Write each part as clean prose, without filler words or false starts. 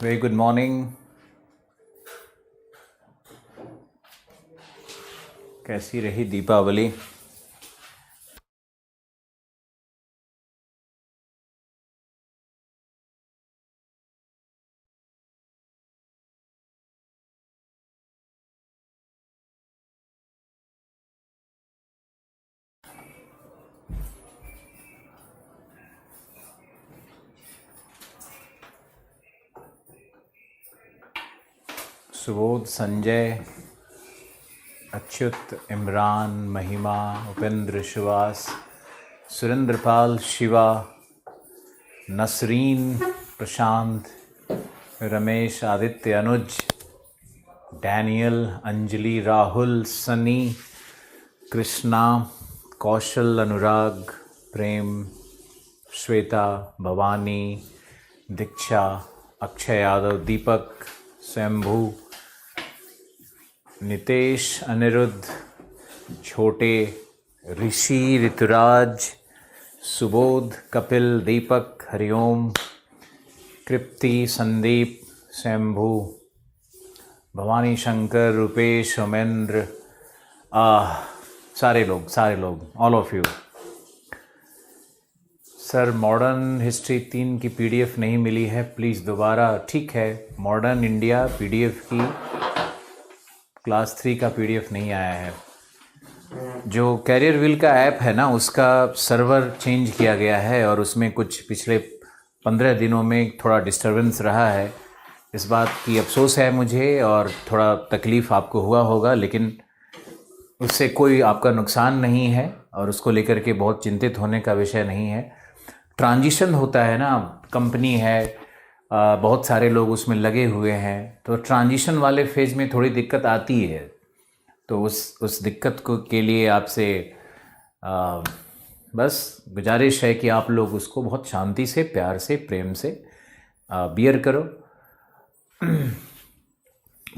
Very good morning. कैसी रही दीपावली? सुबोध, संजय, अच्युत, इमरान, महिमा, उपेंद्र, सुभाष, सुरेंद्रपाल, शिवा, नसरीन, प्रशांत, रमेश, आदित्य, अनुज, डैनियल, अंजलि, राहुल, सनी, कृष्णा, कौशल, अनुराग, प्रेम, श्वेता, भवानी, दीक्षा, अक्षय यादव, दीपक, स्वयंभू, नितेश, अनिरुद्ध, छोटे, ऋषि, ऋतुराज, सुबोध, कपिल, दीपक, हरिओम, कृप्ति, संदीप, स्वयंभू, भवानी शंकर, रुपेश, उमेंद्र, सारे लोग all of you. Sir, modern history 3 की पीडीएफ नहीं मिली है, प्लीज़ दोबारा। ठीक है, मॉडर्न इंडिया पीडीएफ की क्लास 3 का पीडीएफ नहीं आया है। जो कैरियर व्हील का ऐप है ना, उसका सर्वर चेंज किया गया है और उसमें कुछ पिछले 15 दिनों में थोड़ा डिस्टरबेंस रहा है। इस बात की अफसोस है मुझे और थोड़ा तकलीफ़ आपको हुआ होगा, लेकिन उससे कोई आपका नुकसान नहीं है और उसको लेकर के बहुत चिंतित होने का विषय नहीं है। ट्रांजिशन होता है ना, कंपनी है, बहुत सारे लोग उसमें लगे हुए हैं, तो ट्रांजिशन वाले फेज में थोड़ी दिक्कत आती है। तो उस दिक्कत को के लिए आपसे बस गुजारिश है कि आप लोग उसको बहुत शांति से, प्यार से, प्रेम से बियर करो।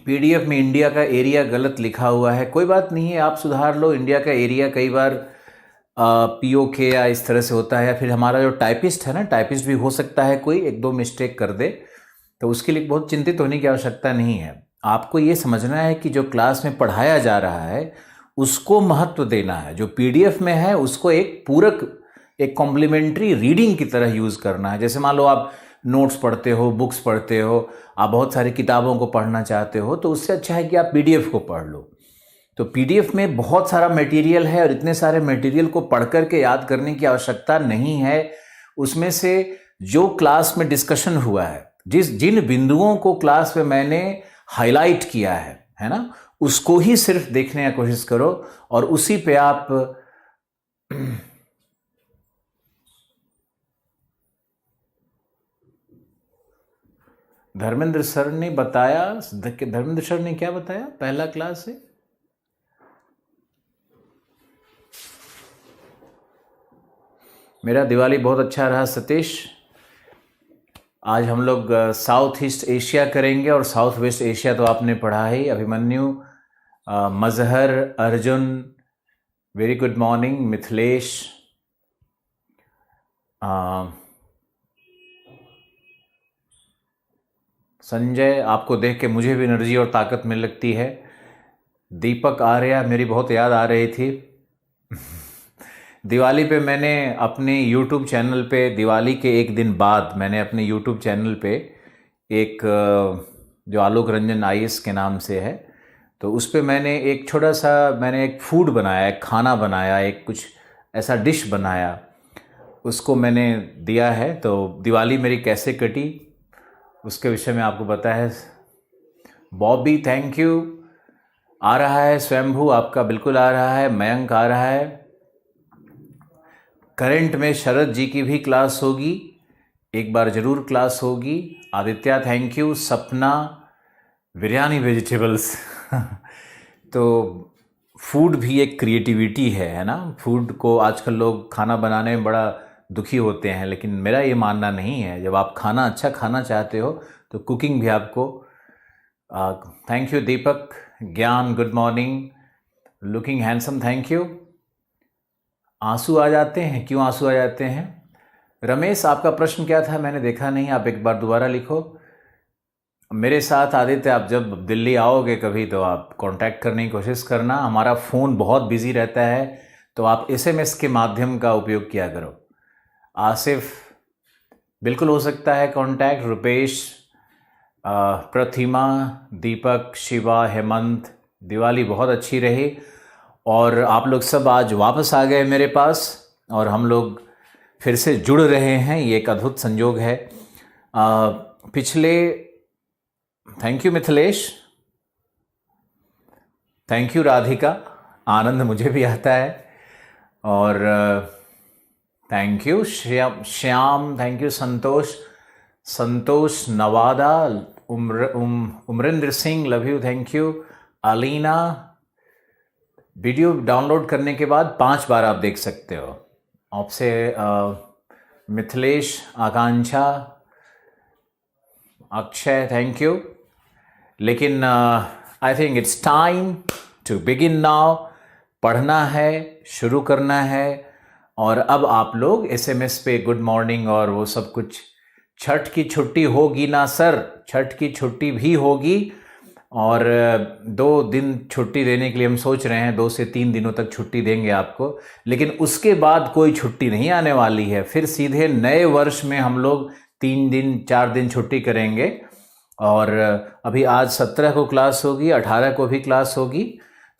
पीडीएफ में इंडिया का एरिया गलत लिखा हुआ है, कोई बात नहीं है, आप सुधार लो। इंडिया का एरिया कई बार पीओके या इस तरह से होता है, या फिर हमारा जो टाइपिस्ट है ना, टाइपिस्ट भी हो सकता है कोई 1-2 मिस्टेक कर दे, तो उसके लिए बहुत चिंतित होने की आवश्यकता नहीं है। आपको ये समझना है कि जो क्लास में पढ़ाया जा रहा है उसको महत्व देना है। जो पीडीएफ में है उसको एक पूरक, एक कॉम्प्लीमेंट्री रीडिंग की तरह यूज़ करना है। जैसे मान लो आप नोट्स पढ़ते हो, बुक्स पढ़ते हो, आप बहुत सारी किताबों को पढ़ना चाहते हो, तो उससे अच्छा है कि आप पीडीएफ को पढ़ लो। तो पीडीएफ में बहुत सारा मटेरियल है और इतने सारे मटेरियल को पढ़ करके याद करने की आवश्यकता नहीं है। उसमें से जो क्लास में डिस्कशन हुआ है, जिन बिंदुओं को क्लास में मैंने हाईलाइट किया है ना, उसको ही सिर्फ देखने की कोशिश करो और उसी पे आप धर्मेंद्र सर ने बताया, धर्मेंद्र सर ने क्या बताया पहला क्लास से? मेरा दिवाली बहुत अच्छा रहा सतीश। आज हम लोग साउथ ईस्ट एशिया करेंगे और साउथ वेस्ट एशिया तो आपने पढ़ा ही। Abhimanyu, Mazhar, Arjun, very good morning, Mithilesh, Sanjay, आपको देख के मुझे भी एनर्जी और ताकत मिल लगती है। दीपक, आर्या, मेरी बहुत याद आ रही थी। दिवाली पे मैंने अपने YouTube चैनल पे, दिवाली के एक दिन बाद मैंने अपने YouTube चैनल पे एक जो आलोक रंजन IAS के नाम से है, तो उस पे मैंने एक छोटा सा, मैंने एक फूड बनाया, एक खाना बनाया, एक कुछ ऐसा डिश बनाया, उसको मैंने दिया है। तो दिवाली मेरी कैसे कटी उसके विषय में आपको पता है। Bobby, thank you. आ रहा है स्वयंभू, आपका बिल्कुल आ रहा है। मयंक आ रहा है। करंट में शरद जी की भी क्लास होगी, एक बार जरूर क्लास होगी। Aditya, thank you. सपना, बिरयानी वेजिटेबल्स तो फूड भी एक क्रिएटिविटी है ना। फूड को आजकल लोग खाना बनाने में बड़ा दुखी होते हैं, लेकिन मेरा ये मानना नहीं है। जब आप खाना अच्छा खाना चाहते हो तो कुकिंग भी आपको। थैंक यू दीपक। ज्ञान, good morning, looking handsome, thank you. आंसू आ जाते हैं, क्यों आंसू आ जाते हैं? रमेश, आपका प्रश्न क्या था? मैंने देखा नहीं, आप एक बार दोबारा लिखो। मेरे साथ आदित्य, आप जब दिल्ली आओगे कभी तो आप कांटेक्ट करने की कोशिश करना। हमारा फ़ोन बहुत बिजी रहता है, तो आप एसएमएस के माध्यम का उपयोग किया करो। आसिफ, बिल्कुल हो सकता है कांटेक्ट। रुपेश, प्रतिमा, दीपक, शिवा, हेमंत, दिवाली बहुत अच्छी रही और आप लोग सब आज वापस आ गए मेरे पास और हम लोग फिर से जुड़ रहे हैं। ये एक अद्भुत संयोग है। पिछले, thank you Mithilesh, thank you Radhika, आनंद मुझे भी आता है। और thank you Shyam, thank you Santosh Nawada, Umrinder Singh, love you, thank you. Alina, video download करने के बाद 5 बार आप देख सकते हो। आपसे मिथिलेश, आकांक्षा, अक्षय, थैंक यू। लेकिन I think it's time to begin now. पढ़ना है, शुरू करना है। और अब आप लोग एसएमएस पे गुड मॉर्निंग और वो सब कुछ। छठ की छुट्टी होगी ना सर? छठ की छुट्टी भी होगी और 2 दिन छुट्टी देने के लिए हम सोच रहे हैं। 2 से 3 दिनों तक छुट्टी देंगे आपको, लेकिन उसके बाद कोई छुट्टी नहीं आने वाली है। फिर सीधे नए वर्ष में हम लोग 3 दिन 4 दिन छुट्टी करेंगे। और अभी आज 17 को क्लास होगी, 18 को भी क्लास होगी,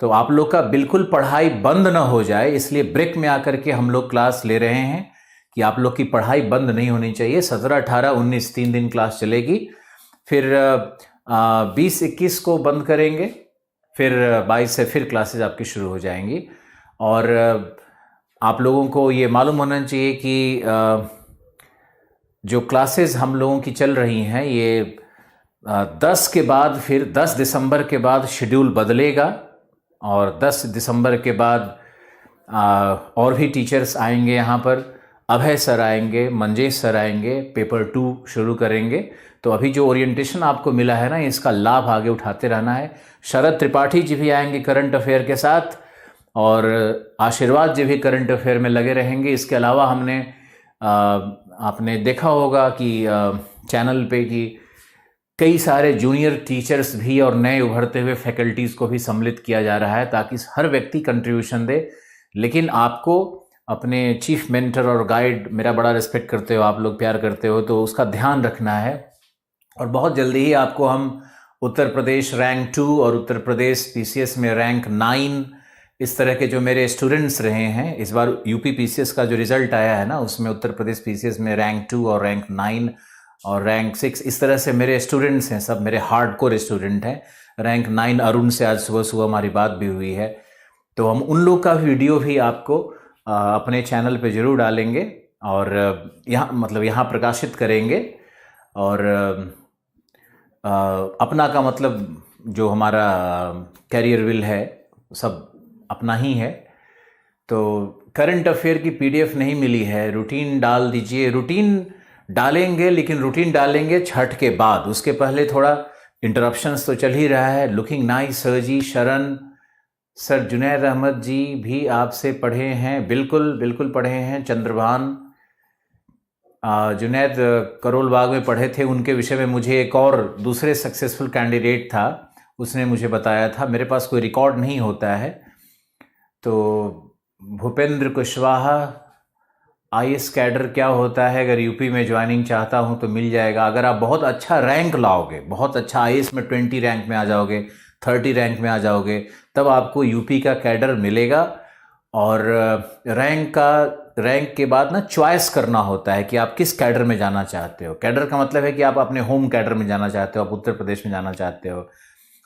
तो आप लोग का बिल्कुल पढ़ाई बंद ना हो जाए, इसलिए ब्रेक में आकर के हम लोग क्लास ले रहे हैं कि आप लोग की पढ़ाई बंद नहीं होनी चाहिए। 17, 18, 19 3 दिन क्लास चलेगी, फिर 20, 21 को बंद करेंगे, फिर 22 से फिर क्लासेज आपकी शुरू हो जाएंगी। और आप लोगों को ये मालूम होना चाहिए कि जो क्लासेस हम लोगों की चल रही हैं ये 10 के बाद, फिर 10 दिसंबर के बाद शेड्यूल बदलेगा और 10 दिसंबर के बाद और भी टीचर्स आएंगे यहाँ पर। अभय सर आएंगे, मंजेश सर आएंगे, पेपर 2 शुरू करेंगे। तो अभी जो ओरिएंटेशन आपको मिला है ना, इसका लाभ आगे उठाते रहना है। शरद त्रिपाठी जी भी आएंगे करंट अफेयर के साथ और आशीर्वाद जी भी करंट अफेयर में लगे रहेंगे। इसके अलावा हमने आपने देखा होगा कि चैनल पे कि कई सारे जूनियर टीचर्स भी और नए उभरते हुए फैकल्टीज़ को भी सम्मिलित किया जा रहा है ताकि हर व्यक्ति कंट्रीब्यूशन दे। लेकिन आपको अपने चीफ मेंटर और गाइड, मेरा बड़ा रिस्पेक्ट करते हो आप लोग, प्यार करते हो, तो उसका ध्यान रखना है। और बहुत जल्दी ही आपको हम उत्तर प्रदेश रैंक 2 और उत्तर प्रदेश पीसीएस में रैंक 9, इस तरह के जो मेरे स्टूडेंट्स रहे हैं, इस बार यूपी पीसीएस का जो रिजल्ट आया है ना, उसमें उत्तर प्रदेश पीसीएस में रैंक 2 और रैंक 9 और रैंक 6, इस तरह से मेरे स्टूडेंट्स हैं, सब मेरे हार्डकोर स्टूडेंट हैं। रैंक 9 अरुण से आज सुबह सुबह हमारी बात भी हुई है, तो हम उन लोग का वीडियो भी आपको अपने चैनल पे ज़रूर डालेंगे और यहाँ प्रकाशित करेंगे। और अपना का मतलब जो हमारा कैरियर विल है सब अपना ही है। तो करंट अफेयर की पीडीएफ नहीं मिली है, रूटीन डाल दीजिए। रूटीन डालेंगे, लेकिन रूटीन डालेंगे छठ के बाद, उसके पहले थोड़ा इंटरप्शंस तो चल ही रहा है। लुकिंग नाइस सर जी, शरण सर, जुनैद अहमद जी भी आपसे पढ़े हैं, बिल्कुल पढ़े हैं। चंद्रभान, जुनैद करोल बाग में पढ़े थे, उनके विषय में मुझे एक और दूसरे सक्सेसफुल कैंडिडेट था, उसने मुझे बताया था, मेरे पास कोई रिकॉर्ड नहीं होता है। तो भूपेंद्र कुशवाहा, आईएएस कैडर क्या होता है? अगर यूपी में ज्वाइनिंग चाहता हूं तो मिल जाएगा। अगर आप बहुत अच्छा रैंक लाओगे, बहुत अच्छा आईएएस में 20 रैंक में आ जाओगे, 30 रैंक में आ जाओगे, तब आपको यूपी का कैडर मिलेगा। और रैंक के बाद ना चॉइस करना होता है कि आप किस कैडर में जाना चाहते हो। कैडर का मतलब है कि आप अपने होम कैडर में जाना चाहते हो, आप उत्तर प्रदेश में जाना चाहते हो।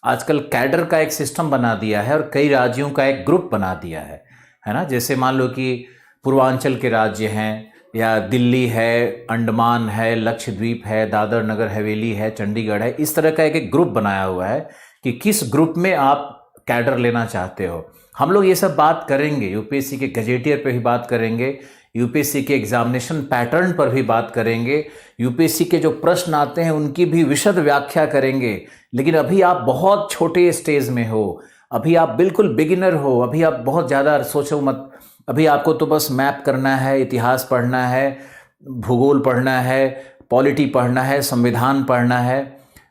आजकल कैडर का एक सिस्टम बना दिया है और कई राज्यों का एक ग्रुप बना दिया है ना। जैसे मान लो कि पूर्वांचल के राज्य हैं, या दिल्ली है, अंडमान है, लक्षद्वीप है, दादर नगर हवेली है, चंडीगढ़ है, इस तरह का एक ग्रुप बनाया हुआ है कि किस ग्रुप में आप कैडर लेना चाहते हो। हम लोग ये सब बात करेंगे, यूपीएससी के गजेटियर पे भी बात करेंगे, यूपीएससी के एग्जामिनेशन पैटर्न पर भी बात करेंगे, यूपीएससी के जो प्रश्न आते हैं उनकी भी विशद व्याख्या करेंगे। लेकिन अभी आप बहुत छोटे स्टेज में हो, अभी आप बिल्कुल बिगिनर हो, अभी आप बहुत ज़्यादा सोचो मत। अभी आपको तो बस मैप करना है, इतिहास पढ़ना है, भूगोल पढ़ना है, पॉलिटी पढ़ना है, संविधान पढ़ना है,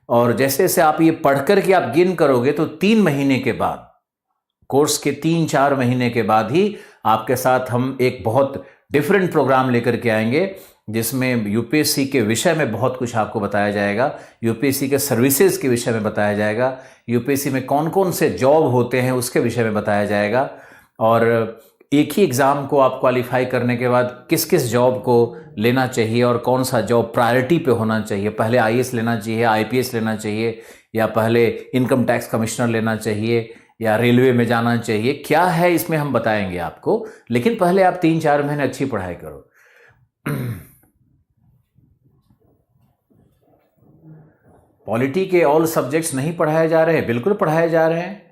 और जैसे जैसे आप ये पढ़ कर के आप गेन करोगे तो 3 महीने के बाद, कोर्स के 3-4 महीने के बाद ही आपके साथ हम एक बहुत डिफरेंट प्रोग्राम लेकर के आएंगे, जिसमें यूपीएससी के विषय में बहुत कुछ आपको बताया जाएगा, यूपीएससी के सर्विसेज के विषय में बताया जाएगा, यूपीएससी में कौन कौन से जॉब होते हैं उसके विषय में बताया जाएगा, और एक ही एग्ज़ाम को आप क्वालिफाई करने के बाद किस किस जॉब को लेना चाहिए और कौन सा जॉब प्रायोरिटी पे होना चाहिए, पहले आईएएस लेना चाहिए, आईपीएस लेना चाहिए, या पहले इनकम टैक्स कमिश्नर लेना चाहिए, या रेलवे में जाना चाहिए, क्या है इसमें हम बताएंगे आपको। लेकिन पहले आप 3-4 महीने अच्छी पढ़ाई करो। पॉलिटी के ऑल सब्जेक्ट्स नहीं पढ़ाए जा रहे हैं, बिल्कुल पढ़ाए जा रहे हैं।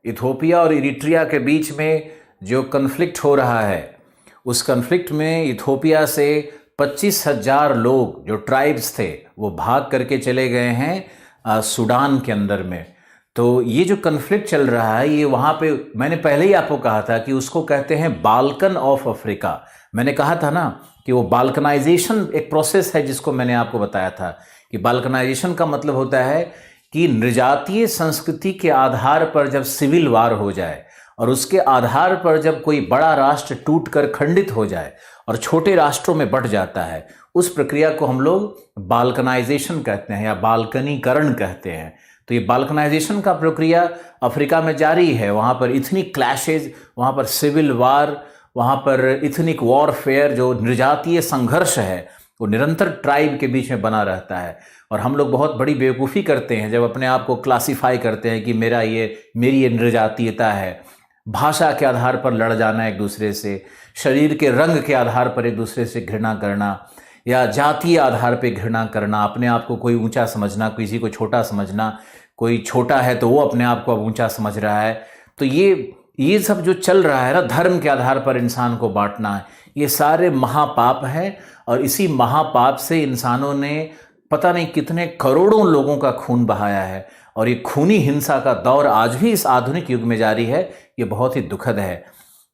इथोपिया और इरिट्रिया के बीच में जो कन्फ्लिक्ट हो रहा है, उस कन्फ्लिक्ट में इथोपिया से 25,000 लोग जो ट्राइब्स थे वो भाग करके चले गए हैं सूडान के अंदर में। तो ये जो कन्फ्लिक्ट चल रहा है, ये वहाँ पे मैंने पहले ही आपको कहा था कि उसको कहते हैं बाल्कन ऑफ अफ्रीका। मैंने कहा था ना कि वो बाल्कनाइजेशन एक प्रोसेस है, जिसको मैंने आपको बताया था कि बाल्कनाइजेशन का मतलब होता है कि नृजातीय संस्कृति के आधार पर जब सिविल वार हो जाए और उसके आधार पर जब कोई बड़ा राष्ट्र टूटकर खंडित हो जाए और छोटे राष्ट्रों में बंट जाता है, उस प्रक्रिया को हम लोग बाल्कनाइजेशन कहते हैं या बाल्कनीकरण कहते हैं। तो ये बाल्कनाइजेशन का प्रक्रिया अफ्रीका में जारी है। वहाँ पर इथनिक क्लैशेज, वहाँ पर सिविल वार, वहाँ पर इथनिक वॉरफेयर, जो नृजातीय संघर्ष है वो निरंतर ट्राइब के बीच में बना रहता है। और हम लोग बहुत बड़ी बेवकूफ़ी करते हैं जब अपने आप को क्लासिफाई करते हैं कि मेरी ये नृजातीयता है। भाषा के आधार पर लड़ जाना एक दूसरे से, शरीर के रंग के आधार पर एक दूसरे से घृणा करना, या जातीय आधार पर घृणा करना, अपने आप को कोई ऊंचा समझना, किसी को छोटा समझना, कोई छोटा है तो वो अपने आप को अब ऊंचा समझ रहा है। तो ये सब जो चल रहा है ना, धर्म के आधार पर इंसान को बांटना है, ये सारे महापाप हैं। और इसी महापाप से इंसानों ने पता नहीं कितने करोड़ों लोगों का खून बहाया है, और ये खूनी हिंसा का दौर आज भी इस आधुनिक युग में जारी है। ये बहुत ही दुखद है।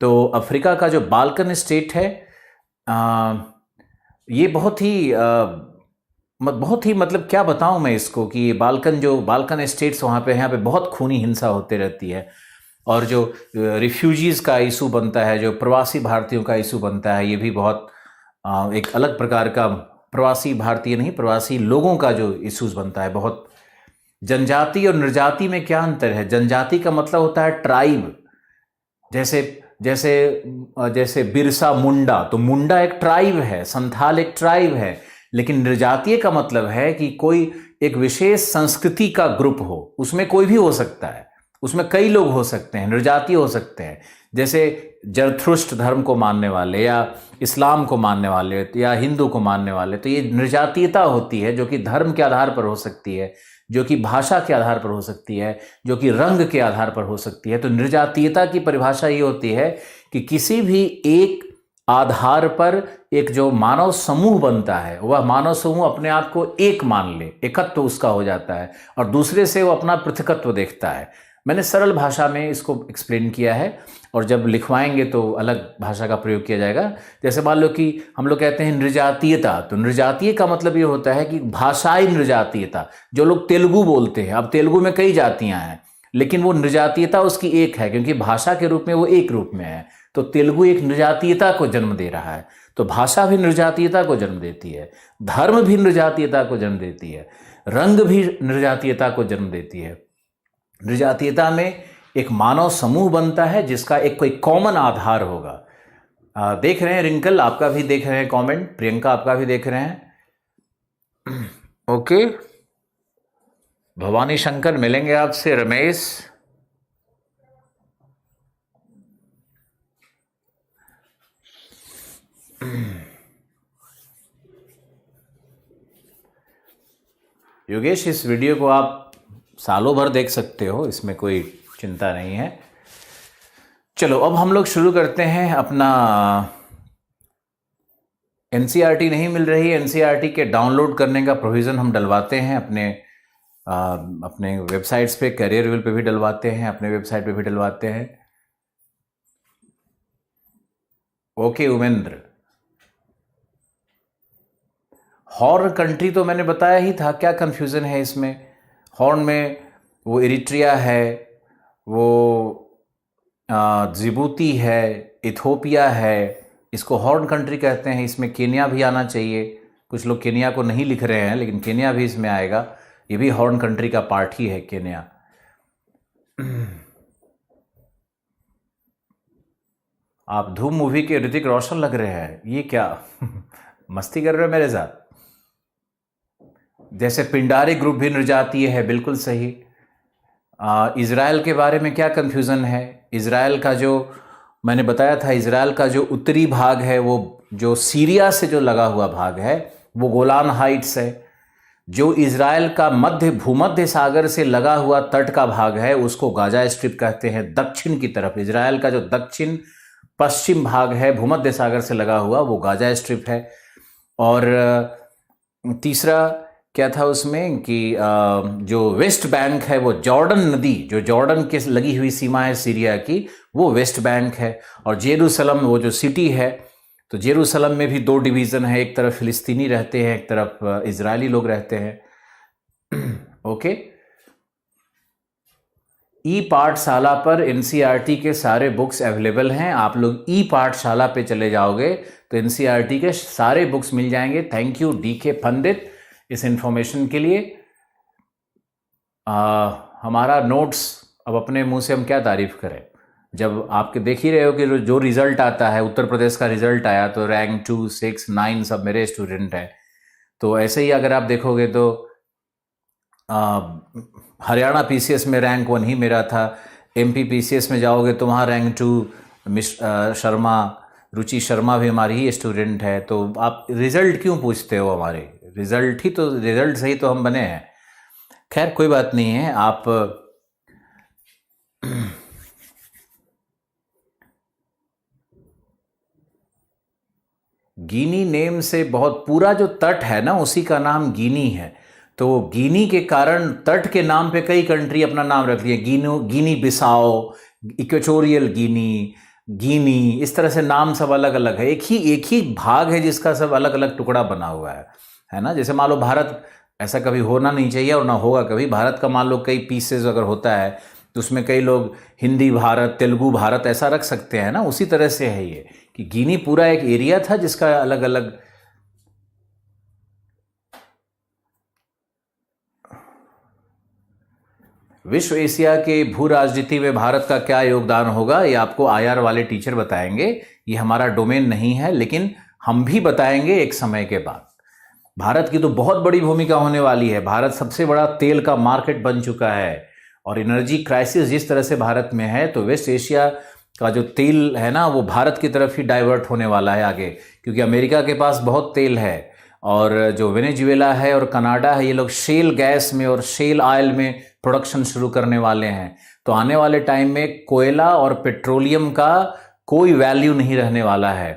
तो अफ्रीका का जो बाल्कन स्टेट है, ये बहुत ही मतलब क्या बताऊं मैं इसको, कि ये बाल्कन स्टेट्स वहाँ पे हैं, यहाँ पे बहुत खूनी हिंसा होते रहती है। और जो रिफ्यूजीज़ का इशू बनता है, जो प्रवासी भारतीयों का इशू बनता है, ये भी बहुत एक अलग प्रकार का, प्रवासी भारतीय नहीं, प्रवासी लोगों का जो इश्यूज बनता है बहुत। जनजाति और नृजाति में क्या अंतर है? जनजाति का मतलब होता है ट्राइब, जैसे जैसे जैसे बिरसा मुंडा, तो मुंडा एक ट्राइब है, संथाल एक ट्राइब है। लेकिन नृजातीय का मतलब है कि कोई एक विशेष संस्कृति का ग्रुप हो, उसमें कोई भी हो सकता है, उसमें कई लोग हो सकते हैं, नृजातीय हो सकते हैं। जैसे जरथुष्ट धर्म को मानने वाले, या इस्लाम को मानने वाले, या हिंदू को मानने वाले, तो ये नृजातीयता होती है, जो कि धर्म के आधार पर हो सकती है, जो कि भाषा के आधार पर हो सकती है, जो कि रंग के आधार पर हो सकती है। तो नृजातीयता की परिभाषा ये होती है कि किसी भी एक आधार पर एक जो मानव समूह बनता है, वह मानव समूह अपने आप को एक मान ले, एकत्व उसका हो जाता है, और दूसरे से वो अपना पृथकत्व देखता है। मैंने सरल भाषा में इसको एक्सप्लेन किया है, और जब लिखवाएंगे तो अलग भाषा का प्रयोग किया जाएगा। जैसे मान लो कि हम लोग कहते हैं नृजातीयता, तो नृजातीय का मतलब ये होता है कि भाषाई नृजातीयता, जो लोग तेलुगु बोलते हैं, अब तेलुगु में कई जातियां हैं, लेकिन वो नृजातीयता उसकी एक है, क्योंकि भाषा के रूप में वो एक रूप में है। तो तेलुगु एक नृजातीयता को जन्म दे रहा है। तो भाषा भी नृजातीयता को जन्म देती है, धर्म भी नृजातीयता को जन्म देती है, रंग भी नृजातीयता को जन्म देती है। नृजातीयता में एक मानव समूह बनता है जिसका एक कोई कॉमन आधार होगा। देख रहे हैं रिंकल, आपका भी देख रहे हैं कमेंट, प्रियंका आपका भी देख रहे हैं। ओके, भवानी शंकर मिलेंगे आपसे, रमेश। योगेश, इस वीडियो को आप सालों भर देख सकते हो, इसमें कोई चिंता नहीं है। चलो अब हम लोग शुरू करते हैं अपना। एनसीईआरटी नहीं मिल रही, एनसीईआरटी के डाउनलोड करने का प्रोविज़न हम डलवाते हैं अपने वेबसाइट्स पे, करियरविल पे भी डलवाते हैं, अपने वेबसाइट पे भी डलवाते हैं। ओके उमेंद्र, हॉर्न कंट्री तो मैंने बताया ही था, क्या कंफ्यूजन है इसमें। हॉर्न में वो इरिट्रिया है, वो जिबूती है, इथोपिया है, इसको हॉर्न कंट्री कहते हैं। इसमें केन्या भी आना चाहिए। कुछ लोग केन्या को नहीं लिख रहे हैं, लेकिन केन्या भी इसमें आएगा। ये भी हॉर्न कंट्री का पार्ट ही है केन्या। आप धूम मूवी के ऋतिक रोशन लग रहे हैं, ये क्या मस्ती कर रहे हो मेरे साथ। जैसे पिंडारी ग्रुप भी नृजातीय है, बिल्कुल सही। इज़राइल के बारे में क्या कंफ्यूजन है। इज़राइल का जो मैंने बताया था, इज़राइल का जो उत्तरी भाग है, वो जो सीरिया से जो लगा हुआ भाग है, वो गोलान हाइट्स है। जो इज़राइल का मध्य भूमध्य सागर से लगा हुआ तट का भाग है, उसको गाजा स्ट्रिप कहते हैं। दक्षिण की तरफ इज़राइल का जो दक्षिण पश्चिम भाग है भूमध्य सागर से लगा हुआ, वो गाजा स्ट्रिप है। और तीसरा क्या था उसमें कि जो वेस्ट बैंक है, वो जॉर्डन नदी, जो जॉर्डन के लगी हुई सीमा है सीरिया की, वो वेस्ट बैंक है। और जेरूसलम, वो जो सिटी है, तो जेरूसलम में भी 2 डिवीज़न है, एक तरफ फिलिस्तीनी रहते हैं, एक तरफ इजरायली लोग रहते हैं। ओके। ई पाठशाला पर एनसीईआरटी के सारे बुक्स अवेलेबल हैं। आप लोग ई पाठशाला पे चले जाओगे तो एनसीईआरटी के सारे बुक्स मिल जाएंगे। थैंक यू डीके पंडित इस इंफॉर्मेशन के लिए। हमारा नोट्स, अब अपने मुंह से हम क्या तारीफ करें, जब आपके देख ही रहे हो कि जो रिजल्ट आता है, उत्तर प्रदेश का रिजल्ट आया तो रैंक 2, 6, 9 सब मेरे स्टूडेंट हैं। तो ऐसे ही अगर आप देखोगे तो हरियाणा पीसीएस में रैंक 1 ही मेरा था। एमपी पीसीएस में जाओगे तो वहाँ रैंक 2 शर्मा, रुचि शर्मा भी हमारी ही स्टूडेंट है। तो आप रिजल्ट क्यों पूछते हो हमारे, रिजल्ट ही तो, रिजल्ट से ही तो हम बने हैं। खैर कोई बात नहीं है। आप गिनी नेम से, बहुत पूरा जो तट है ना उसी का नाम गिनी है। तो गिनी के कारण तट के नाम पे कई कंट्री अपना नाम रख लिए, गिनी बिसाओ, इक्वेटोरियल गिनी, गिनी, इस तरह से नाम सब अलग अलग है। एक ही भाग है जिसका सब अलग अलग टुकड़ा बना हुआ है ना। जैसे मान लो भारत, ऐसा कभी होना नहीं चाहिए और ना होगा कभी। भारत का मान लो कई पीसेस अगर होता है तो उसमें कई लोग हिंदी भारत, तेलुगु भारत ऐसा रख सकते हैं ना। उसी तरह से है ये कि गिनी पूरा एक एरिया था जिसका अलग अलग। विश्व एशिया के भू राजनीति में भारत का क्या योगदान होगा, ये आपको आईआर वाले टीचर बताएंगे। ये हमारा डोमेन नहीं है, लेकिन हम भी बताएंगे एक समय के बाद। भारत की तो बहुत बड़ी भूमिका होने वाली है। भारत सबसे बड़ा तेल का मार्केट बन चुका है, और एनर्जी क्राइसिस जिस तरह से भारत में है, तो वेस्ट एशिया का जो तेल है ना, वो भारत की तरफ ही डाइवर्ट होने वाला है आगे, क्योंकि अमेरिका के पास बहुत तेल है, और जो वेनेजुएला है और कनाडा है, ये लोग शेल गैस में और शेल ऑयल में प्रोडक्शन शुरू करने वाले हैं। तो आने वाले टाइम में कोयला और पेट्रोलियम का कोई वैल्यू नहीं रहने वाला है।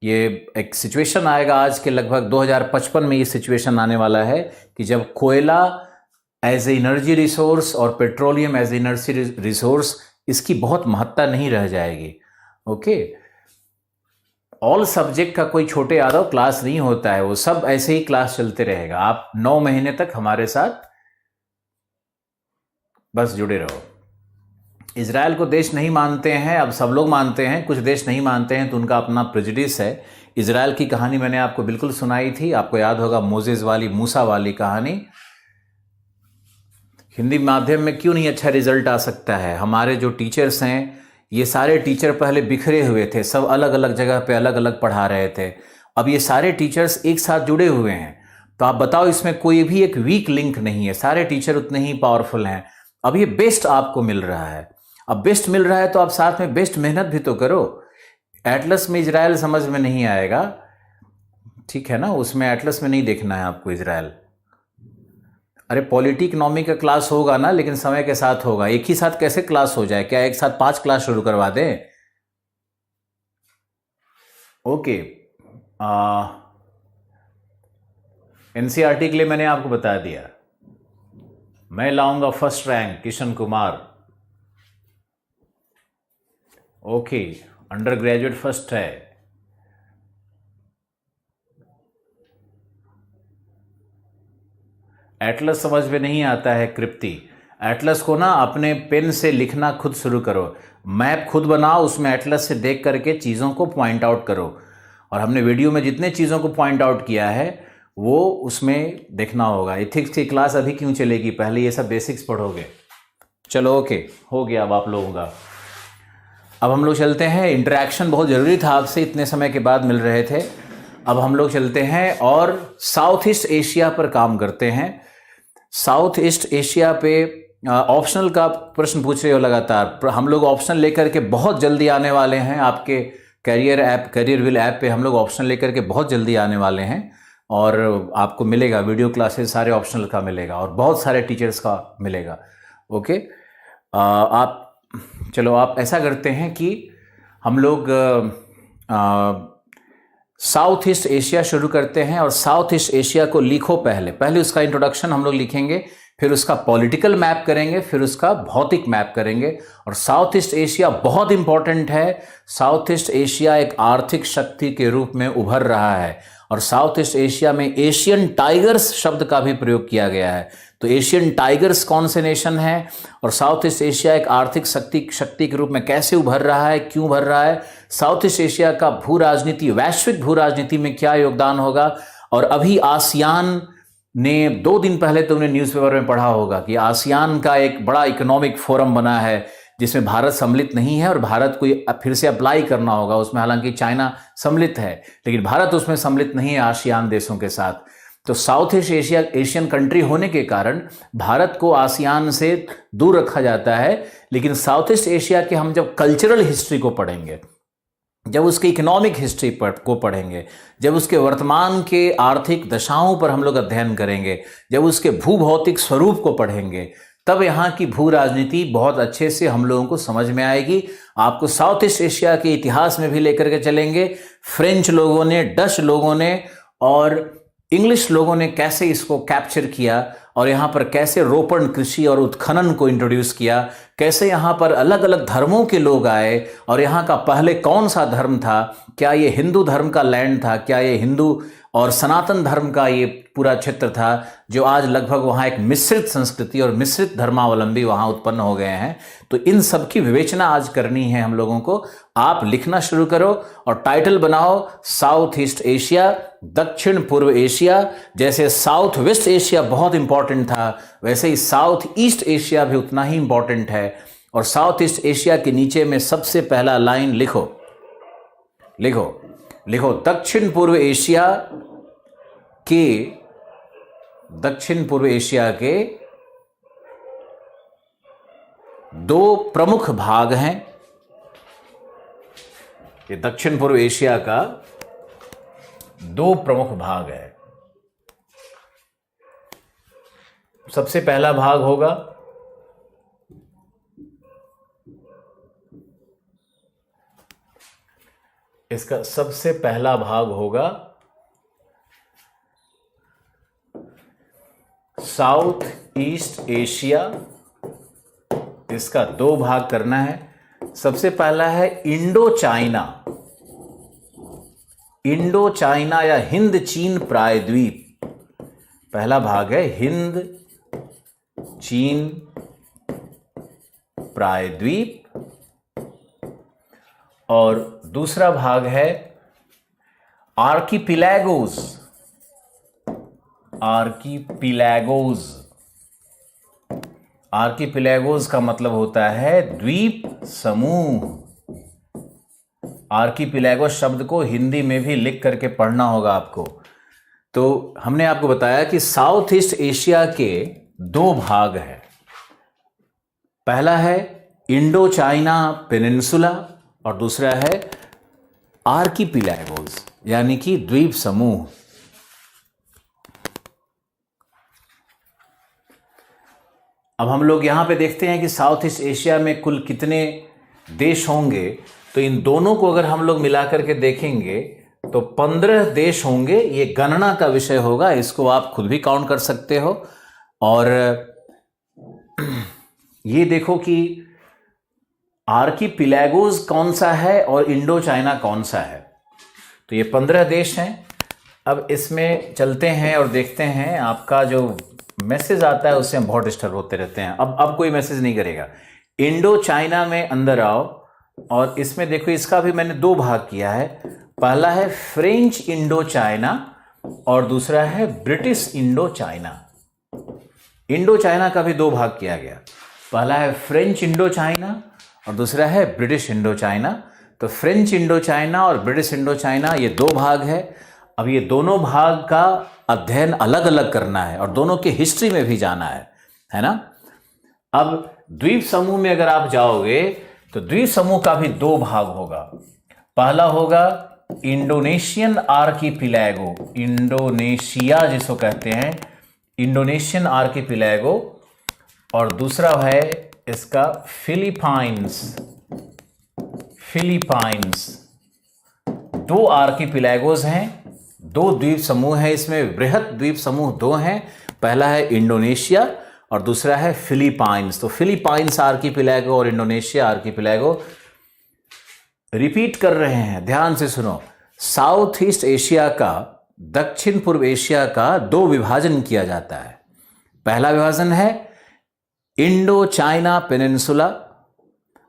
ये एक सिचुएशन आएगा, आज के लगभग 2055 में ये सिचुएशन आने वाला है कि जब कोयला एज ए एनर्जी रिसोर्स और petroleum as a energy resource, इसकी बहुत महत्ता नहीं रह जाएगी। ओके। ऑल सब्जेक्ट का कोई छोटे यादव क्लास नहीं होता है, वो सब ऐसे ही क्लास चलते रहेगा। आप 9 महीने तक हमारे साथ बस जुड़े रहो। इजराइल को देश नहीं मानते हैं, अब सब लोग मानते हैं, कुछ देश नहीं मानते हैं, तो उनका अपना प्रेजुडिस है। इजराइल की कहानी मैंने आपको बिल्कुल सुनाई थी, आपको याद होगा, मोजेस वाली, मूसा वाली कहानी। हिंदी माध्यम में क्यों नहीं अच्छा रिजल्ट आ सकता है। हमारे जो टीचर्स हैं, ये सारे टीचर पहले बिखरे हुए थे, सब अलग अलग जगह पे अलग अलग पढ़ा रहे थे। अब ये सारे टीचर्स एक साथ जुड़े हुए हैं, तो आप बताओ इसमें कोई भी एक वीक लिंक नहीं है, सारे टीचर उतने ही पावरफुल हैं। अब ये बेस्ट आपको मिल रहा है। अब बेस्ट मिल रहा है तो आप साथ में बेस्ट मेहनत भी तो करो। एटलस में इजराइल समझ में नहीं आएगा, ठीक है ना, उसमें एटलस में नहीं देखना है आपको इजराइल। अरे पॉलिटी इकोनॉमी का क्लास होगा ना, लेकिन समय के साथ होगा। एक ही साथ कैसे क्लास हो जाए, क्या एक साथ 5 क्लास शुरू करवा दें? ओके। एनसीईआरटी के लिए मैंने आपको बता दिया, मैं लाऊंगा first rank, Kishan Kumar. Okay, under graduate first है। एटलस समझ में नहीं आता है कृप्ति। एटलस को ना अपने पेन से लिखना खुद शुरू करो, मैप खुद बनाओ, उसमें एटलस से देख करके चीज़ों को पॉइंट आउट करो। और हमने वीडियो में जितने चीज़ों को पॉइंट आउट किया है वो उसमें देखना होगा। एथिक्स की क्लास अभी क्यों चलेगी, पहले ये सब बेसिक्स पढ़ोगे। चलो ओके, हो गया अब आप लोगों का। अब हम लोग चलते हैं, इंटरेक्शन बहुत ज़रूरी था आपसे, इतने समय के बाद मिल रहे थे। अब हम लोग चलते हैं और साउथ ईस्ट एशिया पर काम करते हैं। साउथ ईस्ट एशिया पे ऑप्शनल का प्रश्न पूछ रहे हो लगातार। हम लोग ऑप्शन लेकर के बहुत जल्दी आने वाले हैं आपके करियर विल ऐप पे। हम लोग ऑप्शन लेकर के बहुत जल्दी आने वाले हैं और आपको मिलेगा वीडियो क्लासेस सारे ऑप्शनल का मिलेगा और बहुत सारे टीचर्स का मिलेगा। ओके, आप चलो आप ऐसा करते हैं कि हम लोग साउथ ईस्ट एशिया शुरू करते हैं और साउथ ईस्ट एशिया को लिखो। पहले उसका इंट्रोडक्शन हम लोग लिखेंगे, फिर उसका पॉलिटिकल मैप करेंगे, फिर उसका भौतिक मैप करेंगे। और साउथ ईस्ट एशिया बहुत इंपॉर्टेंट है। साउथ ईस्ट एशिया एक आर्थिक शक्ति के रूप में उभर रहा है और साउथ ईस्ट एशिया में एशियन टाइगर्स शब्द का भी प्रयोग किया गया है। तो एशियन टाइगर्स कौन से नेशन है और साउथ ईस्ट एशिया एक आर्थिक शक्ति के रूप में कैसे उभर रहा है, क्यों उभर रहा है, साउथ ईस्ट एशिया का भू राजनीति, वैश्विक भू राजनीति में क्या योगदान होगा। और अभी आसियान ने 2 दिन पहले तुमने न्यूज़पेपर में पढ़ा होगा कि आसियान का एक बड़ा इकोनॉमिक फोरम बना है जिसमें भारत सम्मिलित नहीं है और भारत को फिर से अप्लाई करना होगा उसमें। हालांकि चाइना सम्मिलित है लेकिन भारत उसमें सम्मिलित नहीं है आसियान देशों के साथ। तो south East Asia Asian country होने के कारण भारत को आसियान से दूर रखा जाता है। लेकिन साउथ ईस्ट एशिया के हम जब कल्चरल हिस्ट्री को पढ़ेंगे, जब उसके इकोनॉमिक हिस्ट्री को पढ़ेंगे, जब उसके वर्तमान के आर्थिक दशाओं पर हम लोग अध्ययन करेंगे, जब उसके भूभौतिक स्वरूप को पढ़ेंगे, तब यहाँ की भू राजनीति बहुत अच्छे से हम लोगों को समझ में आएगी। आपको साउथ ईस्ट एशिया के इतिहास में भी लेकर के चलेंगे। फ्रेंच लोगों ने, डच लोगों ने और इंग्लिश लोगों ने कैसे इसको कैप्चर किया और यहाँ पर कैसे रोपण कृषि और उत्खनन को इंट्रोड्यूस किया, कैसे यहाँ पर अलग अलग धर्मों के लोग आए और यहाँ का पहले कौन सा धर्म था, क्या ये हिंदू धर्म का लैंड था, क्या ये हिंदू और सनातन धर्म का ये पूरा क्षेत्र था, जो आज लगभग वहाँ एक मिश्रित संस्कृति और मिश्रित धर्मावलंबी वहाँ उत्पन्न हो गए हैं। तो इन सब की विवेचना आज करनी है हम लोगों को। आप लिखना शुरू करो और टाइटल बनाओ साउथ ईस्ट एशिया, दक्षिण पूर्व एशिया। जैसे साउथ वेस्ट एशिया बहुत इंपॉर्टेंट था वैसे ही साउथ ईस्ट एशिया भी उतना ही इंपॉर्टेंट है। और साउथ ईस्ट एशिया के नीचे में सबसे पहला लाइन लिखो दक्षिण पूर्व एशिया के 2 प्रमुख भाग हैं। ये दक्षिण पूर्व एशिया का 2 प्रमुख भाग है। सबसे पहला भाग होगा इसका सबसे पहला भाग होगा साउथ ईस्ट एशिया। इसका 2 भाग करना है। सबसे पहला है इंडो चाइना या हिंद चीन प्रायद्वीप। पहला भाग है हिंद चीन प्रायद्वीप और दूसरा भाग है आर्किपिलैगोस। आर्किपिलैगोस का मतलब होता है द्वीप समूह। आर्किपिलैगोस शब्द को हिंदी में भी लिख करके पढ़ना होगा आपको। तो हमने आपको बताया कि साउथ ईस्ट एशिया के 2 भाग हैं। पहला है इंडो चाइना पेनिनसुला और दूसरा है आर्किपिलैगोस यानी कि द्वीप समूह। अब हम लोग यहां पे देखते हैं कि साउथ ईस्ट एशिया में कुल कितने देश होंगे। तो इन दोनों को अगर हम लोग मिलाकर के देखेंगे तो 15 देश होंगे। ये गणना का विषय होगा, इसको आप खुद भी काउंट कर सकते हो। और ये देखो कि आर्किपिलैगोस कौन सा है और इंडो चाइना कौन सा है। तो ये 15 देश हैं। अब इसमें चलते हैं और देखते हैं आपका जो मैसेज आता है उससे हम बहुत डिस्टर्ब होते रहते हैं। अब कोई मैसेज नहीं करेगा। इंडो चाइना में अंदर आओ, और इसमें देखो इसका भी मैंने दो भाग किया है। पहला है फ्रेंच इंडो चाइना और दूसरा है British Indo China. Indo China का भी दो भाग किया गया, पहला है फ्रेंच इंडो चाइना और दूसरा है ब्रिटिश इंडो चाइना। तो फ्रेंच इंडो चाइना और ब्रिटिश इंडो चाइना ये दो भाग है। अब ये दोनों भाग का अध्ययन अलग अलग करना है और दोनों के हिस्ट्री में भी जाना है ना। अब द्वीप समूह में अगर आप जाओगे तो द्वीप समूह का भी दो भाग होगा। पहला होगा इंडोनेशियन आर्कीपिलैगो, इंडोनेशिया जिसको कहते हैं, इंडोनेशियन आर्कीपिलैगो, और दूसरा है इसका फिलीपाइंस। दो आर्कीपिलैगोज हैं, दो द्वीप समूह हैं, इसमें बृहत द्वीप समूह दो हैं। पहला है इंडोनेशिया और दूसरा है फिलीपाइंस। तो फिलीपाइंस आर्कीपिलैगो और इंडोनेशिया आर्कीपिलैगो रिपीट कर रहे हैं, ध्यान से सुनो। साउथ ईस्ट एशिया का, दक्षिण पूर्व एशिया का दो विभाजन किया जाता है। पहला विभाजन है इंडो चाइना पेनिनसुला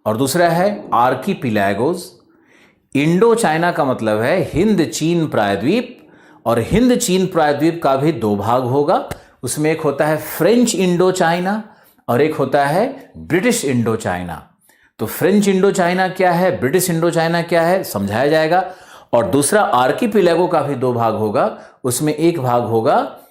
और दूसरा है आर्कीपिलैगोज। इंडो चाइना का मतलब है हिंद चीन प्रायद्वीप, और हिंद चीन प्रायद्वीप का भी दो भाग होगा। उसमें एक होता है फ्रेंच इंडो चाइना और एक होता है ब्रिटिश इंडो चाइना। तो फ्रेंच इंडो चाइना क्या है, ब्रिटिश इंडो चाइना क्या है, समझाया जाएगा। और दूसरा आर्कीपिलैगो का भी दो भाग होगा, उसमें एक भाग होगा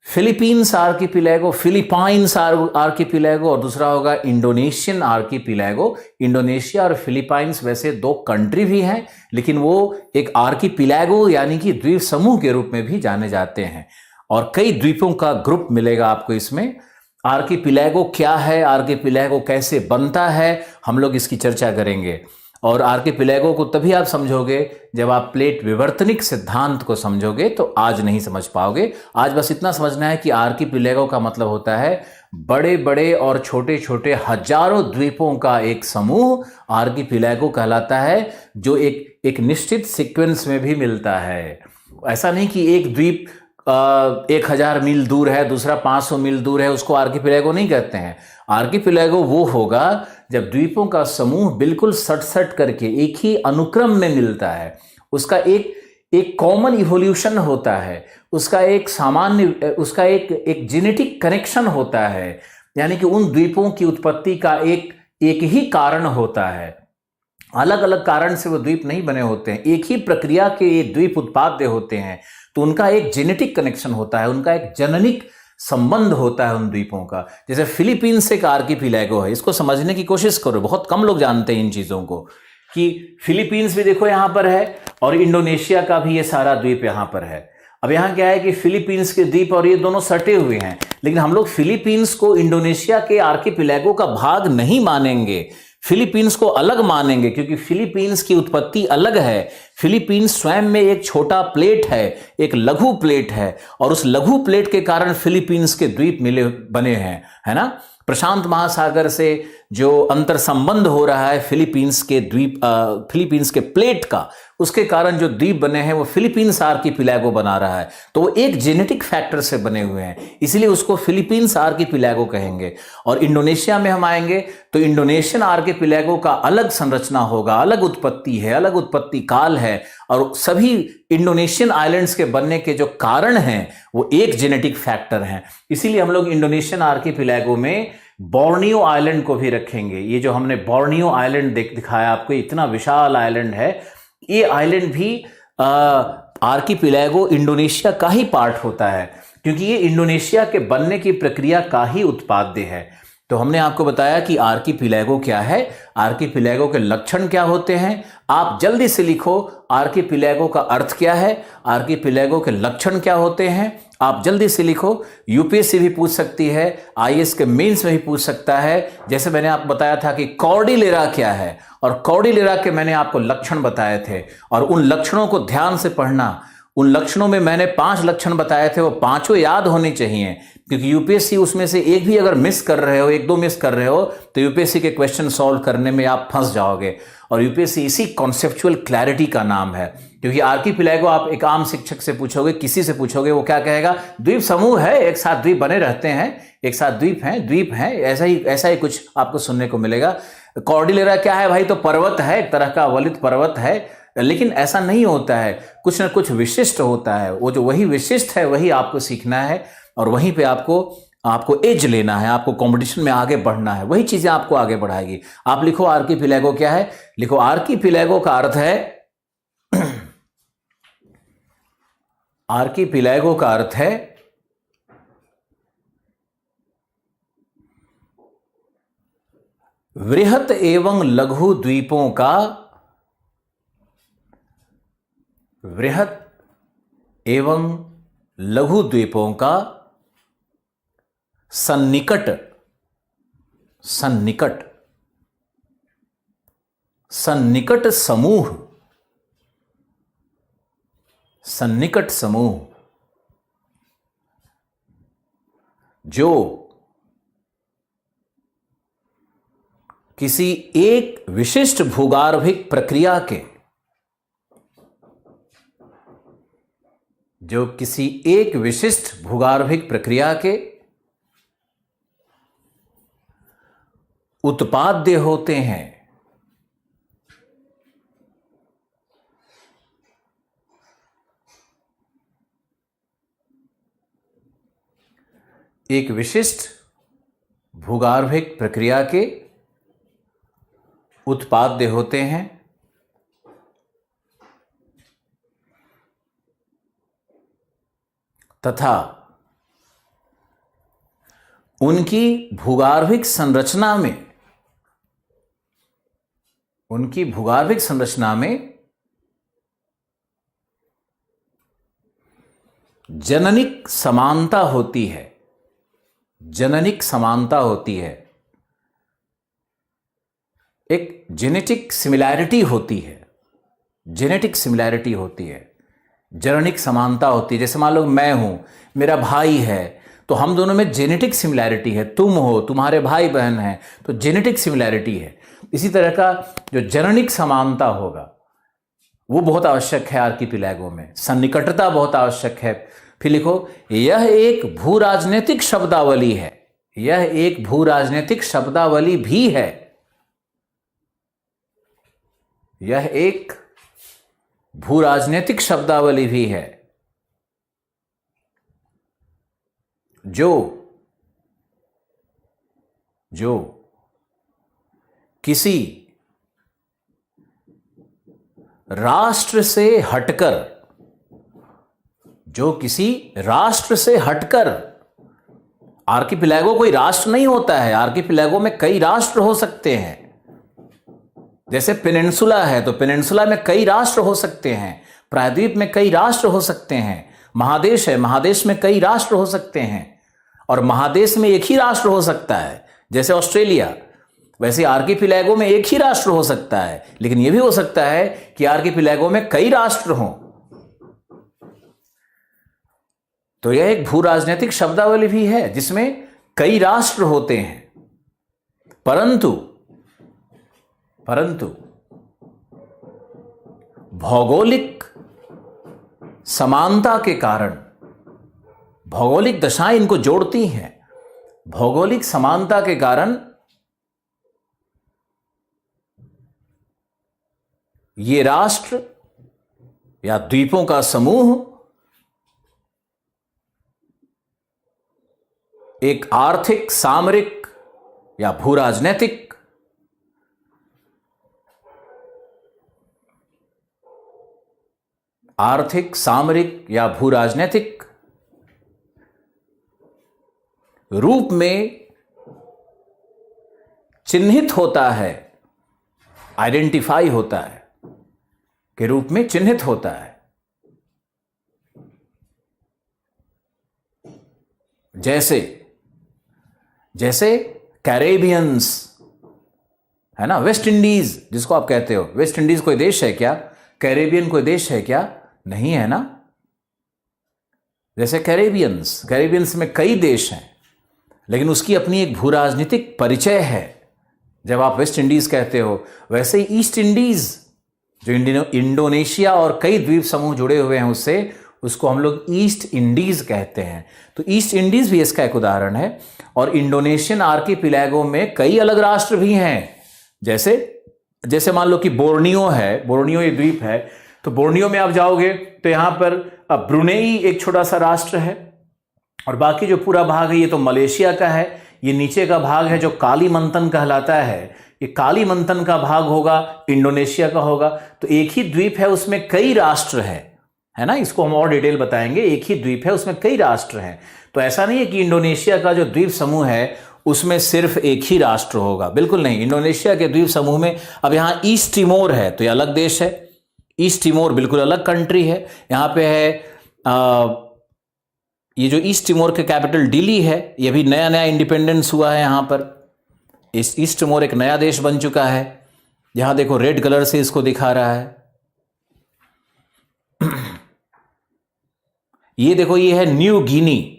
फिलीपींस आर्कीपिलैगो, फिलीपाइंस आर्कीपिलैगो, और दूसरा होगा इंडोनेशियन आर्कीपिलैगो। इंडोनेशिया और फिलीपाइंस वैसे दो कंट्री भी हैं, लेकिन वो एक आर्कीपिलैगो यानी कि द्वीप समूह के रूप में भी जाने जाते हैं, और कई द्वीपों का ग्रुप मिलेगा आपको इसमें। आर्कीपिलैगो क्या है, आर्कीपिलैगो कैसे बनता है, हम लोग इसकी चर्चा करेंगे। और आर्कीपिलैगो को तभी आप समझोगे जब आप प्लेट विवर्तनिक सिद्धांत को समझोगे, तो आज नहीं समझ पाओगे। आज बस इतना समझना है कि आर्कीपिलैगो का मतलब होता है बड़े बड़े और छोटे छोटे हजारों द्वीपों का एक समूह आर्कीपिलैगो कहलाता है, जो एक निश्चित सीक्वेंस में भी मिलता है। ऐसा नहीं कि एक द्वीप 1000 मील दूर है, दूसरा 500 मील दूर है, उसको आर्कीपिलैगो नहीं कहते हैं। आर्कीपिलैगो वो होगा जब द्वीपों का समूह बिल्कुल सट करके एक ही अनुक्रम में मिलता है, उसका एक कॉमन इवोल्यूशन होता है, उसका एक सामान्य, उसका एक जेनेटिक कनेक्शन होता है, यानी कि उन द्वीपों की उत्पत्ति का एक ही कारण होता है। अलग अलग कारण से वो द्वीप नहीं बने होते हैं, एक ही प्रक्रिया के ये द्वीप उत्पाद्य होते हैं। तो उनका एक जेनेटिक कनेक्शन होता है, उनका एक जननिक संबंध होता है उन द्वीपों का। जैसे फिलीपींस एक आर्कीपिलैगो है, इसको समझने की कोशिश करो, बहुत कम लोग जानते हैं इन चीजों को, कि फिलीपींस भी देखो यहां पर है और इंडोनेशिया का भी ये सारा द्वीप यहां पर है। अब यहां क्या है कि फिलीपींस के द्वीप और ये दोनों सटे हुए हैं, लेकिन हम लोग फिलीपींस को इंडोनेशिया के आर्कीपिलैगो का भाग नहीं मानेंगे, फिलीपींस को अलग मानेंगे, क्योंकि फिलीपींस की उत्पत्ति अलग है। फिलीपींस स्वयं में एक छोटा प्लेट है, एक लघु प्लेट है, और उस लघु प्लेट के कारण फिलीपींस के द्वीप बने हैं, है ना। प्रशांत महासागर से जो अंतर संबंध हो रहा है फिलीपींस के द्वीप, फिलीपींस के प्लेट का, उसके कारण जो द्वीप बने हैं वो फिलीपींस आर्कीपिलैगो बना रहा है। तो वो एक जेनेटिक फैक्टर से बने हुए हैं, इसलिए उसको फिलीपींस आर्कीपिलैगो कहेंगे। और इंडोनेशिया में हम आएंगे तो इंडोनेशियन आर्कीपिलैगो का अलग संरचना होगा, अलग उत्पत्ति है, अलग उत्पत्ति काल है, और सभी इंडोनेशियन आइलैंड्स के बनने के जो कारण हैं वो एक जेनेटिक फैक्टर हैं। इसीलिए हम लोग इंडोनेशियन आर्कीपिलैगो में बोर्नियो आइलैंड को भी रखेंगे। ये जो हमने बोर्नियो आइलैंड दिखाया आपको, इतना विशाल आइलैंड है, ये आइलैंड भी आर्कीपिलैगो इंडोनेशिया का ही पार्ट होता है, क्योंकि ये इंडोनेशिया के बनने की प्रक्रिया का ही उत्पाद्य है। तो हमने आपको बताया कि आर्कीपिलैगो क्या है, आर्कीपिलैगो के लक्षण क्या होते हैं। आप जल्दी से लिखो आर्कीपिलैगो का अर्थ क्या है, आर्कीपिलैगो के लक्षण क्या होते हैं, आप जल्दी से लिखो। यूपीएससी भी पूछ सकती है, आईएएस के मेंस में भी पूछ सकता है। जैसे मैंने आपको बताया था कि कॉर्डिलेरा क्या है, और कॉर्डिलेरा के मैंने आपको लक्षण बताए थे, और उन लक्षणों को ध्यान से पढ़ना। उन लक्षणों में मैंने 5 लक्षण बताए थे, वो पांचों याद होने चाहिए, क्योंकि यूपीएससी उसमें से एक भी अगर मिस कर रहे हो, 1-2 मिस कर रहे हो, तो यूपीएससी के क्वेश्चन सॉल्व करने में आप फंस जाओगे। और यूपीएससी इसी कॉन्सेप्चुअल क्लैरिटी का नाम है। क्योंकि आर्कीपिलागो आप एक आम शिक्षक से पूछोगे, किसी से पूछोगे, वो क्या कहेगा? द्वीप समूह है, एक साथ द्वीप बने रहते हैं, एक साथ द्वीप हैं, ऐसा ही कुछ आपको सुनने को मिलेगा। कॉर्डिलेरा क्या है भाई? तो पर्वत है, एक तरह का अवलित पर्वत है। लेकिन ऐसा नहीं होता है, कुछ ना कुछ विशिष्ट होता है। वो जो वही विशिष्ट है वही आपको सीखना है, और वहीं पे आपको एज लेना है, आपको कंपटीशन में आगे बढ़ना है। वही चीजें आपको आगे बढ़ाएगी। आप लिखो आर्कीपिलागो क्या है? लिखो आर्कीपिलागो का अर्थ है आर्कीपिलागो का अर्थ है वृहत एवं लघु द्वीपों का, वृहत एवं लघु द्वीपों का सन्निकट समूह, सन्निकट समूह जो किसी एक विशिष्ट भूगर्भिक प्रक्रिया के, जो किसी एक विशिष्ट भूगर्भिक प्रक्रिया के उत्पाद्य होते हैं। एक विशिष्ट भूगर्भिक प्रक्रिया के उत्पाद्य होते हैं तथा उनकी भूगर्भिक संरचना में जननिक समानता होती है। जननिक समानता होती है, एक जेनेटिक सिमिलैरिटी होती है, जेनेटिक सिमिलैरिटी होती है, जननिक समानता होती है। जैसे मान लो मैं हूं, मेरा भाई है, तो हम दोनों में जेनेटिक सिमिलैरिटी है। तुम हो, तुम्हारे भाई बहन हैं, तो जेनेटिक सिमिलैरिटी है। इसी तरह का जो जननिक समानता होगा वो बहुत आवश्यक है आर्कीपिलागो में। सन्निकटता बहुत आवश्यक है। फिर लिखो, यह एक भू राजनीतिक शब्दावली है। यह एक भू राजनीतिक शब्दावली भी है। यह एक भू राजनीतिक शब्दावली भी है जो किसी राष्ट्र से हटकर, आर्कीपिलागो कोई राष्ट्र नहीं होता है। आर्कीपिलागो में कई राष्ट्र हो सकते हैं। जैसे पेनिनसुला है तो पेनिनसुला में कई राष्ट्र हो सकते हैं, प्रायद्वीप में कई राष्ट्र हो सकते हैं, महादेश है, महादेश में कई राष्ट्र हो सकते हैं, और महादेश में एक ही राष्ट्र हो सकता है। जैसे ऑस्ट्रेलिया, वैसे आर्कीपिलागो में एक ही राष्ट्र हो सकता है, लेकिन यह भी हो सकता है कि आर्कीपिलागो में कई राष्ट्र हों। तो यह एक भू राजनीतिक शब्दावली भी है जिसमें कई राष्ट्र होते हैं, परंतु भौगोलिक समानता के कारण, भौगोलिक दशाएं इनको जोड़ती हैं। भौगोलिक समानता के कारण ये राष्ट्र या द्वीपों का समूह एक आर्थिक, सामरिक या भू राजनीतिक रूप में चिन्हित होता है, आइडेंटिफाई होता है, के रूप में चिन्हित होता है। जैसे कैरेबियंस है ना, वेस्ट इंडीज जिसको आप कहते हो। वेस्ट इंडीज कोई देश है क्या? कैरेबियन कोई देश है क्या? नहीं है ना। जैसे कैरेबियंस में कई देश हैं, लेकिन उसकी अपनी एक भू राजनीतिक परिचय है जब आप वेस्ट इंडीज कहते हो। वैसे ही ईस्ट इंडीज जो इंडोनेशिया और कई द्वीप समूह जुड़े हुए हैं उससे, उसको हम लोग ईस्ट इंडीज कहते हैं। तो ईस्ट इंडीज भी इसका एक उदाहरण है। और इंडोनेशियन आर्कीपिलागो में कई अलग राष्ट्र भी हैं, जैसे मान लो कि बोर्नियो है, बोर्नियो ये द्वीप है, तो बोर्नियो में आप जाओगे तो यहां पर ब्रुनेई एक छोटा सा राष्ट्र है, और बाकी जो पूरा भाग है ये तो मलेशिया का है। ये नीचे का भाग है जो कालीमंतन कहलाता है, ये कालीमंतन का भाग होगा, इंडोनेशिया का होगा। तो एक ही द्वीप है, उसमें कई राष्ट्र है ना, इसको हम और डिटेल बताएंगे। एक ही द्वीप है, उसमें कई राष्ट्र हैं। तो ऐसा नहीं है कि इंडोनेशिया का जो द्वीप समूह है उसमें सिर्फ एक ही राष्ट्र होगा, बिल्कुल नहीं। इंडोनेशिया के द्वीप समूह में अब यहां ईस्ट तिमोर है, तो ये अलग देश है। ईस्ट तिमोर बिल्कुल अलग कंट्री है। यहां पे है ये जो ईस्ट तिमोर के कैपिटल डिली है, ये भी नया नया इंडिपेंडेंस हुआ है। यहां पर ईस्ट तिमोर एक नया देश बन चुका है। यहां देखो रेड कलर से इसको दिखा रहा है। ये देखो, ये है न्यू गिनी।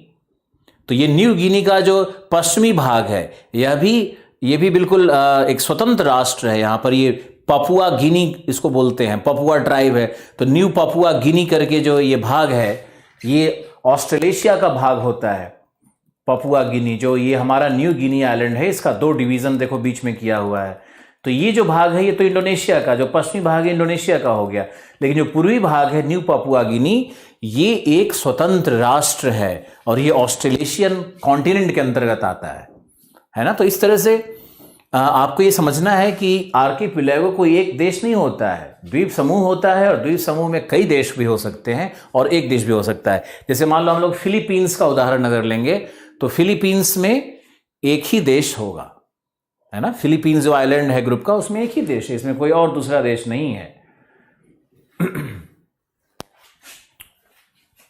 तो ये न्यू गिनी का जो पश्चिमी भाग है, ये भी बिल्कुल एक स्वतंत्र राष्ट्र है। यहां पर ये पपुआ गिनी इसको बोलते हैं, पपुआ ट्राइब है। तो न्यू पपुआ गिनी करके जो ये भाग है, ये ऑस्ट्रेलेशिया का भाग होता है। पपुआ गिनी, जो ये हमारा न्यू गिनी आइलैंड है, इसका 2 डिवीजन देखो बीच में किया हुआ है। तो ये जो भाग है ये तो इंडोनेशिया का, जो पश्चिमी भाग है इंडोनेशिया का हो गया। लेकिन जो पूर्वी भाग है न्यू पपुआ गिनी, ये एक स्वतंत्र राष्ट्र है और ये ऑस्ट्रेलेशियन कॉन्टिनेंट के अंतर्गत आता है ना। तो इस तरह से आपको ये समझना है कि आर्कीपिलागो कोई एक देश नहीं होता है, द्वीप समूह होता है, और द्वीप समूह में कई देश भी हो सकते हैं और एक देश भी हो सकता है। जैसे मान लो हम लोग फिलीपींस का उदाहरण अगर लेंगे, तो फिलीपींस में एक ही देश होगा, है ना। फिलीपींस जो आइलैंड है ग्रुप का, उसमें एक ही देश है, इसमें कोई और दूसरा देश नहीं है।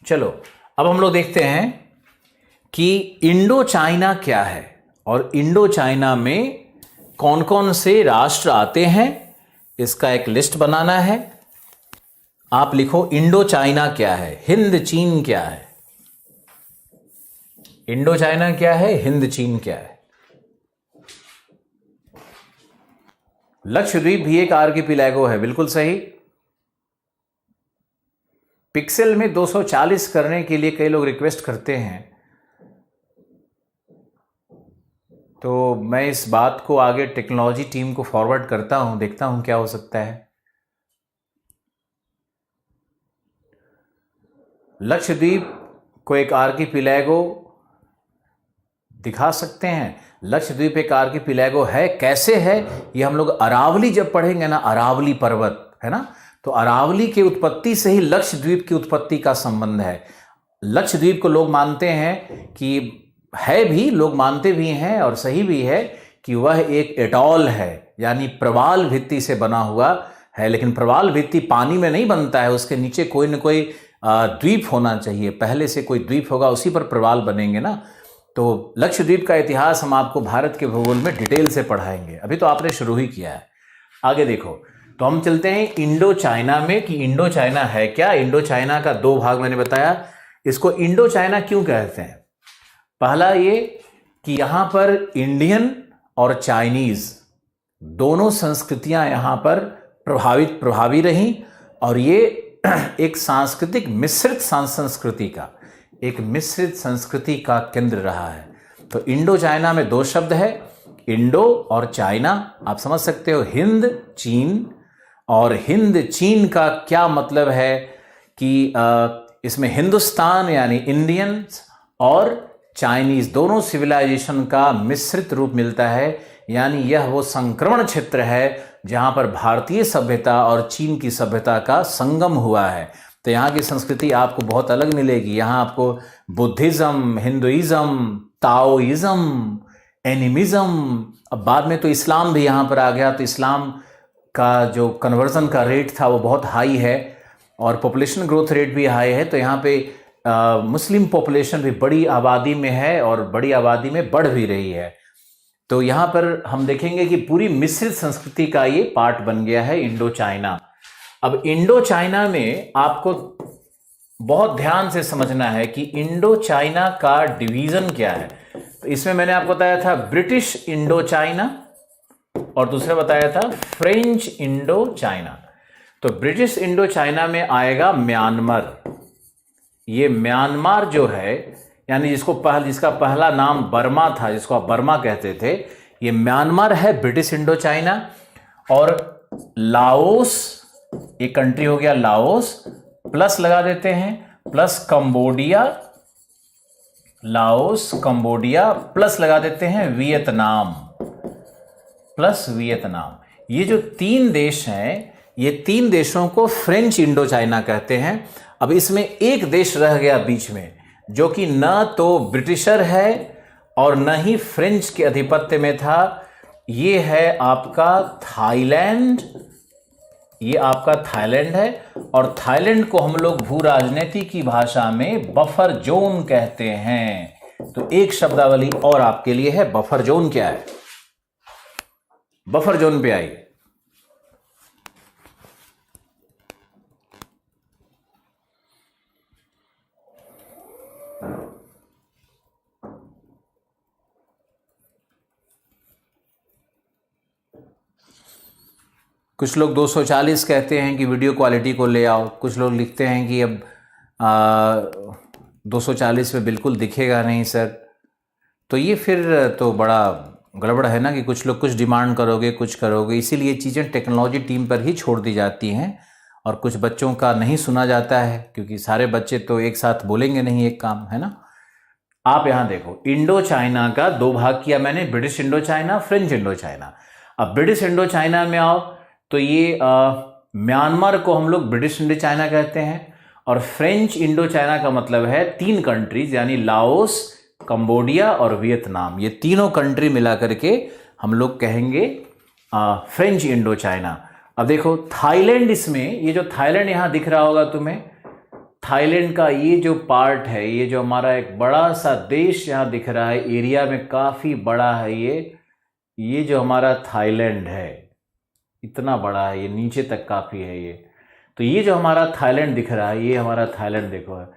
चलो अब हम लोग देखते हैं कि इंडो चाइना क्या है और इंडो चाइना में कौन कौन से राष्ट्र आते हैं, इसका एक लिस्ट बनाना है। आप लिखो इंडो चाइना क्या है, हिंद चीन क्या है। इंडो चाइना क्या है, हिंद चीन क्या है। लक्षद्वीप भी एक आर्कीपिलागो है, बिल्कुल सही। पिक्सेल में 240 करने के लिए कई लोग रिक्वेस्ट करते हैं, तो मैं इस बात को आगे टेक्नोलॉजी टीम को फॉरवर्ड करता हूं, देखता हूं क्या हो सकता है। लक्षद्वीप को एक आर्कीपिलागो दिखा सकते हैं। लक्षद्वीप एक आर्कीपिलागो है, कैसे है ये हम लोग अरावली जब पढ़ेंगे ना, अरावली पर्वत है ना, तो अरावली की उत्पत्ति से ही लक्षद्वीप की उत्पत्ति का संबंध है। लक्षद्वीप को लोग मानते हैं कि है भी, लोग मानते भी हैं और सही भी है कि वह एक एटॉल है, यानी प्रवाल भित्ति से बना हुआ है। लेकिन प्रवाल भित्ति पानी में नहीं बनता है, उसके नीचे कोई न कोई द्वीप होना चाहिए, पहले से कोई द्वीप होगा, उसी पर प्रवाल बनेंगे ना। तो लक्षद्वीप का इतिहास हम आपको भारत के भूगोल में डिटेल से पढ़ाएंगे, अभी तो आपने शुरू ही किया है। आगे देखो, तो हम चलते हैं इंडो चाइना में कि इंडो चाइना है क्या। इंडो चाइना का 2 भाग मैंने बताया। इसको इंडो चाइना क्यों कहते हैं? पहला ये कि यहां पर इंडियन और चाइनीज दोनों संस्कृतियां यहां पर प्रभावी रहीं, और ये एक सांस्कृतिक मिश्रित संस्कृति का केंद्र रहा है। तो इंडो चाइना में 2 शब्द है, इंडो और चाइना। आप समझ सकते हो हिंद चीन, और हिंद चीन का क्या मतलब है कि इसमें हिंदुस्तान यानी इंडियंस और चाइनीज दोनों सिविलाइजेशन का मिश्रित रूप मिलता है, यानी यह वो संक्रमण क्षेत्र है जहां पर भारतीय सभ्यता और चीन की सभ्यता का संगम हुआ है। तो यहाँ की संस्कृति आपको बहुत अलग मिलेगी। यहाँ आपको बुद्धिज्म, हिंदुइज्म, ताओइज्म, एनिमिज्म, अब बाद में तो इस्लाम भी यहाँ पर आ गया। तो इस्लाम का जो कन्वर्जन का रेट था वो बहुत हाई है और पॉपुलेशन ग्रोथ रेट भी हाई है। तो यहाँ पे मुस्लिम पॉपुलेशन भी बड़ी आबादी में है और बड़ी आबादी में बढ़ भी रही है। तो यहाँ पर हम देखेंगे कि पूरी मिश्रित संस्कृति का ये पार्ट बन गया है इंडो चाइना। अब इंडो चाइना में आपको बहुत ध्यान से समझना है कि इंडो चाइना का डिवीजन क्या है। तो इसमें मैंने आपको बताया था ब्रिटिश इंडो चाइना और दूसरा बताया था फ्रेंच इंडो चाइना। तो ब्रिटिश इंडो चाइना में आएगा म्यांमार। ये म्यांमार जो है, यानी जिसका पहला नाम बर्मा था, जिसको आप बर्मा कहते थे, ये म्यांमार है ब्रिटिश इंडो चाइना। और लाओस, एक कंट्री हो गया लाओस, प्लस लगा देते हैं, plus Cambodia, Laos Cambodia, plus लगा देते हैं वियतनाम, प्लस वियतनाम। ये जो 3 देश हैं, ये 3 देशों को फ्रेंच इंडो चाइना कहते हैं। अब इसमें एक देश रह गया बीच में, जो कि न तो ब्रिटिशर है और न ही फ्रेंच के आधिपत्य में था। ये है आपका थाईलैंड, ये आपका थाईलैंड है। और थाईलैंड को हम लोग भू राजनीति की भाषा में बफर जोन कहते हैं। तो एक शब्दावली और आपके लिए है, बफर जोन क्या है? बफर जोन पे आइए। कुछ लोग 240 कहते हैं कि वीडियो क्वालिटी को ले आओ, कुछ लोग लिखते हैं कि अब 240 में बिल्कुल दिखेगा नहीं सर। तो ये फिर तो बड़ा गड़बड़ है ना, कि कुछ लोग कुछ डिमांड करोगे, कुछ करोगे। इसीलिए चीज़ें टेक्नोलॉजी टीम पर ही छोड़ दी जाती हैं और कुछ बच्चों का नहीं सुना जाता है, क्योंकि सारे बच्चे तो एक साथ बोलेंगे नहीं एक काम, है ना। आप यहाँ देखो, इंडो चाइना का 2 भाग किया मैंने, British Indo China, French Indo China. अब ब्रिटिश इंडो चाइना में आओ तो ये म्यांमार को हम लोग ब्रिटिश इंडो चाइना कहते हैं। और फ्रेंच इंडो चाइना का मतलब है 3 कंट्रीज, यानी लाओस, कंबोडिया और वियतनाम। ये तीनों कंट्री मिला करके हम लोग कहेंगे फ्रेंच इंडो चाइना। अब देखो थाईलैंड, इसमें ये जो थाईलैंड यहाँ दिख रहा होगा तुम्हें, थाईलैंड का ये जो पार्ट है, ये जो हमारा एक बड़ा सा देश यहाँ दिख रहा है, एरिया में काफ़ी बड़ा है ये जो हमारा थाईलैंड है, इतना बड़ा है, ये नीचे तक काफ़ी है ये। तो ये जो हमारा थाईलैंड दिख रहा है, ये हमारा थाईलैंड देखो है,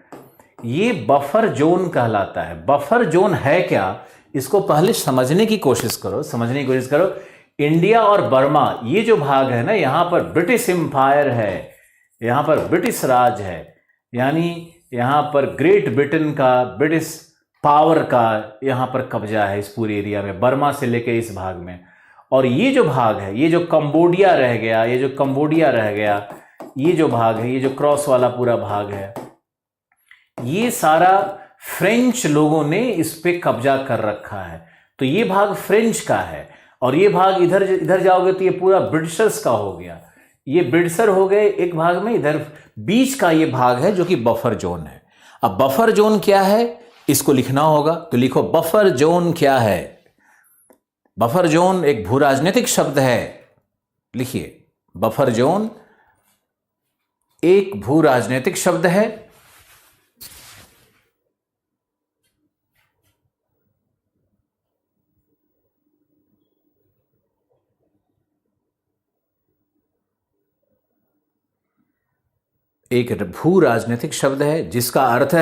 ये बफर जोन कहलाता है। बफर जोन है क्या, इसको पहले समझने की कोशिश करो, इंडिया और बर्मा, ये जो भाग है ना, यहाँ पर ब्रिटिश एम्पायर है, यहाँ पर ब्रिटिश राज है, यानी यहाँ पर ग्रेट ब्रिटेन का, ब्रिटिश पावर का यहाँ पर कब्जा है इस पूरे एरिया में, बर्मा से लेके इस भाग में। और ये जो भाग है, ये जो कंबोडिया रह गया, ये जो भाग है, ये जो क्रॉस वाला पूरा भाग है, ये सारा फ्रेंच लोगों ने इस पे कब्जा कर रखा है। तो ये भाग फ्रेंच का है। और ये भाग इधर जाओगे तो ये पूरा ब्रिटिशर्स का हो गया, ये ब्रिटिशर हो गए एक भाग में। इधर बीच का ये भाग है जो कि बफर जोन है। अब बफर जोन क्या है, इसको लिखना होगा, तो लिखो बफर जोन क्या है। बफर जोन एक भू राजनीतिक शब्द है, लिखिए, बफर जोन एक भू राजनीतिक शब्द है। एक भू राजनीतिक शब्द है जिसका अर्थ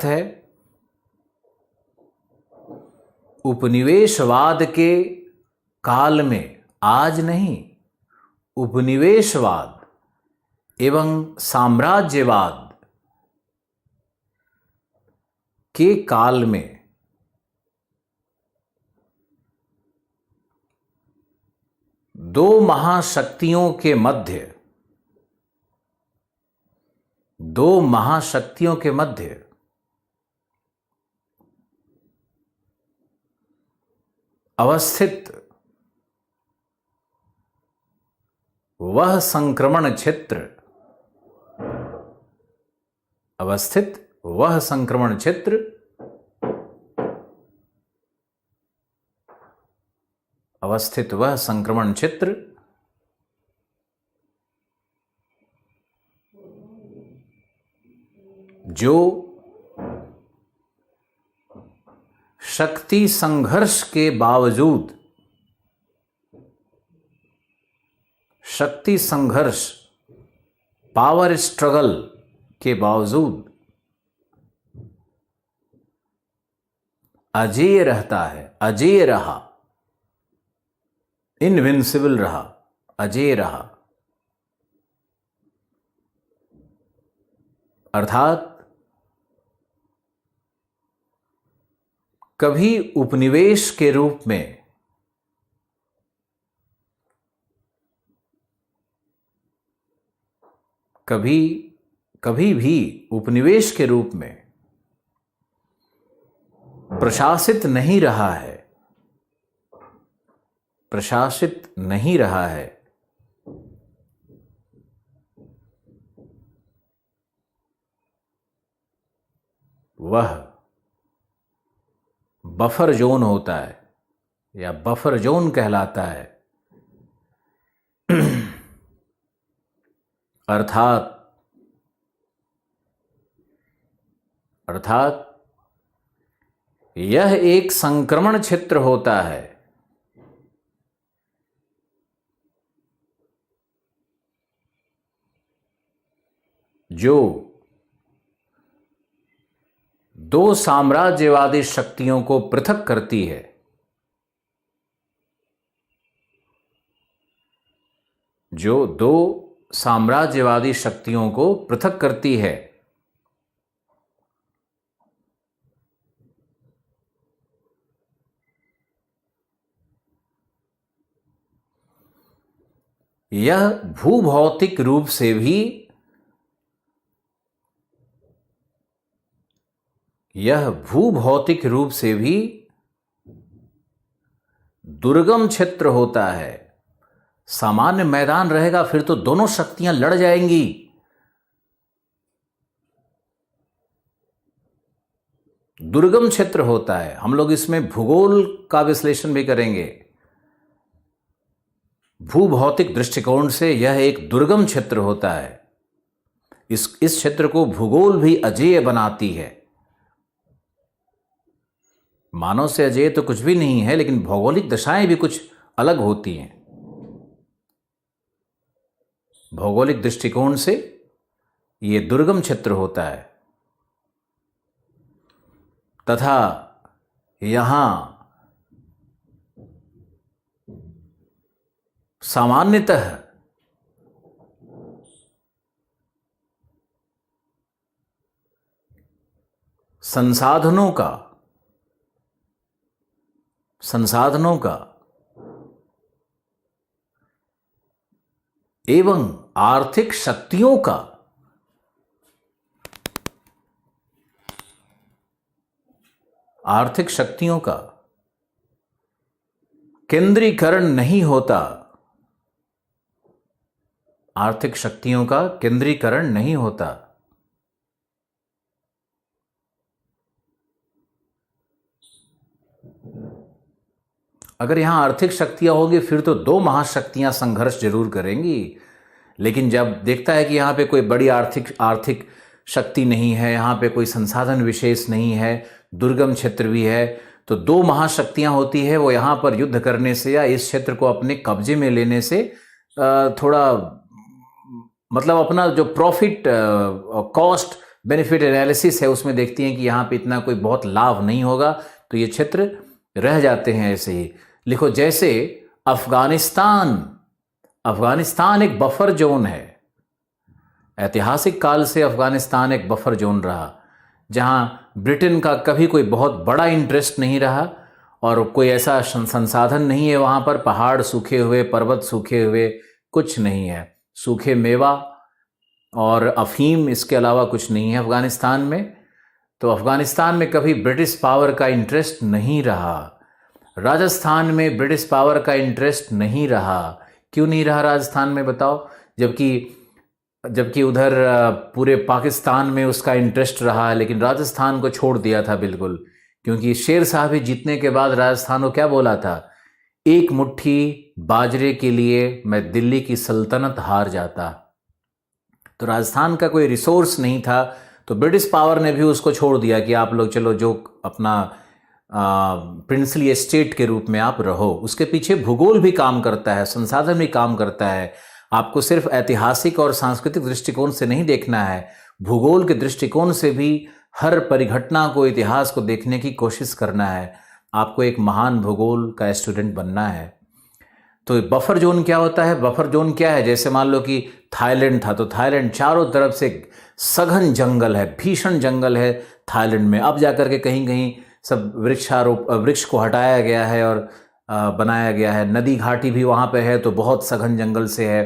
है उपनिवेशवाद के काल में, आज नहीं, उपनिवेशवाद एवं साम्राज्यवाद के काल में दो महाशक्तियों के मध्य अवस्थित वह संक्रमण क्षेत्र, जो शक्ति संघर्ष के बावजूद, पावर स्ट्रगल के बावजूद अजेय रहा। इनविंसिबल रहा, अजेय रहा। अर्थात कभी उपनिवेश के रूप में, कभी भी उपनिवेश के रूप में प्रशासित नहीं रहा है, प्रशासित नहीं रहा है। वह बफर जोन होता है या बफर जोन कहलाता है। अर्थात यह एक संक्रमण क्षेत्र होता है, जो दो साम्राज्यवादी शक्तियों को पृथक करती है, जो दो साम्राज्यवादी शक्तियों को पृथक करती है। यह भूभौतिक रूप से भी दुर्गम क्षेत्र होता है। सामान्य मैदान रहेगा फिर तो दोनों शक्तियां लड़ जाएंगी। दुर्गम क्षेत्र होता है। हम लोग इसमें भूगोल का विश्लेषण भी करेंगे। भूभौतिक दृष्टिकोण से यह एक दुर्गम क्षेत्र होता है। इस क्षेत्र को भूगोल भी अजेय बनाती है। मानव से अजेय तो कुछ भी नहीं है, लेकिन भौगोलिक दशाएं भी कुछ अलग होती हैं। भौगोलिक दृष्टिकोण से यह दुर्गम क्षेत्र होता है तथा यहां सामान्यतः संसाधनों का एवं आर्थिक शक्तियों का केंद्रीकरण नहीं होता। आर्थिक शक्तियों का केंद्रीकरण नहीं होता। अगर यहां आर्थिक शक्तियां होंगी फिर तो दो महाशक्तियां संघर्ष जरूर करेंगी, लेकिन जब देखता है कि यहां पे कोई बड़ी आर्थिक शक्ति नहीं है, यहां पे कोई संसाधन विशेष नहीं है, दुर्गम क्षेत्र भी है, तो दो महाशक्तियां होती है, वो यहां पर युद्ध करने से या इस क्षेत्र को अपने कब्जे में लेने से थोड़ा मतलब अपना जो प्रॉफिट कॉस्ट बेनिफिट एनालिसिस है उसमें देखती हैं कि यहाँ पे इतना कोई बहुत लाभ नहीं होगा, तो ये क्षेत्र रह जाते हैं ऐसे ही। लिखो जैसे अफगानिस्तान एक बफर जोन है। ऐतिहासिक काल से अफगानिस्तान एक बफर जोन रहा, जहां ब्रिटेन का कभी कोई बहुत बड़ा इंटरेस्ट नहीं रहा और कोई ऐसा संसाधन नहीं है वहां पर। पहाड़ सूखे हुए, पर्वत सूखे हुए, कुछ नहीं है। सूखे मेवा और अफीम, इसके अलावा कुछ नहीं है अफगानिस्तान में। तो अफगानिस्तान में कभी ब्रिटिश पावर का इंटरेस्ट नहीं रहा। राजस्थान में ब्रिटिश पावर का इंटरेस्ट नहीं रहा। क्यों नहीं रहा राजस्थान में बताओ? जबकि उधर पूरे पाकिस्तान में उसका इंटरेस्ट रहा, लेकिन राजस्थान को छोड़ दिया था बिल्कुल। क्योंकि शेर साहब जीतने के बाद राजस्थान को क्या बोला था? एक मुट्ठी बाजरे के लिए मैं दिल्ली की सल्तनत हार जाता। तो राजस्थान का कोई रिसोर्स नहीं था, तो ब्रिटिश पावर ने भी उसको छोड़ दिया कि आप लोग चलो जो अपना प्रिंसली एस्टेट के रूप में आप रहो। उसके पीछे भूगोल भी काम करता है, संसाधन भी काम करता है। आपको सिर्फ ऐतिहासिक और सांस्कृतिक दृष्टिकोण से नहीं देखना है, भूगोल के दृष्टिकोण से भी हर परिघटना को, इतिहास को देखने की कोशिश करना है। आपको एक महान भूगोल का स्टूडेंट बनना है। तो बफर जोन क्या होता है? बफर जोन क्या है? जैसे मान लो कि थाईलैंड था, तो थाईलैंड चारों तरफ से सघन जंगल है, भीषण जंगल है थाईलैंड में। अब जाकर के कहीं कहीं सब वृक्ष को हटाया गया है और बनाया गया है। नदी घाटी भी वहाँ पे है, तो बहुत सघन जंगल से है।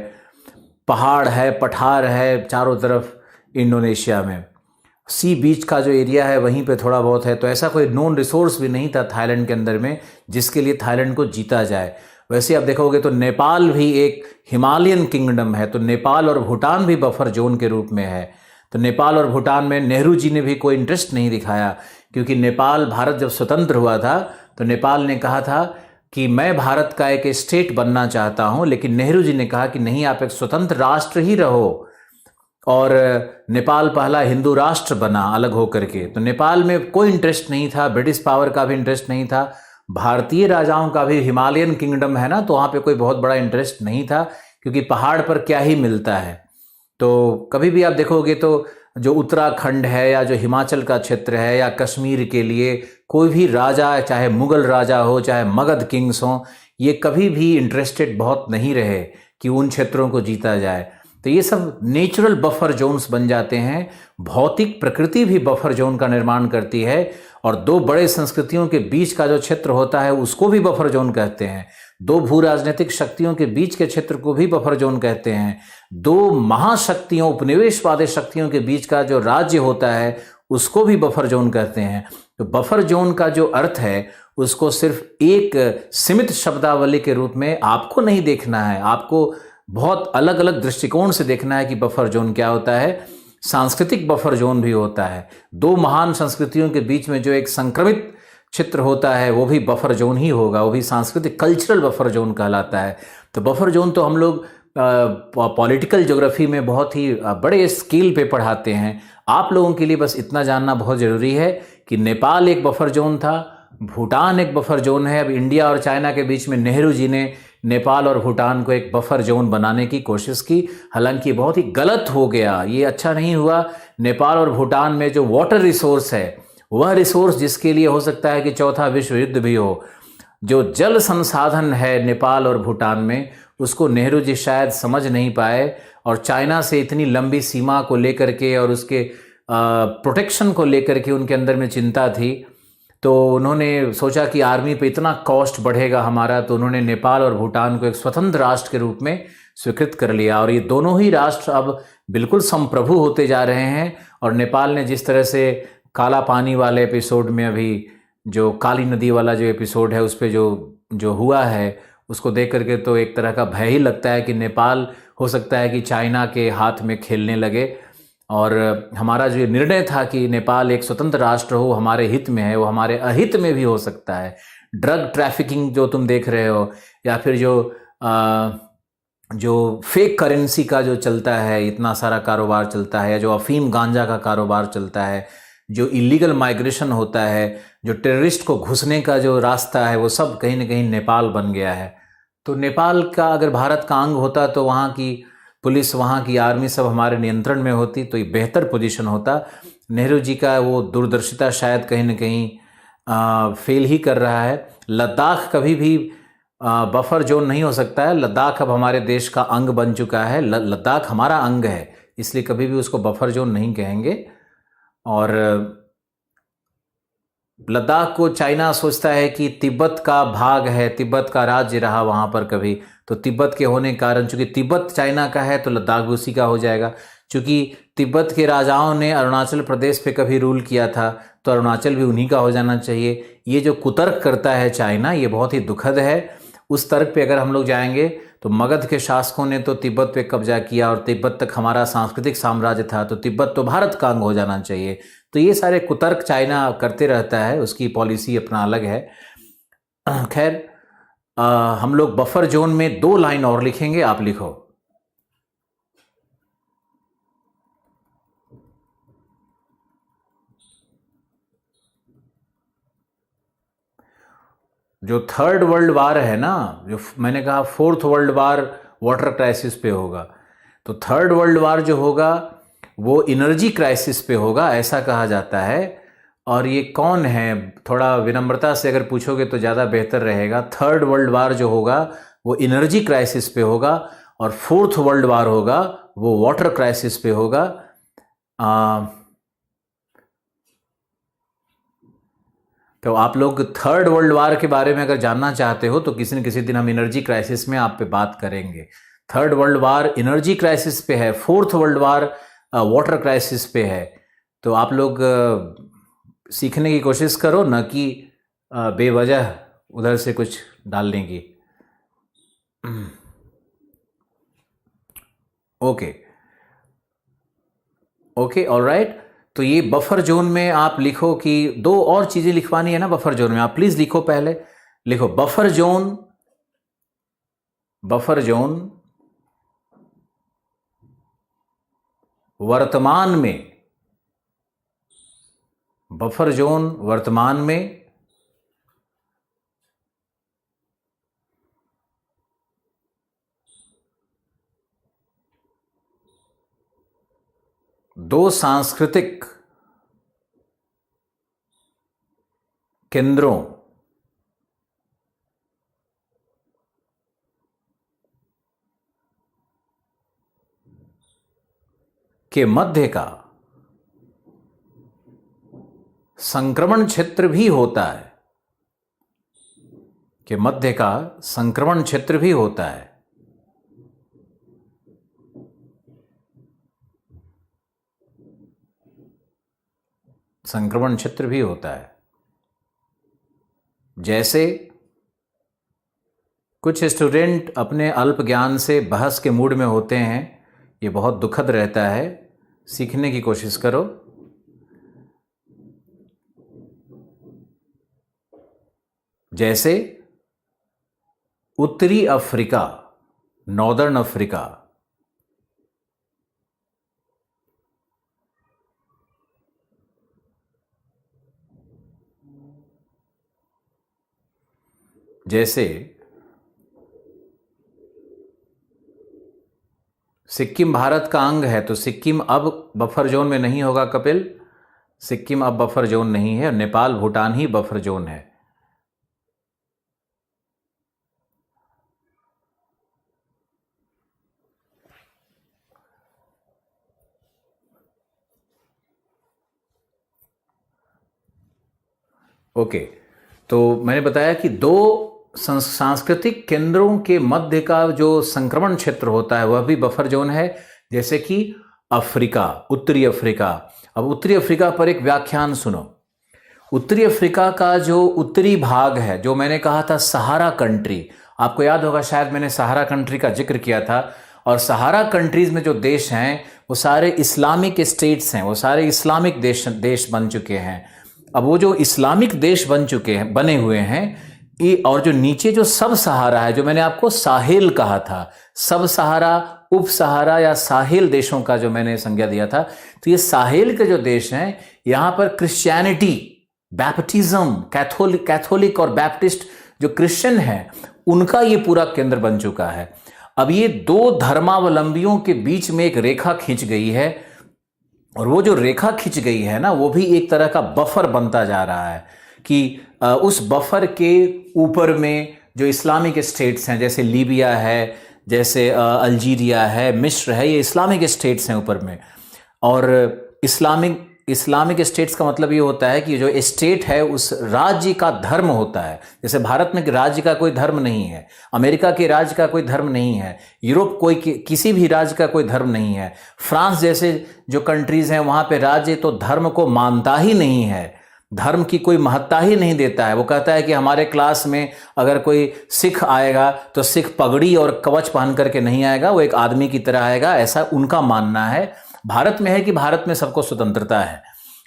पहाड़ है, पठार है चारों तरफ इंडोनेशिया में। सी बीच का जो एरिया है वहीं पे थोड़ा बहुत है। तो ऐसा कोई नोन रिसोर्स भी नहीं था थाईलैंड के अंदर में जिसके लिए थाईलैंड को जीता जाए। वैसे आप देखोगे तो नेपाल भी एक हिमालयन किंगडम है, तो नेपाल और भूटान भी बफर जोन के रूप में है। तो नेपाल और भूटान में नेहरू जी ने भी कोई इंटरेस्ट नहीं दिखाया, क्योंकि नेपाल, भारत जब स्वतंत्र हुआ था तो नेपाल ने कहा था कि मैं भारत का एक स्टेट बनना चाहता हूं, लेकिन नेहरू जी ने कहा कि नहीं, आप एक स्वतंत्र राष्ट्र ही रहो। और नेपाल पहला हिंदू राष्ट्र बना अलग होकर के। तो नेपाल में कोई इंटरेस्ट नहीं था, ब्रिटिश पावर का भी इंटरेस्ट नहीं था, भारतीय राजाओं का भी, हिमालयन किंगडम है ना, तो वहाँ पे कोई बहुत बड़ा इंटरेस्ट नहीं था, क्योंकि पहाड़ पर क्या ही मिलता है। तो कभी भी आप देखोगे तो जो उत्तराखंड है या जो हिमाचल का क्षेत्र है या कश्मीर के लिए कोई भी राजा, चाहे मुगल राजा हो, चाहे मगध किंग्स हो, ये कभी भी इंटरेस्टेड बहुत नहीं रहे कि उन क्षेत्रों को जीता जाए। तो ये सब नेचुरल बफर जोन्स बन जाते हैं। भौतिक प्रकृति भी बफर जोन का निर्माण करती है, और दो बड़े संस्कृतियों के बीच का जो क्षेत्र होता है उसको भी बफर जोन कहते हैं। दो भू राजनीतिक शक्तियों के बीच के क्षेत्र को भी बफर जोन कहते हैं। दो महाशक्तियों, उपनिवेशवादी शक्तियों के बीच का जो राज्य होता है उसको भी बफर जोन कहते हैं। तो बफर जोन का जो अर्थ है उसको सिर्फ एक सीमित शब्दावली के रूप में आपको नहीं देखना है, आपको बहुत अलग अलग दृष्टिकोण से देखना है कि बफर जोन क्या होता है। सांस्कृतिक बफर जोन भी होता है। दो महान संस्कृतियों के बीच में जो एक संक्रमित क्षेत्र होता है वो भी बफर जोन ही होगा, वो भी सांस्कृतिक कल्चरल बफर जोन कहलाता है। तो बफर जोन तो हम लोग पॉलिटिकल ज्योग्राफी में बहुत ही बड़े स्केल पे पढ़ाते हैं। आप लोगों के लिए बस इतना जानना बहुत ज़रूरी है कि नेपाल एक बफर जोन था, भूटान एक बफर जोन है। अब इंडिया और चाइना के बीच में नेहरू जी ने नेपाल और भूटान को एक बफर जोन बनाने की कोशिश की, हालांकि बहुत ही गलत हो गया, ये अच्छा नहीं हुआ। नेपाल और भूटान में जो वाटर रिसोर्स है, वह रिसोर्स जिसके लिए हो सकता है कि चौथा विश्व युद्ध भी हो, जो जल संसाधन है नेपाल और भूटान में, उसको नेहरू जी शायद समझ नहीं पाए। और चाइना से इतनी लंबी सीमा को लेकर के और उसके प्रोटेक्शन को लेकर के उनके अंदर में चिंता थी, तो उन्होंने सोचा कि आर्मी पे इतना कॉस्ट बढ़ेगा हमारा, तो उन्होंने नेपाल और भूटान को एक स्वतंत्र राष्ट्र के रूप में स्वीकृत कर लिया। और ये दोनों ही राष्ट्र अब बिल्कुल संप्रभु होते जा रहे हैं। और नेपाल ने जिस तरह से काला पानी वाले एपिसोड में, अभी जो काली नदी वाला जो एपिसोड है उस पर जो हुआ है, उसको देख करके तो एक तरह का भय ही लगता है कि नेपाल हो सकता है कि चाइना के हाथ में खेलने लगे। और हमारा जो निर्णय था कि नेपाल एक स्वतंत्र राष्ट्र हो, हमारे हित में है, वो हमारे अहित में भी हो सकता है। ड्रग ट्रैफिकिंग जो तुम देख रहे हो, या फिर जो फेक करेंसी का जो चलता है, इतना सारा कारोबार चलता है, या जो अफीम गांजा का कारोबार चलता है, जो इलीगल माइग्रेशन होता है, जो टेररिस्ट को घुसने का जो रास्ता है, वो सब कहीं ना कहीं नेपाल बन गया है। तो नेपाल का अगर भारत का अंग होता तो वहाँ की पुलिस, वहाँ की आर्मी सब हमारे नियंत्रण में होती, तो ये बेहतर पोजीशन होता। नेहरू जी का वो दूरदर्शिता शायद कहीं ना कहीं फेल ही कर रहा है। लद्दाख कभी भी बफर जोन नहीं हो सकता है। लद्दाख अब हमारे देश का अंग बन चुका है, लद्दाख हमारा अंग है, इसलिए कभी भी उसको बफर जोन नहीं कहेंगे। और लद्दाख को चाइना सोचता है कि तिब्बत का भाग है, तिब्बत का राज्य रहा वहाँ पर कभी, तो तिब्बत के होने के कारण, चूंकि तिब्बत चाइना का है तो लद्दाख भी उसी का हो जाएगा। चूंकि तिब्बत के राजाओं ने अरुणाचल प्रदेश पे कभी रूल किया था, तो अरुणाचल भी उन्हीं का हो जाना चाहिए। ये जो कुतर्क करता है चाइना, ये बहुत ही दुखद है। उस तर्क पे अगर हम लोग जाएंगे तो मगध के शासकों ने तो तिब्बत पे कब्जा किया, और तिब्बत तक हमारा सांस्कृतिक साम्राज्य था, तो तिब्बत तो भारत का अंग हो जाना चाहिए। तो ये सारे कुतर्क चाइना करते रहता है, उसकी पॉलिसी अपना अलग है। खैर, हम लोग बफर जोन में 2 लाइन और लिखेंगे, आप लिखो। जो थर्ड वर्ल्ड वार है ना, जो मैंने कहा fourth world war water crisis पे होगा, तो थर्ड वर्ल्ड वार जो होगा वो एनर्जी क्राइसिस पे होगा, ऐसा कहा जाता है। और ये कौन है, थोड़ा विनम्रता से अगर पूछोगे तो ज़्यादा बेहतर रहेगा। थर्ड वर्ल्ड वार जो होगा वो एनर्जी क्राइसिस पे होगा, और फोर्थ वर्ल्ड वार होगा वो वाटर क्राइसिस पे होगा। तो आप लोग थर्ड वर्ल्ड वार के बारे में अगर जानना चाहते हो तो किसी न किसी दिन हम एनर्जी क्राइसिस में आप पे बात करेंगे। Third world war energy crisis पे है, fourth world war water crisis पे है। तो आप लोग सीखने की कोशिश करो, न कि बेवजह उधर से कुछ डालने की। Okay alright. तो ये बफर जोन में आप लिखो कि 2 और चीजें लिखवानी है ना बफर जोन में, आप प्लीज लिखो। पहले लिखो बफर जोन वर्तमान में, बफर जोन वर्तमान में दो सांस्कृतिक केंद्रों के मध्य का संक्रमण क्षेत्र भी होता है, के मध्य का संक्रमण क्षेत्र भी होता है। संक्रमण क्षेत्र भी होता है। जैसे कुछ स्टूडेंट अपने अल्प ज्ञान से बहस के मूड में होते हैं, ये बहुत दुखद रहता है, सीखने की कोशिश करो। जैसे उत्तरी अफ्रीका, नॉर्दर्न अफ्रीका, जैसे सिक्किम भारत का अंग है, तो सिक्किम अब बफर जोन में नहीं होगा कपिल, सिक्किम अब बफर जोन नहीं है, नेपाल भूटान ही बफर जोन है। ओके, तो मैंने बताया कि 2 सांस्कृतिक केंद्रों के मध्य का जो संक्रमण क्षेत्र होता है वह भी बफर जोन है। जैसे कि अफ्रीका, उत्तरी अफ्रीका। अब उत्तरी अफ्रीका पर एक व्याख्यान सुनो। उत्तरी अफ्रीका का जो उत्तरी भाग है, जो मैंने कहा था सहारा कंट्री, आपको याद होगा शायद मैंने सहारा कंट्री का जिक्र किया था। और सहारा कंट्रीज में जो देश हैं वो सारे इस्लामिक स्टेट्स हैं, वो सारे इस्लामिक देश बन चुके हैं। अब वो जो इस्लामिक देश बने हुए हैं, और जो नीचे जो सब सहारा है, जो मैंने आपको साहेल कहा था, सब सहारा, उप सहारा या साहेल देशों का जो मैंने संज्ञा दिया था, तो ये साहेल के जो देश हैं, यहां पर क्रिश्चियनिटी, बैप्टिज्म, कैथोलिक और बैप्टिस्ट जो क्रिश्चियन है, उनका ये पूरा केंद्र बन चुका है। अब ये 2 धर्मावलंबियों के बीच में एक रेखा खींच गई है, और वो जो रेखा खींच गई है ना, वो भी एक तरह का बफर बनता जा रहा है कि उस बफर के ऊपर में जो इस्लामिक स्टेट्स हैं, जैसे लीबिया है, जैसे अल्जीरिया है, मिस्र है, ये इस्लामिक स्टेट्स हैं ऊपर में। और इस्लामिक स्टेट्स का मतलब ये होता है कि जो स्टेट है उस राज्य का धर्म होता है। जैसे भारत में राज्य का कोई धर्म नहीं है, अमेरिका के राज्य का कोई धर्म नहीं है, यूरोप किसी भी राज्य का कोई धर्म नहीं है, फ्रांस जैसे जो कंट्रीज हैं वहां पे राज्य तो धर्म को मानता ही नहीं है, धर्म की कोई महत्ता ही नहीं देता है। वो कहता है कि हमारे क्लास में अगर कोई सिख आएगा तो सिख पगड़ी और कवच पहन करके नहीं आएगा, वो एक आदमी की तरह आएगा, ऐसा उनका मानना है। भारत में है कि भारत में सबको स्वतंत्रता है,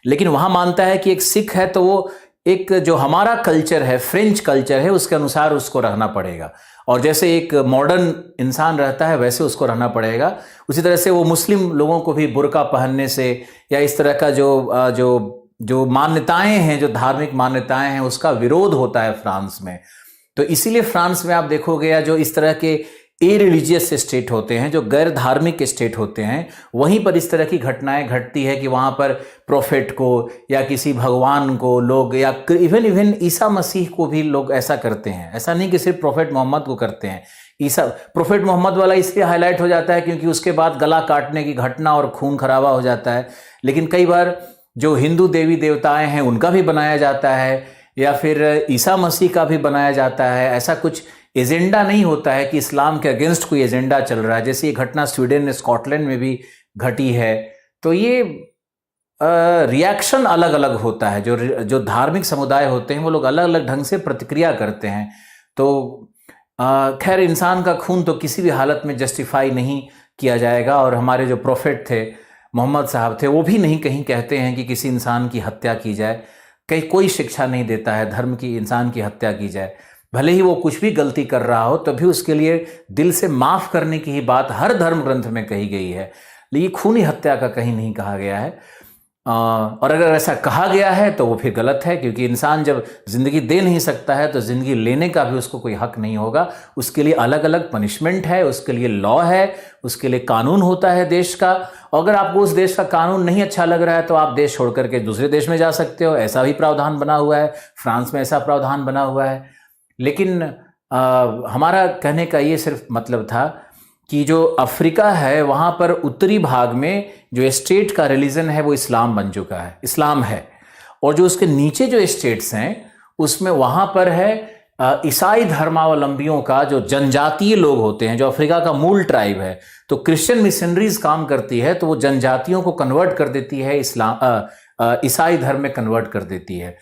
लेकिन वहां मानता है कि एक सिख है तो वो एक जो हमारा कल्चर है, फ्रेंच कल्चर है, उसके अनुसार उसको रहना पड़ेगा। और जैसे एक मॉडर्न इंसान रहता है वैसे उसको रहना पड़ेगा। उसी तरह से वो मुस्लिम लोगों को भी बुर्का पहनने से या इस तरह का जो मान्यताएं हैं, जो धार्मिक मान्यताएं हैं, उसका विरोध होता है फ्रांस में। तो इसीलिए फ्रांस में आप देखोगे या जो इस तरह के इरिलीजियस स्टेट होते हैं, जो गैर धार्मिक स्टेट होते हैं, वहीं पर इस तरह की घटनाएं घटती है कि वहां पर प्रोफेट को या किसी भगवान को लोग, या इवन ईसा मसीह को भी लोग ऐसा करते हैं। ऐसा नहीं कि सिर्फ प्रोफेट मोहम्मद को करते हैं, ईसा प्रोफेट मोहम्मद वाला इसलिए हाईलाइट हो जाता है क्योंकि उसके बाद गला काटने की घटना और खून खराबा हो जाता है। लेकिन कई बार जो हिंदू देवी देवताएं हैं उनका भी बनाया जाता है, या फिर ईसा मसीह का भी बनाया जाता है। ऐसा कुछ एजेंडा नहीं होता है कि इस्लाम के अगेंस्ट कोई एजेंडा चल रहा है, जैसे ये घटना स्वीडन स्कॉटलैंड में भी घटी है। तो ये रिएक्शन अलग अलग होता है, जो धार्मिक समुदाय होते हैं वो लोग अलग अलग ढंग से प्रतिक्रिया करते हैं। तो खैर, इंसान का खून तो किसी भी हालत में जस्टिफाई नहीं किया जाएगा, और हमारे जो प्रोफेट थे मोहम्मद साहब थे वो भी नहीं कहीं कहते हैं कि किसी इंसान की हत्या की जाए। कहीं कोई शिक्षा नहीं देता है धर्म की इंसान की हत्या की जाए। भले ही वो कुछ भी गलती कर रहा हो तभी उसके लिए दिल से माफ़ करने की ही बात हर धर्म ग्रंथ में कही गई है, लेकिन खूनी हत्या का कहीं नहीं कहा गया है। और अगर ऐसा कहा गया है तो वो फिर गलत है, क्योंकि इंसान जब ज़िंदगी दे नहीं सकता है तो ज़िंदगी लेने का भी उसको कोई हक नहीं होगा। उसके लिए अलग अलग पनिशमेंट है, उसके लिए लॉ है, उसके लिए कानून होता है देश का। अगर आपको उस देश का कानून नहीं अच्छा लग रहा है तो आप देश छोड़ करके दूसरे देश में जा सकते हो, ऐसा भी प्रावधान बना हुआ है। फ्रांस में ऐसा प्रावधान बना हुआ है। लेकिन हमारा कहने का ये सिर्फ मतलब था कि जो अफ्रीका है वहाँ पर उत्तरी भाग में जो स्टेट का रिलीजन है वो इस्लाम बन चुका है, इस्लाम है। और जो उसके नीचे जो स्टेट्स हैं उसमें वहाँ पर है ईसाई धर्मावलंबियों का, जो जनजातीय लोग होते हैं, जो अफ्रीका का मूल ट्राइब है। तो क्रिश्चियन मिशनरीज काम करती है तो वो जनजातियों को कन्वर्ट कर देती है, ईसाई धर्म में कन्वर्ट कर देती है।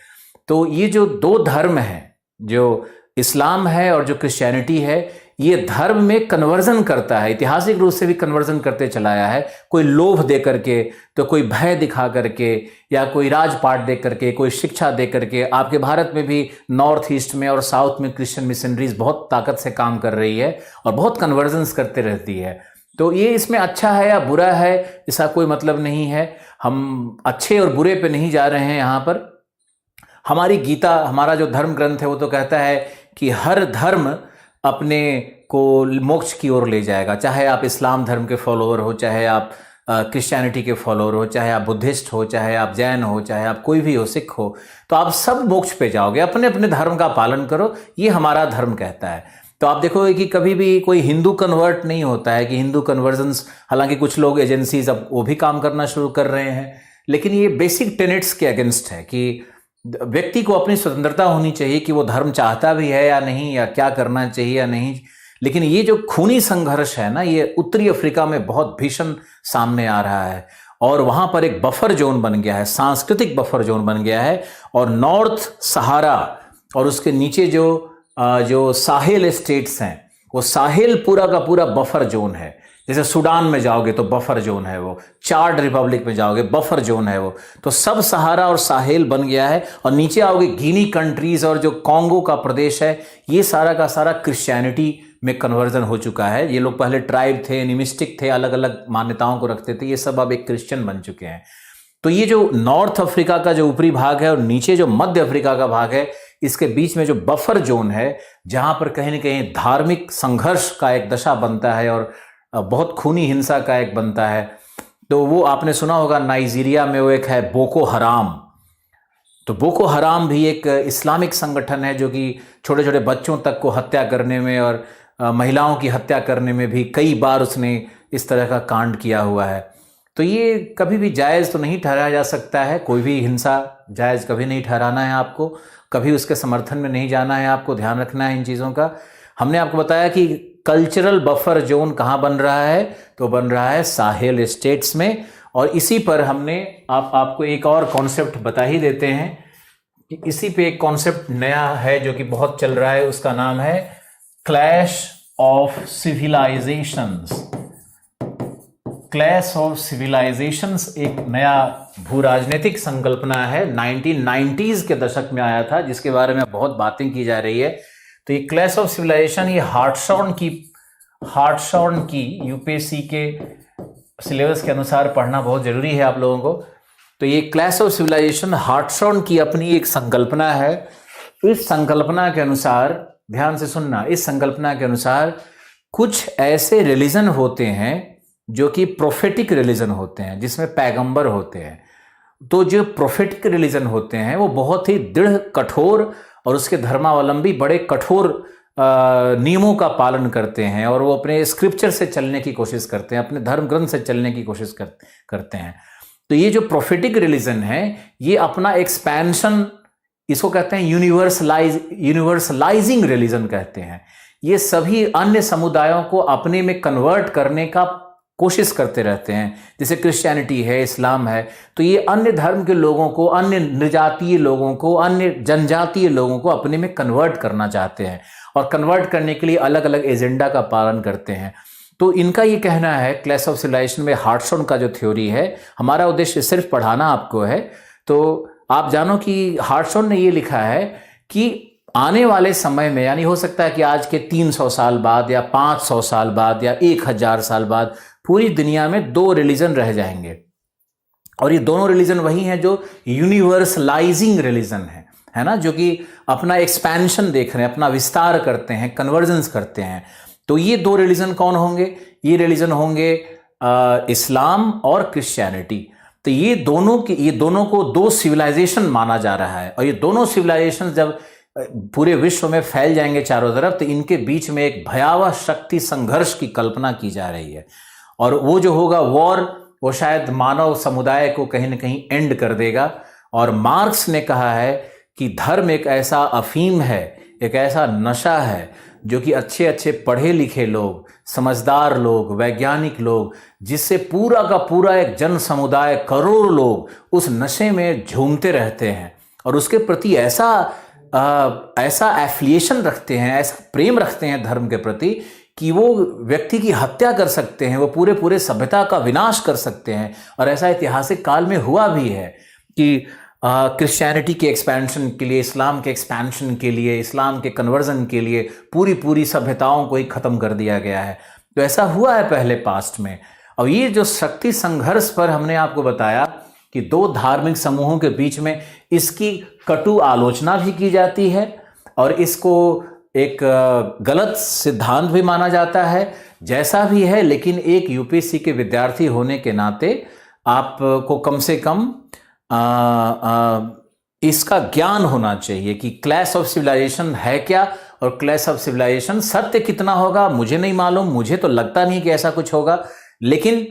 तो ये जो दो धर्म हैं, जो इस्लाम है और जो क्रिश्चियनिटी है, ये धर्म में कन्वर्जन करता है, ऐतिहासिक रूप से भी कन्वर्जन करते चला आया है। कोई लोभ दे करके, तो कोई भय दिखा करके, या कोई राजपाट दे करके, कोई शिक्षा दे करके। आपके भारत में भी नॉर्थ ईस्ट में और साउथ में क्रिश्चियन मिशनरीज बहुत ताकत से काम कर रही है और बहुत कन्वर्जन्स करते रहती है। तो ये इसमें अच्छा है या बुरा है इसका कोई मतलब नहीं है। हम अच्छे और बुरे पे नहीं जा रहे हैं यहाँ पर। हमारी गीता, हमारा जो धर्म ग्रंथ है वो तो कहता है कि हर धर्म अपने को मोक्ष की ओर ले जाएगा। चाहे आप इस्लाम धर्म के फॉलोअर हो, चाहे आप क्रिश्चियनिटी के फॉलोअर हो, चाहे आप बुद्धिस्ट हो, चाहे आप जैन हो, चाहे आप कोई भी हो, सिख हो, तो आप सब मोक्ष पे जाओगे। अपने अपने धर्म का पालन करो, ये हमारा धर्म कहता है। तो आप देखोगे कि कभी भी कोई हिंदू कन्वर्ट नहीं होता है, कि हिंदू कन्वर्जन्स, हालांकि कुछ लोग एजेंसीज अब वो भी काम करना शुरू कर रहे हैं, लेकिन ये बेसिक टेनेट्स के अगेंस्ट है कि व्यक्ति को अपनी स्वतंत्रता होनी चाहिए कि वो धर्म चाहता भी है या नहीं, या क्या करना चाहिए या नहीं। लेकिन ये जो खूनी संघर्ष है ना, ये उत्तरी अफ्रीका में बहुत भीषण सामने आ रहा है, और वहां पर एक बफर जोन बन गया है, सांस्कृतिक बफर जोन बन गया है। और नॉर्थ सहारा और उसके नीचे जो साहेल स्टेट्स हैं, वो साहेल पूरा का पूरा बफर जोन है। जैसे सूडान में जाओगे तो बफर जोन है वो, चाड रिपब्लिक में जाओगे बफर जोन है वो। तो सब सहारा और साहेल बन गया है। और नीचे आओगे गिनी कंट्रीज और जो कॉन्गो का प्रदेश है, ये सारा का सारा क्रिश्चियनिटी में कन्वर्जन हो चुका है। ये लोग पहले ट्राइब थे, एनिमिस्टिक थे, अलग अलग मान्यताओं को रखते थे, ये सब अब एक क्रिश्चियन बन चुके हैं। तो ये जो नॉर्थ अफ्रीका का जो ऊपरी भाग है और नीचे जो मध्य अफ्रीका का भाग है, इसके बीच में जो बफर जोन है, जहां पर कहीं ना कहीं धार्मिक संघर्ष का एक दशा बनता है और बहुत खूनी हिंसा का एक बनता है। तो वो आपने सुना होगा, नाइजीरिया में वो एक है बोको हराम। तो बोको हराम भी एक इस्लामिक संगठन है जो कि छोटे छोटे बच्चों तक को हत्या करने में और महिलाओं की हत्या करने में भी कई बार उसने इस तरह का कांड किया हुआ है। तो ये कभी भी जायज़ तो नहीं ठहराया जा सकता है। कोई भी हिंसा जायज़ कभी नहीं ठहराना है आपको, कभी उसके समर्थन में नहीं जाना है आपको, ध्यान रखना है इन चीज़ों का। हमने आपको बताया कि कल्चरल बफर जोन कहाँ बन रहा है, तो बन रहा है साहेल स्टेट्स में। और इसी पर हमने आपको एक और कॉन्सेप्ट बता ही देते हैं कि इसी पे एक कॉन्सेप्ट नया है जो कि बहुत चल रहा है, उसका नाम है clash of civilizations. Clash of civilizations एक नया भू राजनीतिक संकल्पना है, 1990s के दशक में आया था, जिसके बारे में बहुत बातें की जा रही है। तो ये क्लैश ऑफ सिविलाइजेशन, ये हार्टशॉर्न की यूपीएससी के सिलेबस के अनुसार पढ़ना बहुत जरूरी है आप लोगों को। तो ये क्लैश ऑफ सिविलाइजेशन हार्टशॉर्न की अपनी एक संकल्पना है। इस संकल्पना के अनुसार, ध्यान से सुनना, इस संकल्पना के अनुसार कुछ ऐसे रिलीजन होते हैं जो कि प्रोफेटिक रिलीजन होते हैं, जिसमें पैगंबर होते हैं। तो जो प्रोफेटिक रिलीजन होते हैं वो बहुत ही दृढ़, कठोर, और उसके धर्मावलंबी बड़े कठोर नियमों का पालन करते हैं और वो अपने स्क्रिप्चर से चलने की कोशिश करते हैं, अपने धर्म ग्रंथ से चलने की कोशिश करते हैं। तो ये जो प्रोफेटिक रिलीजन है ये अपना एक्सपेंशन, इसको कहते हैं यूनिवर्सलाइजिंग रिलीजन कहते हैं। ये सभी अन्य समुदायों को अपने में कन्वर्ट करने का कोशिश करते रहते हैं। जैसे क्रिश्चियनिटी है, इस्लाम है, तो ये अन्य धर्म के लोगों को, अन्य निर्जातीय लोगों को, अन्य जनजातीय लोगों को अपने में कन्वर्ट करना चाहते हैं और कन्वर्ट करने के लिए अलग अलग एजेंडा का पालन करते हैं। तो इनका ये कहना है, क्लैश ऑफ सिविलाइजेशन में हार्टशॉन का जो थ्योरी है, हमारा उद्देश्य सिर्फ पढ़ाना आपको है, तो आप जानो कि हार्टशॉन ने ये लिखा है कि आने वाले समय में, यानी हो सकता है कि आज के 300 साल बाद या 500 साल बाद या 1000 साल बाद पूरी दुनिया में 2 रिलीजन रह जाएंगे, और ये दोनों रिलीजन वही हैं जो यूनिवर्सलाइजिंग रिलीजन है ना, जो कि अपना एक्सपेंशन देख रहे हैं, अपना विस्तार करते हैं, कन्वर्जेंस करते हैं। तो ये 2 रिलीजन कौन होंगे? ये रिलीजन होंगे इस्लाम और क्रिश्चियनिटी। तो ये दोनों को 2 सिविलाइजेशन माना जा रहा है, और ये दोनों सिविलाइजेशन जब पूरे विश्व में फैल जाएंगे चारों तरफ, तो इनके बीच में एक भयावह शक्ति संघर्ष की कल्पना की जा रही है, और वो जो होगा वॉर, वो शायद मानव समुदाय को कहीं ना कहीं एंड कर देगा। और मार्क्स ने कहा है कि धर्म एक ऐसा अफीम है, एक ऐसा नशा है जो कि अच्छे अच्छे पढ़े लिखे लोग, समझदार लोग, वैज्ञानिक लोग, जिससे पूरा का पूरा एक जन समुदाय, करोड़ लोग उस नशे में झूमते रहते हैं और उसके प्रति ऐसा एफिलिएशन रखते हैं, ऐसा प्रेम रखते हैं धर्म के प्रति कि वो व्यक्ति की हत्या कर सकते हैं, वो पूरे सभ्यता का विनाश कर सकते हैं। और ऐसा ऐतिहासिक काल में हुआ भी है कि क्रिश्चियनिटी के एक्सपेंशन के लिए, इस्लाम के एक्सपेंशन के लिए, इस्लाम के कन्वर्जन के लिए पूरी सभ्यताओं को ही खत्म कर दिया गया है। तो ऐसा हुआ है पहले पास्ट में। और ये जो शक्ति संघर्ष पर हमने आपको बताया कि 2 धार्मिक समूहों के बीच में इसकी कटु आलोचना भी की जाती है और इसको एक गलत सिद्धांत भी माना जाता है, जैसा भी है। लेकिन एक यूपीएससी के विद्यार्थी होने के नाते आपको कम से कम इसका ज्ञान होना चाहिए कि क्लैश ऑफ सिविलाइजेशन है क्या, और क्लैश ऑफ सिविलाइजेशन सत्य कितना होगा मुझे नहीं मालूम, मुझे तो लगता नहीं कि ऐसा कुछ होगा। लेकिन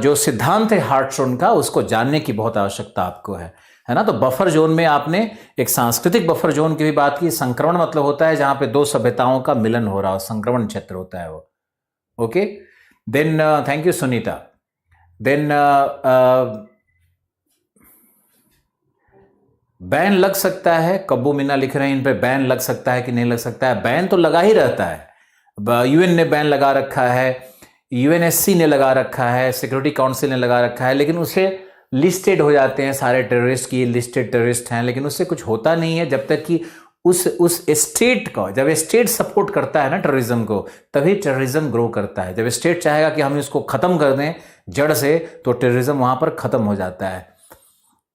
जो सिद्धांत है हार्टशॉन का, उसको जानने की बहुत आवश्यकता आपको है ना। तो बफर जोन में आपने एक सांस्कृतिक बफर जोन की भी बात की। संक्रमण मतलब होता है जहां पे 2 सभ्यताओं का मिलन हो रहा हो, संक्रमण क्षेत्र होता है वो। Okay, then thank you Sunita. Then ban लग सकता है, कब्बू मीना लिख रहे हैं इन पे, बैन लग सकता है कि नहीं लग सकता है? बैन तो लगा ही रहता है। यूएन ने बैन लगा रखा है, यूएनएससी ने लगा रखा है, सिक्योरिटी काउंसिल ने लगा रखा है, लेकिन उसे लिस्टेड हो जाते हैं सारे टेररिस्ट की, लिस्टेड टेररिस्ट हैं, लेकिन उससे कुछ होता नहीं है जब तक कि उस स्टेट का, जब स्टेट सपोर्ट करता है ना टेररिज्म को, तभी टेररिज्म ग्रो करता है। जब स्टेट चाहेगा कि हम इसको खत्म कर दें जड़ से, तो टेररिज्म वहां पर खत्म हो जाता है।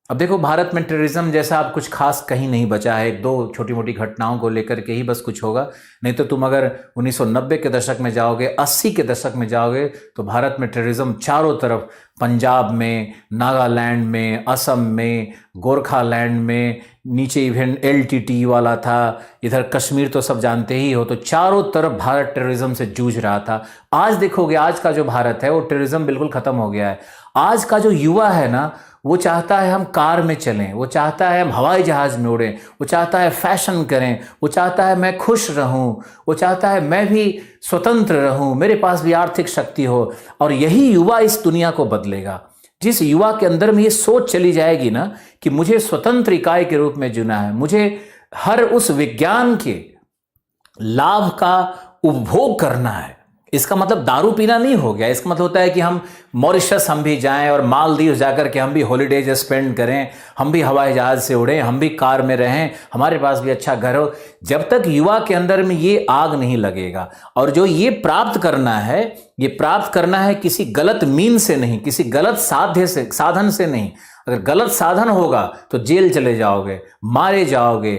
अब देखो, भारत में टेररिज्म जैसा अब कुछ खास कहीं नहीं बचा है। 2 छोटी मोटी घटनाओं को लेकर के ही बस कुछ होगा, नहीं तो तुम अगर 1990 के दशक में जाओगे, 80 के दशक में जाओगे, तो भारत में टेररिज्म चारों तरफ, पंजाब में, नागालैंड में, असम में, गोरखालैंड में, नीचे इवन LTT वाला था, इधर कश्मीर तो सब जानते ही हो। तो चारों तरफ भारत टेररिज्म से जूझ रहा था। आज देखोगे, आज का जो भारत है वो टेररिज्म बिल्कुल खत्म हो गया है। आज का जो युवा है ना, वो चाहता है हम कार में चलें, वो चाहता है हम हवाई जहाज में उड़ें, वो चाहता है फैशन करें, वो चाहता है मैं खुश रहूं, वो चाहता है मैं भी स्वतंत्र रहूं, मेरे पास भी आर्थिक शक्ति हो। और यही युवा इस दुनिया को बदलेगा। जिस युवा के अंदर में ये सोच चली जाएगी ना कि मुझे स्वतंत्र इकाई के रूप में जीना है, मुझे हर उस विज्ञान के लाभ का उपभोग करना है, इसका मतलब दारू पीना नहीं हो गया। इसका मतलब होता है कि हम मॉरिशस हम भी जाएं और मालदीव जाकर के हम भी हॉलीडेज स्पेंड करें, हम भी हवाई जहाज से उड़ें, हम भी कार में रहें, हमारे पास भी अच्छा घर हो। जब तक युवा के अंदर में ये आग नहीं लगेगा, और जो ये प्राप्त करना है, ये प्राप्त करना है किसी गलत मीन से नहीं, किसी गलत साधन से नहीं। अगर गलत साधन होगा तो जेल चले जाओगे, मारे जाओगे,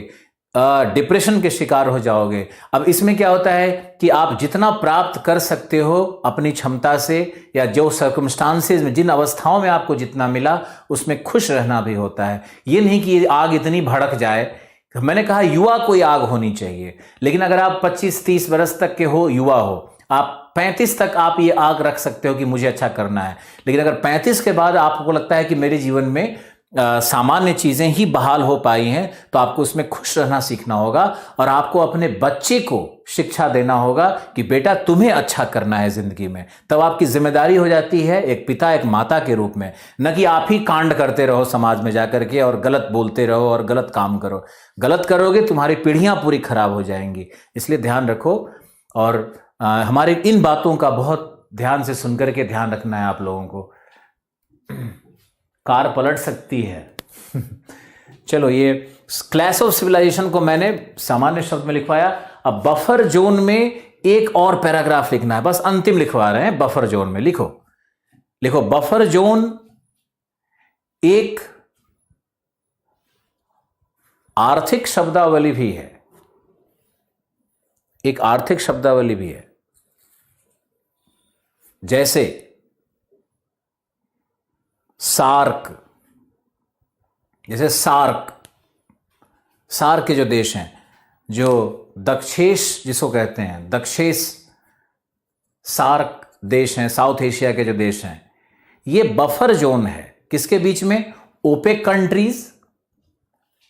डिप्रेशन के शिकार हो जाओगे। अब इसमें क्या होता है कि आप जितना प्राप्त कर सकते हो अपनी क्षमता से, या जो सर्कमस्टांसेस में, जिन अवस्थाओं में आपको जितना मिला, उसमें खुश रहना भी होता है। ये नहीं कि आग इतनी भड़क जाए, तो मैंने कहा युवा कोई आग होनी चाहिए, लेकिन अगर आप 25-30 बरस तक के हो, युवा हो, आप 35 तक आप ये आग रख सकते हो कि मुझे अच्छा करना है। लेकिन अगर 35 के बाद आपको लगता है कि मेरे जीवन में सामान्य चीजें ही बहाल हो पाई हैं, तो आपको उसमें खुश रहना सीखना होगा और आपको अपने बच्चे को शिक्षा देना होगा कि बेटा तुम्हें अच्छा करना है जिंदगी में। तब आपकी जिम्मेदारी हो जाती है एक पिता, एक माता के रूप में, न कि आप ही कांड करते रहो समाज में जाकर के और गलत बोलते रहो और गलत काम करो। गलत करोगे तुम्हारी पीढ़ियां पूरी खराब हो जाएंगी। इसलिए ध्यान रखो और हमारी इन बातों का बहुत ध्यान से सुनकर के ध्यान रखना है आप लोगों को। कार पलट सकती है। चलो, ये क्लैश ऑफ सिविलाइजेशन को मैंने सामान्य शब्द में लिखवाया। अब बफर जोन में एक और पैराग्राफ लिखना है, बस अंतिम लिखवा रहे हैं। बफर जोन में लिखो बफर जोन एक आर्थिक शब्दावली भी है, एक आर्थिक शब्दावली भी है। जैसे सार्क, सार्क के जो देश हैं, जो दक्षेश जिसको कहते हैं, दक्षेश सार्क देश हैं, साउथ एशिया के जो देश हैं, ये बफर जोन है। किसके बीच में? ओपेक कंट्रीज,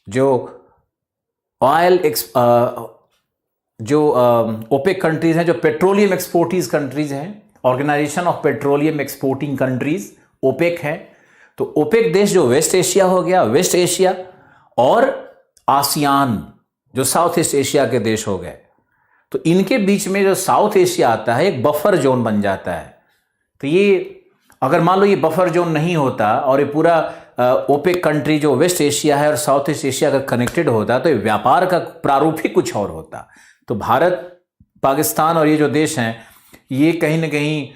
जो ऑयल ओपेक कंट्रीज हैं, जो पेट्रोलियम एक्सपोर्टीज कंट्रीज हैं, organization of petroleum exporting countries, OPEC है। तो ओपेक देश जो वेस्ट एशिया हो गया, वेस्ट एशिया, और आसियान जो साउथ ईस्ट एशिया के देश हो गए। तो इनके बीच में जो साउथ एशिया आता है, एक बफर जोन बन जाता है। तो ये अगर मान लो ये बफर जोन नहीं होता और ये पूरा ओपेक कंट्री जो वेस्ट एशिया है और साउथ ईस्ट एशिया का कनेक्टेड होता, तो ये व्यापार का प्रारूप ही कुछ और होता। तो भारत, पाकिस्तान और ये जो देश हैं, ये कहीं ना कहीं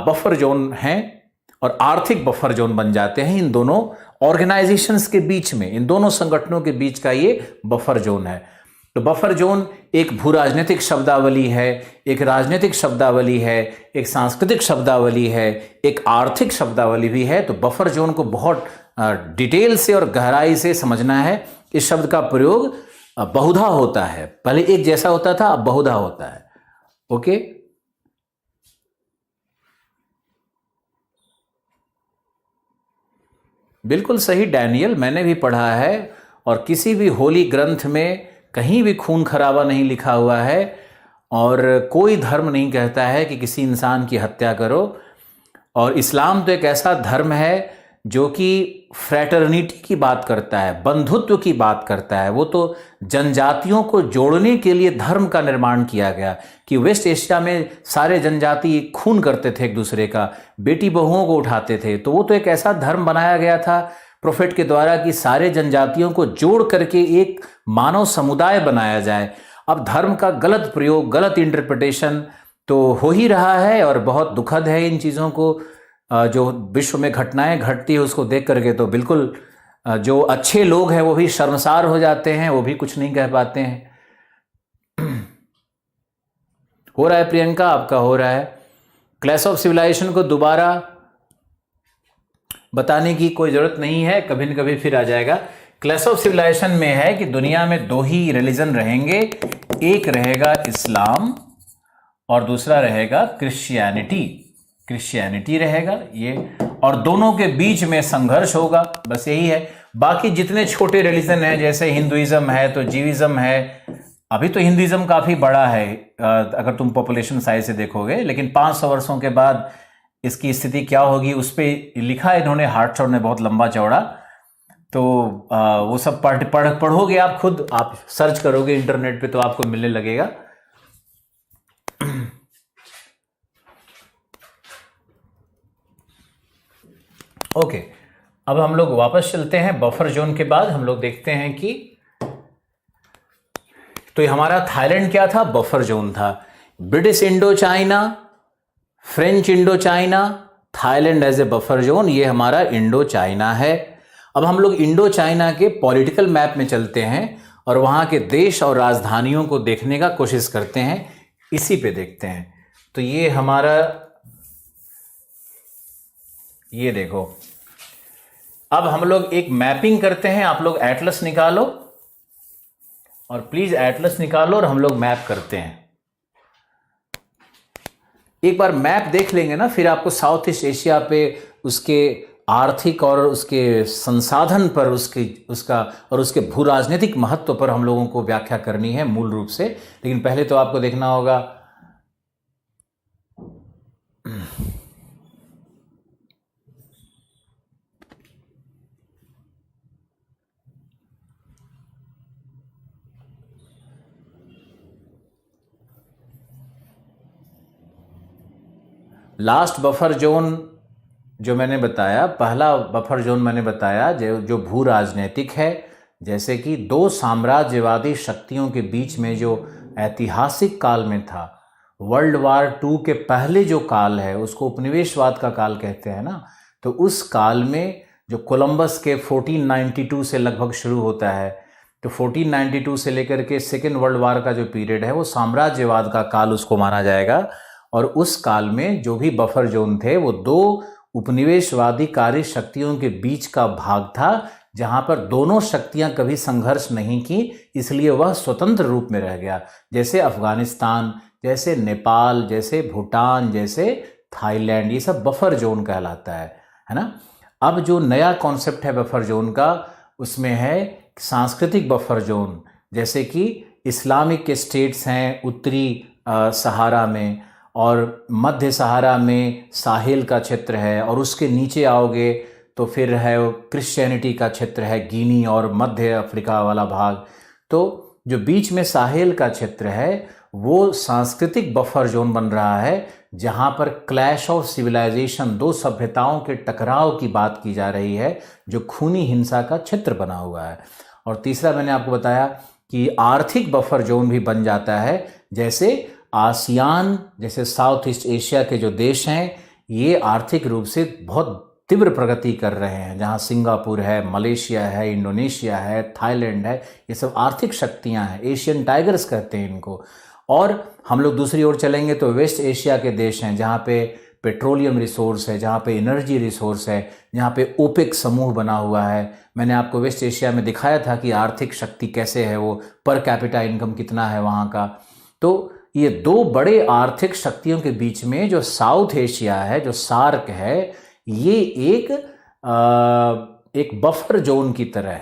बफर जोन हैं और आर्थिक बफर जोन बन जाते हैं इन दोनों ऑर्गेनाइजेशंस के बीच में, इन दोनों संगठनों के बीच का ये बफर जोन है। तो बफर जोन एक भू राजनीतिक शब्दावली है, एक राजनीतिक शब्दावली है, एक सांस्कृतिक शब्दावली है, एक आर्थिक शब्दावली भी है। तो बफर जोन को बहुत डिटेल से और गहराई से समझना है। इस शब्द का प्रयोग बहुधा होता है, पहले एक जैसा होता था, अब बहुधा होता है। ओके, बिल्कुल सही डैनियल, मैंने भी पढ़ा है और किसी भी होली ग्रंथ में कहीं भी खून खराबा नहीं लिखा हुआ है और कोई धर्म नहीं कहता है कि किसी इंसान की हत्या करो। और इस्लाम तो एक ऐसा धर्म है जो कि फ्रैटर्निटी की बात करता है, बंधुत्व की बात करता है। वो तो जनजातियों को जोड़ने के लिए धर्म का निर्माण किया गया कि वेस्ट एशिया में सारे जनजाति खून करते थे एक दूसरे का, बेटी बहुओं को उठाते थे। तो वो तो एक ऐसा धर्म बनाया गया था प्रोफेट के द्वारा कि सारे जनजातियों को जोड़ करके एक मानव समुदाय बनाया जाए। अब धर्म का गलत प्रयोग, गलत इंटरप्रिटेशन तो हो ही रहा है और बहुत दुखद है इन चीज़ों को जो विश्व में घटनाएं घटती है उसको देख करके। तो बिल्कुल जो अच्छे लोग हैं वो भी शर्मसार हो जाते हैं, वो भी कुछ नहीं कह पाते हैं। हो रहा है प्रियंका, आपका हो रहा है। क्लैश ऑफ सिविलाइजेशन को दोबारा बताने की कोई जरूरत नहीं है, कभी न कभी फिर आ जाएगा। क्लैश ऑफ सिविलाइजेशन में है कि दुनिया में दो ही रिलीजन रहेंगे, एक रहेगा इस्लाम और दूसरा रहेगा क्रिश्चियनिटी रहेगा ये, और दोनों के बीच में संघर्ष होगा, बस यही है। बाकी जितने छोटे रिलीजन हैं, जैसे हिंदुइज्म है तो जीविज्म है, अभी तो हिंदुइज्म काफी बड़ा है अगर तुम पॉपुलेशन साइज से देखोगे, लेकिन 500 वर्षों के बाद इसकी स्थिति क्या होगी उस पर लिखा है इन्होंने, हार्टशॉट ने बहुत लंबा चौड़ा। तो वो सब पढ़ोगे आप खुद, आप सर्च करोगे इंटरनेट पे तो आपको मिलने लगेगा। ओके, अब हम लोग वापस चलते हैं। बफर जोन के बाद हम लोग देखते हैं कि तो ये हमारा थाईलैंड क्या था? बफर जोन था। British Indo China, French Indo China, Thailand as a buffer zone, ये हमारा इंडो चाइना है। अब हम लोग इंडो चाइना के पॉलिटिकल मैप में चलते हैं और वहां के देश और राजधानियों को देखने का कोशिश करते हैं, इसी पे देखते हैं। तो ये हमारा, ये देखो, अब हम लोग एक मैपिंग करते हैं। आप लोग एटलस निकालो, और प्लीज एटलस निकालो और हम लोग मैप करते हैं। एक बार मैप देख लेंगे ना, फिर आपको साउथ ईस्ट एशिया पे उसके आर्थिक और उसके संसाधन पर उसके भू राजनीतिक महत्व पर हम लोगों को व्याख्या करनी है मूल रूप से। लेकिन पहले तो आपको देखना होगा लास्ट बफर जोन जो मैंने बताया, पहला बफर जोन मैंने बताया जो भू राजनीतिक है, जैसे कि दो साम्राज्यवादी शक्तियों के बीच में जो ऐतिहासिक काल में था, वर्ल्ड वार 2 के पहले जो काल है उसको उपनिवेशवाद का काल कहते हैं ना। तो उस काल में जो कोलंबस के 1492 से लगभग शुरू होता है, तो 1492 से लेकर के सेकेंड वर्ल्ड वार का जो पीरियड है वो साम्राज्यवाद का काल उसको माना जाएगा। और उस काल में जो भी बफर जोन थे वो दो उपनिवेशवादी कार्य शक्तियों के बीच का भाग था, जहां पर दोनों शक्तियां कभी संघर्ष नहीं की, इसलिए वह स्वतंत्र रूप में रह गया। जैसे अफगानिस्तान, जैसे नेपाल, जैसे भूटान, जैसे थाईलैंड, ये सब बफर जोन कहलाता है ना। अब जो नया कॉन्सेप्ट है बफर जोन का, उसमें है सांस्कृतिक बफर जोन, जैसे कि इस्लामिक स्टेट्स हैं उत्तरी सहारा में, और मध्य सहारा में साहिल का क्षेत्र है, और उसके नीचे आओगे तो फिर है क्रिश्चियनिटी का क्षेत्र है, गिनी और मध्य अफ्रीका वाला भाग। तो जो बीच में साहिल का क्षेत्र है वो सांस्कृतिक बफर जोन बन रहा है, जहाँ पर क्लैश ऑफ सिविलाइजेशन, दो सभ्यताओं के टकराव की बात की जा रही है, जो खूनी हिंसा का क्षेत्र बना हुआ है। और तीसरा मैंने आपको बताया कि आर्थिक बफर जोन भी बन जाता है, जैसे आसियान, जैसे साउथ ईस्ट एशिया के जो देश हैं ये आर्थिक रूप से बहुत तीव्र प्रगति कर रहे हैं, जहां सिंगापुर है, मलेशिया है, इंडोनेशिया है, थाईलैंड है, ये सब आर्थिक शक्तियां हैं, एशियन टाइगर्स कहते हैं इनको। और हम लोग दूसरी ओर चलेंगे तो वेस्ट एशिया के देश हैं, जहाँ पे पेट्रोलियम रिसोर्स है, जहाँ पे एनर्जी रिसोर्स है, जहाँ पे ओपेक समूह बना हुआ है। मैंने आपको वेस्ट एशिया में दिखाया था कि आर्थिक शक्ति कैसे है, वो पर कैपिटा इनकम कितना है वहाँ का। तो ये दो बड़े आर्थिक शक्तियों के बीच में जो साउथ एशिया है, जो सार्क है, ये एक बफर जोन की तरह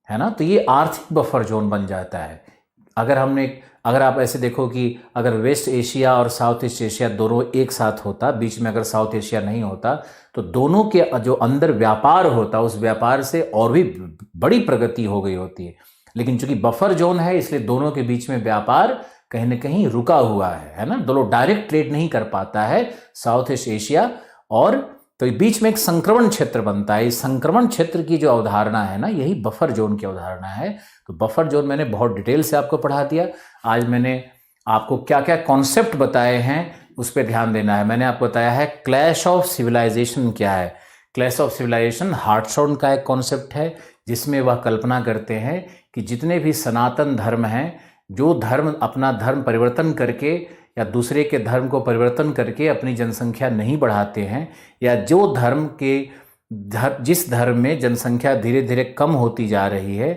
है ना। तो ये आर्थिक बफर जोन बन जाता है। अगर आप ऐसे देखो कि अगर वेस्ट एशिया और साउथ ईस्ट एशिया दोनों एक साथ होता, बीच में अगर साउथ एशिया नहीं होता, तो दोनों के जो अंदर व्यापार होता, उस व्यापार से और भी बड़ी प्रगति हो गई होती है। लेकिन चूंकि बफर जोन है, इसलिए दोनों के बीच में व्यापार कहीं ना कहीं रुका हुआ है ना। दोनों डायरेक्ट ट्रेड नहीं कर पाता है साउथ ईस्ट एशिया, और तो बीच में एक संक्रमण क्षेत्र बनता है। इस संक्रमण क्षेत्र की जो अवधारणा है ना, यही बफर जोन की अवधारणा है। तो बफर जोन मैंने बहुत डिटेल से आपको पढ़ा दिया। आज मैंने आपको क्या क्या कॉन्सेप्ट बताए हैं उस पर ध्यान देना है। मैंने आपको बताया है क्लैश ऑफ सिविलाइजेशन क्या है। क्लैश ऑफ सिविलाइजेशन हार्टशॉर्न का एक कॉन्सेप्ट है, जिसमें वह कल्पना करते हैं कि जितने भी सनातन धर्म हैं, जो धर्म अपना धर्म परिवर्तन करके या दूसरे के धर्म को परिवर्तन करके अपनी जनसंख्या नहीं बढ़ाते हैं, या जो जिस धर्म में जनसंख्या धीरे धीरे कम होती जा रही है,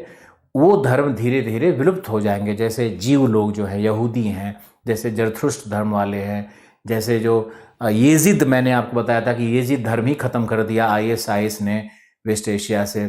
वो धर्म धीरे धीरे विलुप्त हो जाएंगे। जैसे जीव लोग जो है, यहूदी हैं, जैसे जरथुष्ट धर्म वाले हैं, जैसे जो येजिद, मैंने आपको बताया था कि येजिद धर्म ही खत्म कर दिया ISIS ने वेस्ट एशिया से।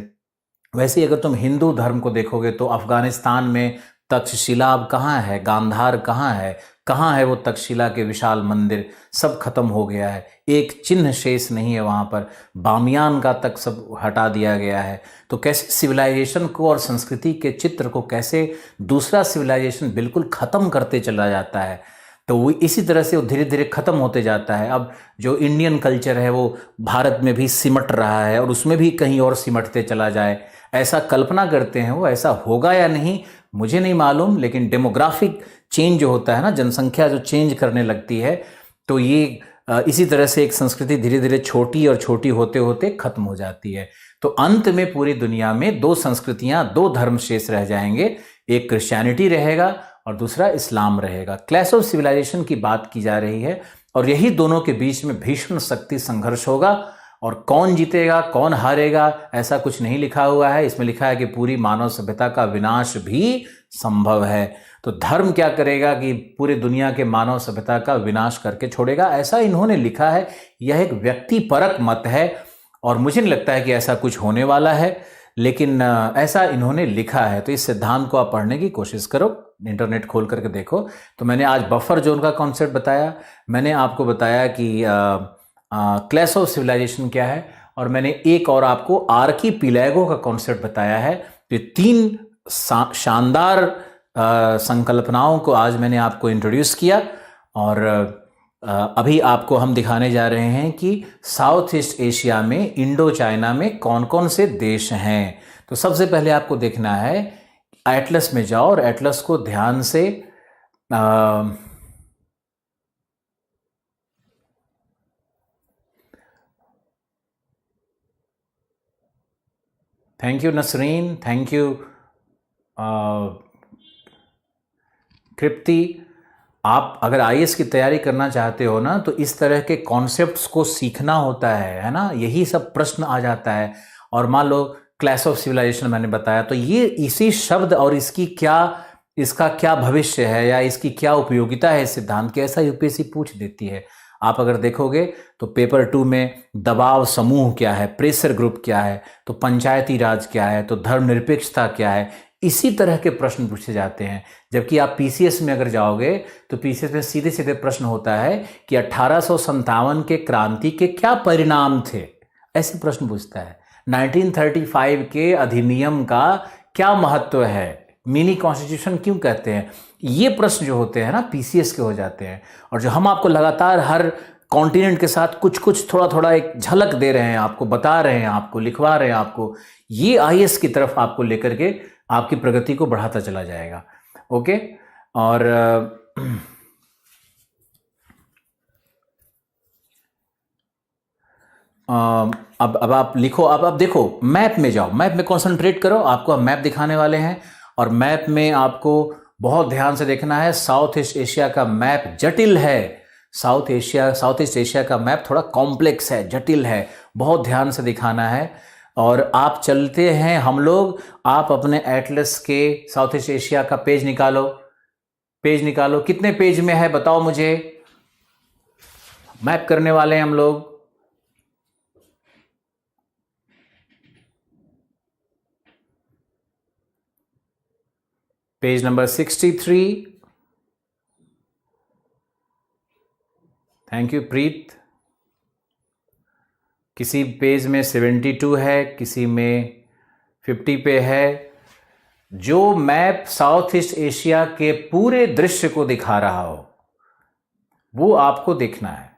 वैसे ही अगर तुम हिंदू धर्म को देखोगे तो अफगानिस्तान में तक्षशिला अब कहाँ है, गांधार कहाँ है वो तक्षशिला के विशाल मंदिर, सब खत्म हो गया है, एक चिन्ह शेष नहीं है वहाँ पर। बामियान का तक सब हटा दिया गया है। तो कैसे सिविलाइजेशन को और संस्कृति के चित्र को कैसे दूसरा सिविलाइजेशन बिल्कुल खत्म करते चला जाता है, तो वो इसी तरह से वो धीरे धीरे खत्म होते जाता है। अब जो इंडियन कल्चर है वो भारत में भी सिमट रहा है, और उसमें भी कहीं और सिमटते चला जाए, ऐसा कल्पना करते हैं वो। ऐसा होगा या नहीं मुझे नहीं मालूम, लेकिन डेमोग्राफिक चेंज जो होता है ना, जनसंख्या जो चेंज करने लगती है, तो ये इसी तरह से एक संस्कृति धीरे धीरे छोटी और छोटी होते होते खत्म हो जाती है। तो अंत में पूरी दुनिया में दो संस्कृतियां, दो धर्म शेष रह जाएंगे, एक क्रिश्चियनिटी रहेगा और दूसरा इस्लाम रहेगा। क्लैश ऑफ सिविलाइजेशन की बात की जा रही है, और यही दोनों के बीच में भीषण शक्ति संघर्ष होगा। और कौन जीतेगा कौन हारेगा ऐसा कुछ नहीं लिखा हुआ है। इसमें लिखा है कि पूरी मानव सभ्यता का विनाश भी संभव है। तो धर्म क्या करेगा कि पूरी दुनिया के मानव सभ्यता का विनाश करके छोड़ेगा, ऐसा इन्होंने लिखा है। यह एक व्यक्तिपरक मत है और मुझे नहीं लगता है कि ऐसा कुछ होने वाला है, लेकिन ऐसा इन्होंने लिखा है। तो इस सिद्धांत को आप पढ़ने की कोशिश करो, इंटरनेट खोल करके देखो। तो मैंने आज बफर जोन का कॉन्सेप्ट बताया, मैंने आपको बताया कि क्लैश ऑफ सिविलाइजेशन क्या है, और मैंने एक और आपको आर्कीपिलैगो का कॉन्सेप्ट बताया है। तो 3 शानदार संकल्पनाओं को आज मैंने आपको इंट्रोड्यूस किया। और अभी आपको हम दिखाने जा रहे हैं कि साउथ ईस्ट एशिया में, इंडो चाइना में कौन कौन से देश हैं। तो सबसे पहले आपको देखना है, एटलस में जाओ और एटलस को ध्यान से thank you Nasreen, thank you Kripti. आप अगर आईएएस की तैयारी करना चाहते हो ना, तो इस तरह के कॉन्सेप्ट्स को सीखना होता है ना। यही सब प्रश्न आ जाता है। और मान लो क्लैश ऑफ सिविलाइजेशन मैंने बताया, तो ये इसी शब्द और इसका क्या भविष्य है या इसकी क्या उपयोगिता है इस सिद्धांत की, ऐसा यूपीएससी पूछ देती है। आप अगर देखोगे तो पेपर 2 में दबाव समूह क्या है, प्रेशर ग्रुप क्या है, तो पंचायती राज क्या है, तो धर्मनिरपेक्षता क्या है, इसी तरह के प्रश्न पूछे जाते हैं। जबकि आप पीसीएस में अगर जाओगे तो पीसीएस में सीधे सीधे प्रश्न होता है कि 1857 के क्रांति के क्या परिणाम थे, ऐसे प्रश्न पूछता है। 1935 के अधिनियम का क्या महत्व है, मिनी कॉन्स्टिट्यूशन क्यों कहते हैं, ये प्रश्न जो होते हैं ना पीसीएस के हो जाते हैं। और जो हम आपको लगातार हर कॉन्टिनेंट के साथ कुछ कुछ थोड़ा थोड़ा एक झलक दे रहे हैं, आपको बता रहे हैं, आपको लिखवा रहे हैं, आपको ये आईएएस की तरफ आपको लेकर के आपकी प्रगति को बढ़ाता चला जाएगा। ओके। और अब आप लिखो, अब देखो मैप में जाओ, मैप में कंसंट्रेट करो। आपको हम मैप दिखाने वाले हैं और मैप में आपको बहुत ध्यान से देखना है। साउथ ईस्ट एशिया का मैप जटिल है। साउथ ईस्ट एशिया का मैप थोड़ा कॉम्प्लेक्स है, जटिल है, बहुत ध्यान से दिखाना है। और आप चलते हैं हम लोग, आप अपने एटलस के साउथ ईस्ट एशिया का पेज निकालो, पेज निकालो। कितने पेज में है बताओ मुझे, मैप करने वाले हैं हम लोग। Page number 63। थैंक यू प्रीत। किसी पेज में 72 है, किसी में 50 पे है। जो मैप साउथ ईस्ट एशिया के पूरे दृश्य को दिखा रहा हो वो आपको देखना है।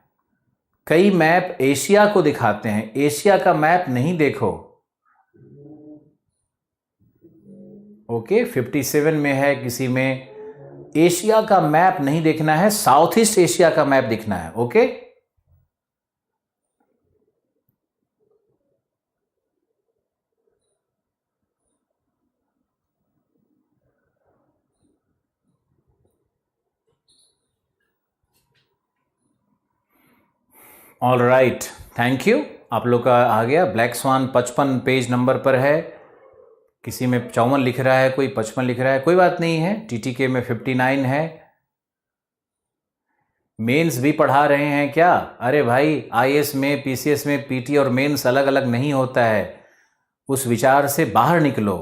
कई मैप एशिया को दिखाते हैं, एशिया का मैप नहीं देखो। ओके, 57 में है, किसी में एशिया का मैप नहीं देखना है, साउथ ईस्ट एशिया का मैप दिखना है। Okay, all right, thank you. आप लोग का आ गया। ब्लैक स्वान 55 पेज नंबर पर है, किसी में 54 लिख रहा है, कोई 55 लिख रहा है, कोई बात नहीं है। टीटीके में 59 है। मेंस भी पढ़ा रहे हैं क्या? अरे भाई, आईएएस में, पीसीएस में पीटी और मेंस अलग अलग नहीं होता है। उस विचार से बाहर निकलो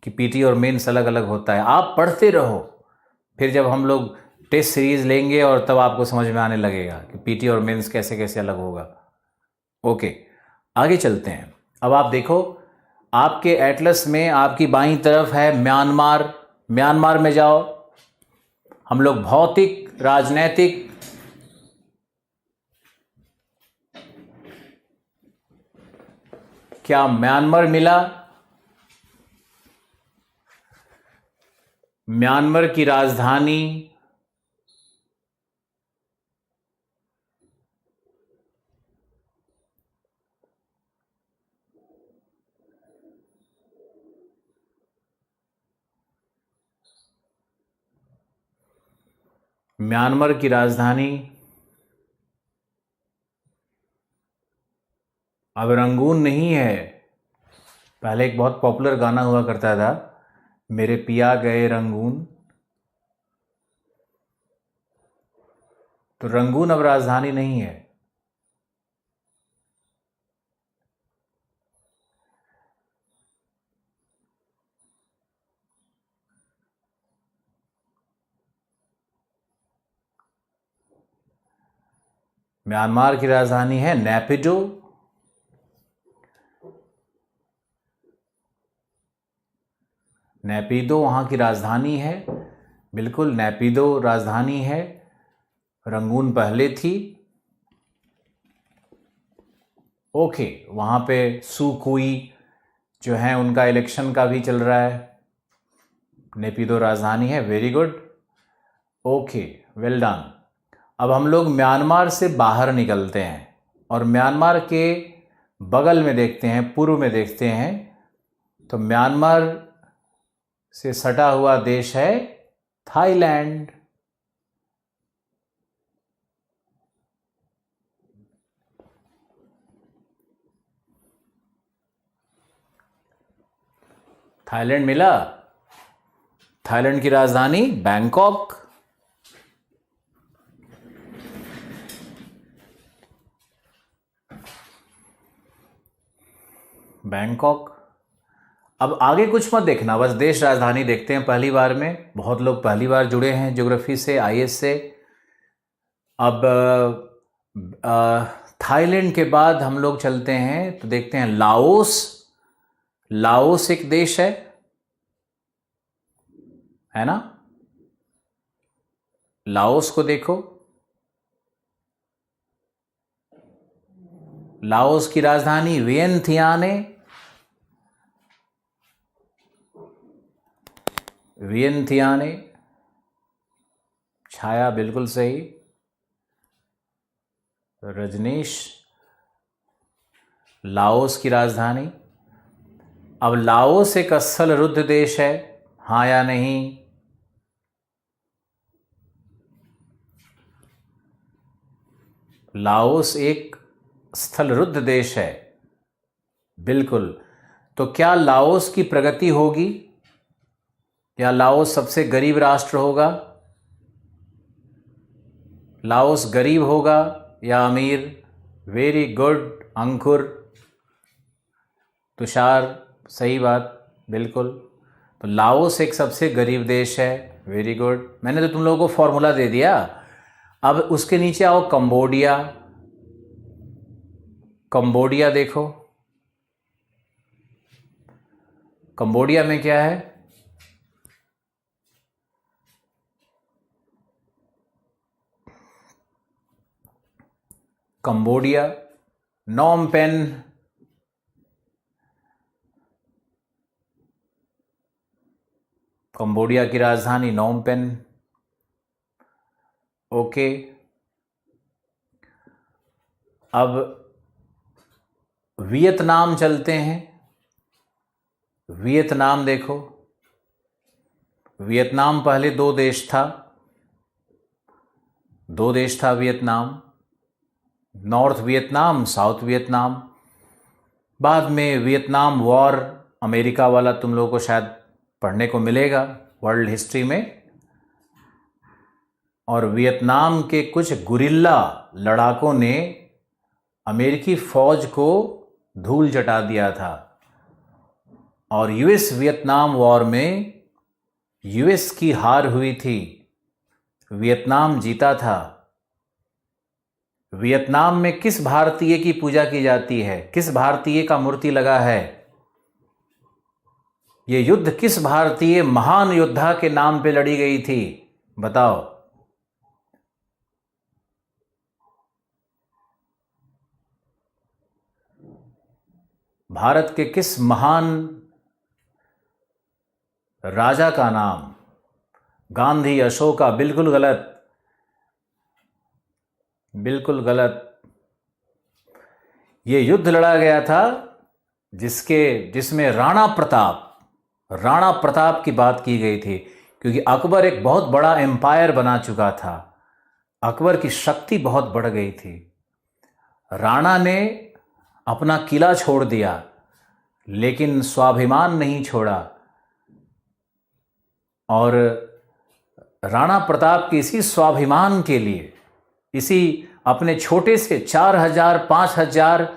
कि पीटी और मेंस अलग अलग होता है। आप पढ़ते रहो, फिर जब हम लोग टेस्ट सीरीज लेंगे और तब आपको समझ में आने लगेगा कि पीटी और मेंस कैसे कैसे अलग होगा। ओके, आगे चलते हैं। अब आप देखो, आपके एटलस में आपकी बाईं तरफ है म्यांमार। म्यांमार में जाओ। हम लोग भौतिक, राजनैतिक, क्या म्यांमार मिला? म्यांमार की राजधानी म्यांमार की राजधानी अब रंगून नहीं है। पहले एक बहुत पॉपुलर गाना हुआ करता था, मेरे पिया गए रंगून। तो रंगून अब राजधानी नहीं है। म्यांमार की राजधानी है नेपिडो। नेपिडो वहाँ की राजधानी है, बिल्कुल नेपिडो राजधानी है। रंगून पहले थी। ओके, वहाँ पे सुकुई जो है उनका इलेक्शन का भी चल रहा है। नेपिडो राजधानी है, very good, okay, well done. अब हम लोग म्यांमार से बाहर निकलते हैं और म्यांमार के बगल में देखते हैं, पूर्व में देखते हैं। तो म्यांमार से सटा हुआ देश है थाईलैंड। थाईलैंड मिला। थाईलैंड की राजधानी बैंकॉक। बैंकॉक। अब आगे कुछ मत देखना, बस देश राजधानी देखते हैं पहली बार में। बहुत लोग पहली बार जुड़े हैं ज्योग्राफी से, आईएएस से। अब थाईलैंड के बाद हम लोग चलते हैं तो देखते हैं लाओस। लाओस एक देश है ना। लाओस को देखो। लाओस की राजधानी वियंथियान है। वियंथियाने। छाया बिल्कुल सही। रजनीश, लाओस की राजधानी। अब लाओस एक अस्सल रुद्ध देश है, हाँ या नहीं? लाओस एक स्थल रुद्ध देश है, बिल्कुल। तो क्या लाओस की प्रगति होगी? क्या लाओस सबसे गरीब राष्ट्र होगा? लाओस गरीब होगा या अमीर? वेरी गुड अंकुर। तुषार, सही बात, बिल्कुल। तो लाओस एक सबसे गरीब देश है, वेरी गुड। मैंने तो तुम लोगों को फॉर्मूला दे दिया। अब उसके नीचे आओ, कंबोडिया। कंबोडिया देखो, कंबोडिया में क्या है? Cambodia, Phnom Penh. कंबोडिया की राजधानी नॉम पेन। ओके, अब वियतनाम चलते हैं। वियतनाम देखो, वियतनाम पहले दो देश था। Vietnam, north Vietnam, south Vietnam. बाद में वियतनाम वॉर, अमेरिका वाला, तुम लोगों को शायद पढ़ने को मिलेगा वर्ल्ड हिस्ट्री में। और वियतनाम के कुछ गुरिल्ला लड़ाकों ने अमेरिकी फौज को धूल चटा दिया था और यूएस वियतनाम वॉर में यूएस की हार हुई थी, वियतनाम जीता था। वियतनाम में किस भारतीय की पूजा की जाती है? किस भारतीय का मूर्ति लगा है? ये युद्ध किस भारतीय महान योद्धा के नाम पे लड़ी गई थी? बताओ। भारत के किस महान राजा का नाम? गांधी, अशोका, बिल्कुल गलत, बिल्कुल गलत। ये युद्ध लड़ा गया था जिसमें राणा प्रताप की बात की गई थी, क्योंकि अकबर एक बहुत बड़ा एम्पायर बना चुका था। अकबर की शक्ति बहुत बढ़ गई थी। राणा ने अपना किला छोड़ दिया, लेकिन स्वाभिमान नहीं छोड़ा। और राणा प्रताप के इसी स्वाभिमान के लिए, इसी अपने छोटे से 4,000 5,000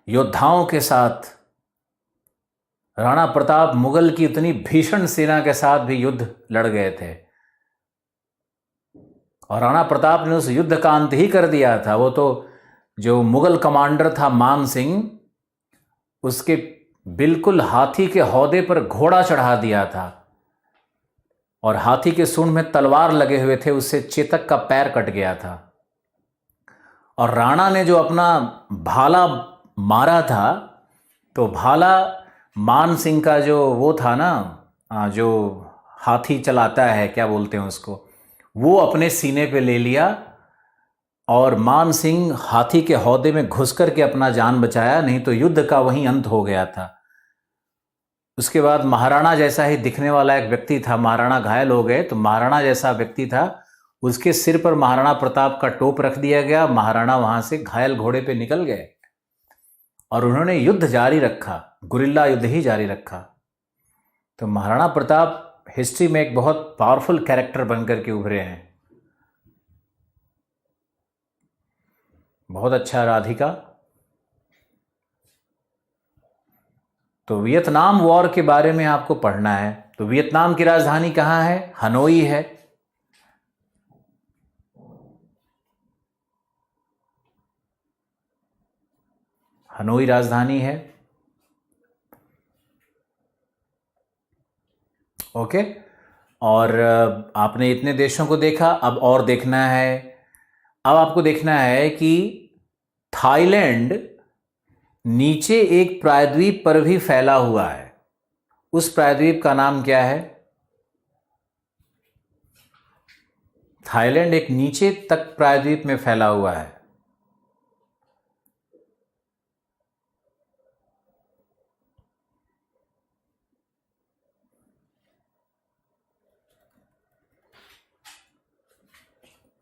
योद्धाओं के साथ राणा प्रताप मुगल की इतनी भीषण सेना के साथ भी युद्ध लड़ गए थे। और राणा प्रताप ने उस युद्ध का अंत ही कर दिया था। वो तो जो मुगल कमांडर था मान सिंह, उसके बिल्कुल हाथी के हौदे पर घोड़ा चढ़ा दिया था और हाथी के सूंड में तलवार लगे हुए थे, उससे चेतक का पैर कट गया था। और राणा ने जो अपना भाला मारा था, तो भाला मान सिंह का जो वो था ना, जो हाथी चलाता है, क्या बोलते हैं उसको, वो अपने सीने पे ले लिया और मान सिंह हाथी के हौदे में घुस करके अपना जान बचाया, नहीं तो युद्ध का वहीं अंत हो गया था। उसके बाद महाराणा जैसा ही दिखने वाला एक व्यक्ति था, महाराणा घायल हो गए, तो महाराणा जैसा व्यक्ति था, उसके सिर पर महाराणा प्रताप का टोप रख दिया गया। महाराणा वहां से घायल घोड़े पे निकल गए और उन्होंने युद्ध जारी रखा, गुरिल्ला युद्ध ही जारी रखा। तो महाराणा प्रताप हिस्ट्री में एक बहुत पावरफुल कैरेक्टर बनकर के उभरे हैं। बहुत अच्छा राधिका। तो वियतनाम वॉर के बारे में आपको पढ़ना है। तो वियतनाम की राजधानी कहाँ है? हनोई है। हनोई राजधानी है। ओके। और आपने इतने देशों को देखा, अब और देखना है, अब आपको देखना है कि थाईलैंड नीचे एक प्रायद्वीप पर भी फैला हुआ है। उस प्रायद्वीप का नाम क्या है? थाईलैंड एक नीचे तक प्रायद्वीप में फैला हुआ है।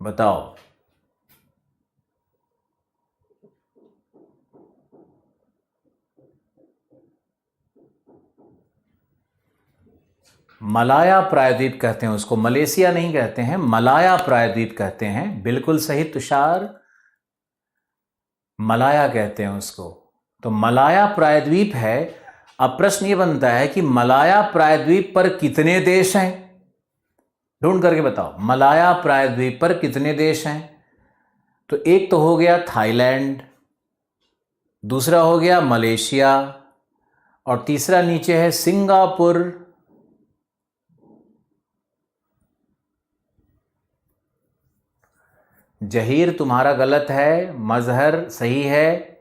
बताओ। मलाया प्रायद्वीप कहते हैं उसको, मलेशिया नहीं कहते हैं, मलाया प्रायद्वीप कहते हैं। बिल्कुल सही तुषार, मलाया कहते हैं उसको। तो मलाया प्रायद्वीप है। अब प्रश्न ये बनता है कि मलाया प्रायद्वीप पर कितने देश हैं? ढूंढ करके बताओ, मलाया प्रायद्वीप पर कितने देश हैं? तो एक तो हो गया थाईलैंड, दूसरा हो गया मलेशिया, और तीसरा नीचे है सिंगापुर। जहीर तुम्हारा गलत है, मजहर सही है।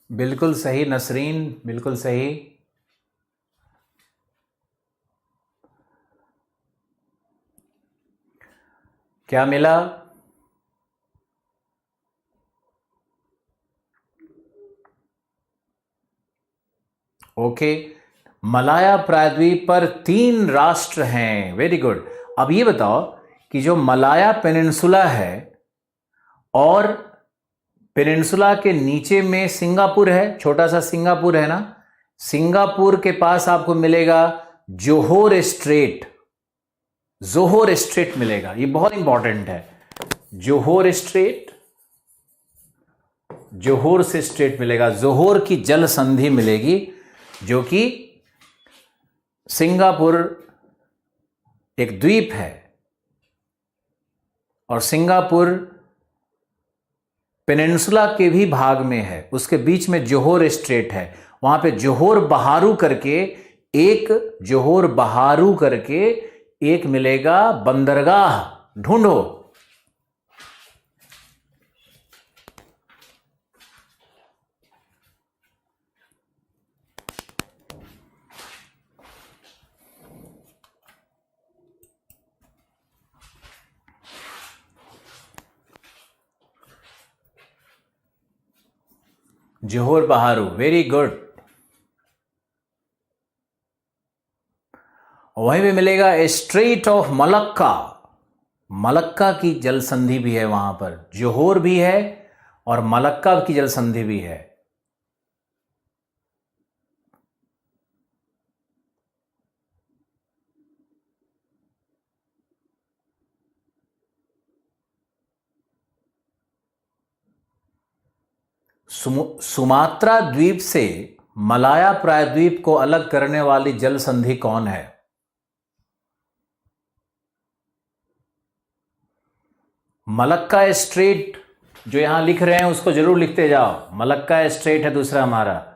बिल्कुल सही नसरीन, बिल्कुल सही। क्या मिला? ओके। मलाया प्रायद्वीप पर 3 राष्ट्र हैं। Very good. अब ये बताओ कि जो मलाया पेनिनसुला है और पेनिनसुला के नीचे में सिंगापुर है, छोटा सा सिंगापुर है ना, सिंगापुर के पास आपको मिलेगा जोहोर स्ट्रेट। जोहोर स्ट्रेट मिलेगा, ये बहुत इंपॉर्टेंट है। जोहोर स्ट्रेट, जोहोर से स्ट्रेट मिलेगा, जोहोर की जल संधि मिलेगी, जो कि सिंगापुर एक द्वीप है और सिंगापुर पेनिनसुला के भी भाग में है। उसके बीच में जोहोर स्ट्रेट है। वहां पे जोहोर बहारू करके एक मिलेगा बंदरगाह। ढूंढो। जोहोर बहारू, वेरी गुड। वहीं पे मिलेगा स्ट्रेट ऑफ मलक्का, मलक्का की जल संधि भी है वहां पर, जोहोर भी है और मलक्का की जल संधि भी है। सुमात्रा द्वीप से मलाया प्रायद्वीप को अलग करने वाली जल संधि कौन है? मलक्का स्ट्रेट जो यहां लिख रहे हैं उसको जरूर लिखते जाओ, मलक्का स्ट्रेट है दूसरा हमारा।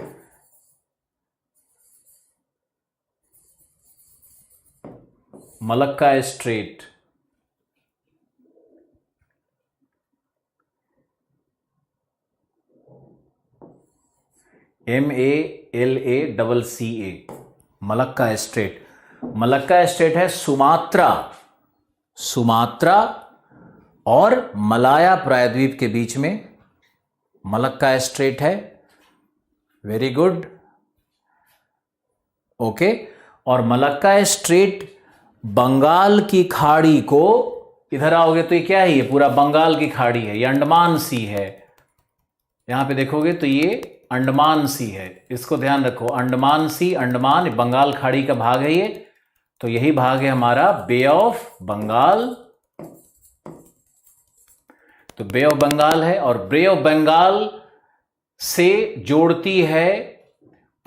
Malacca strait, MALACCA, Malacca strait. Malacca strait है सुमात्रा, सुमात्रा और मलाया प्रायद्वीप के बीच में मलक्का स्ट्रेट है। Very good, okay. और मलक्का स्ट्रेट बंगाल की खाड़ी को, इधर आओगे तो ये क्या है, ये पूरा बंगाल की खाड़ी है, ये अंडमान सी है। यहां पे देखोगे तो ये अंडमान सी है, इसको ध्यान रखो। अंडमान सी, अंडमान बंगाल खाड़ी का भाग है ये, तो यही भाग है हमारा बे ऑफ बंगाल। तो बे ऑफ बंगाल है और बे ऑफ बंगाल से जोड़ती है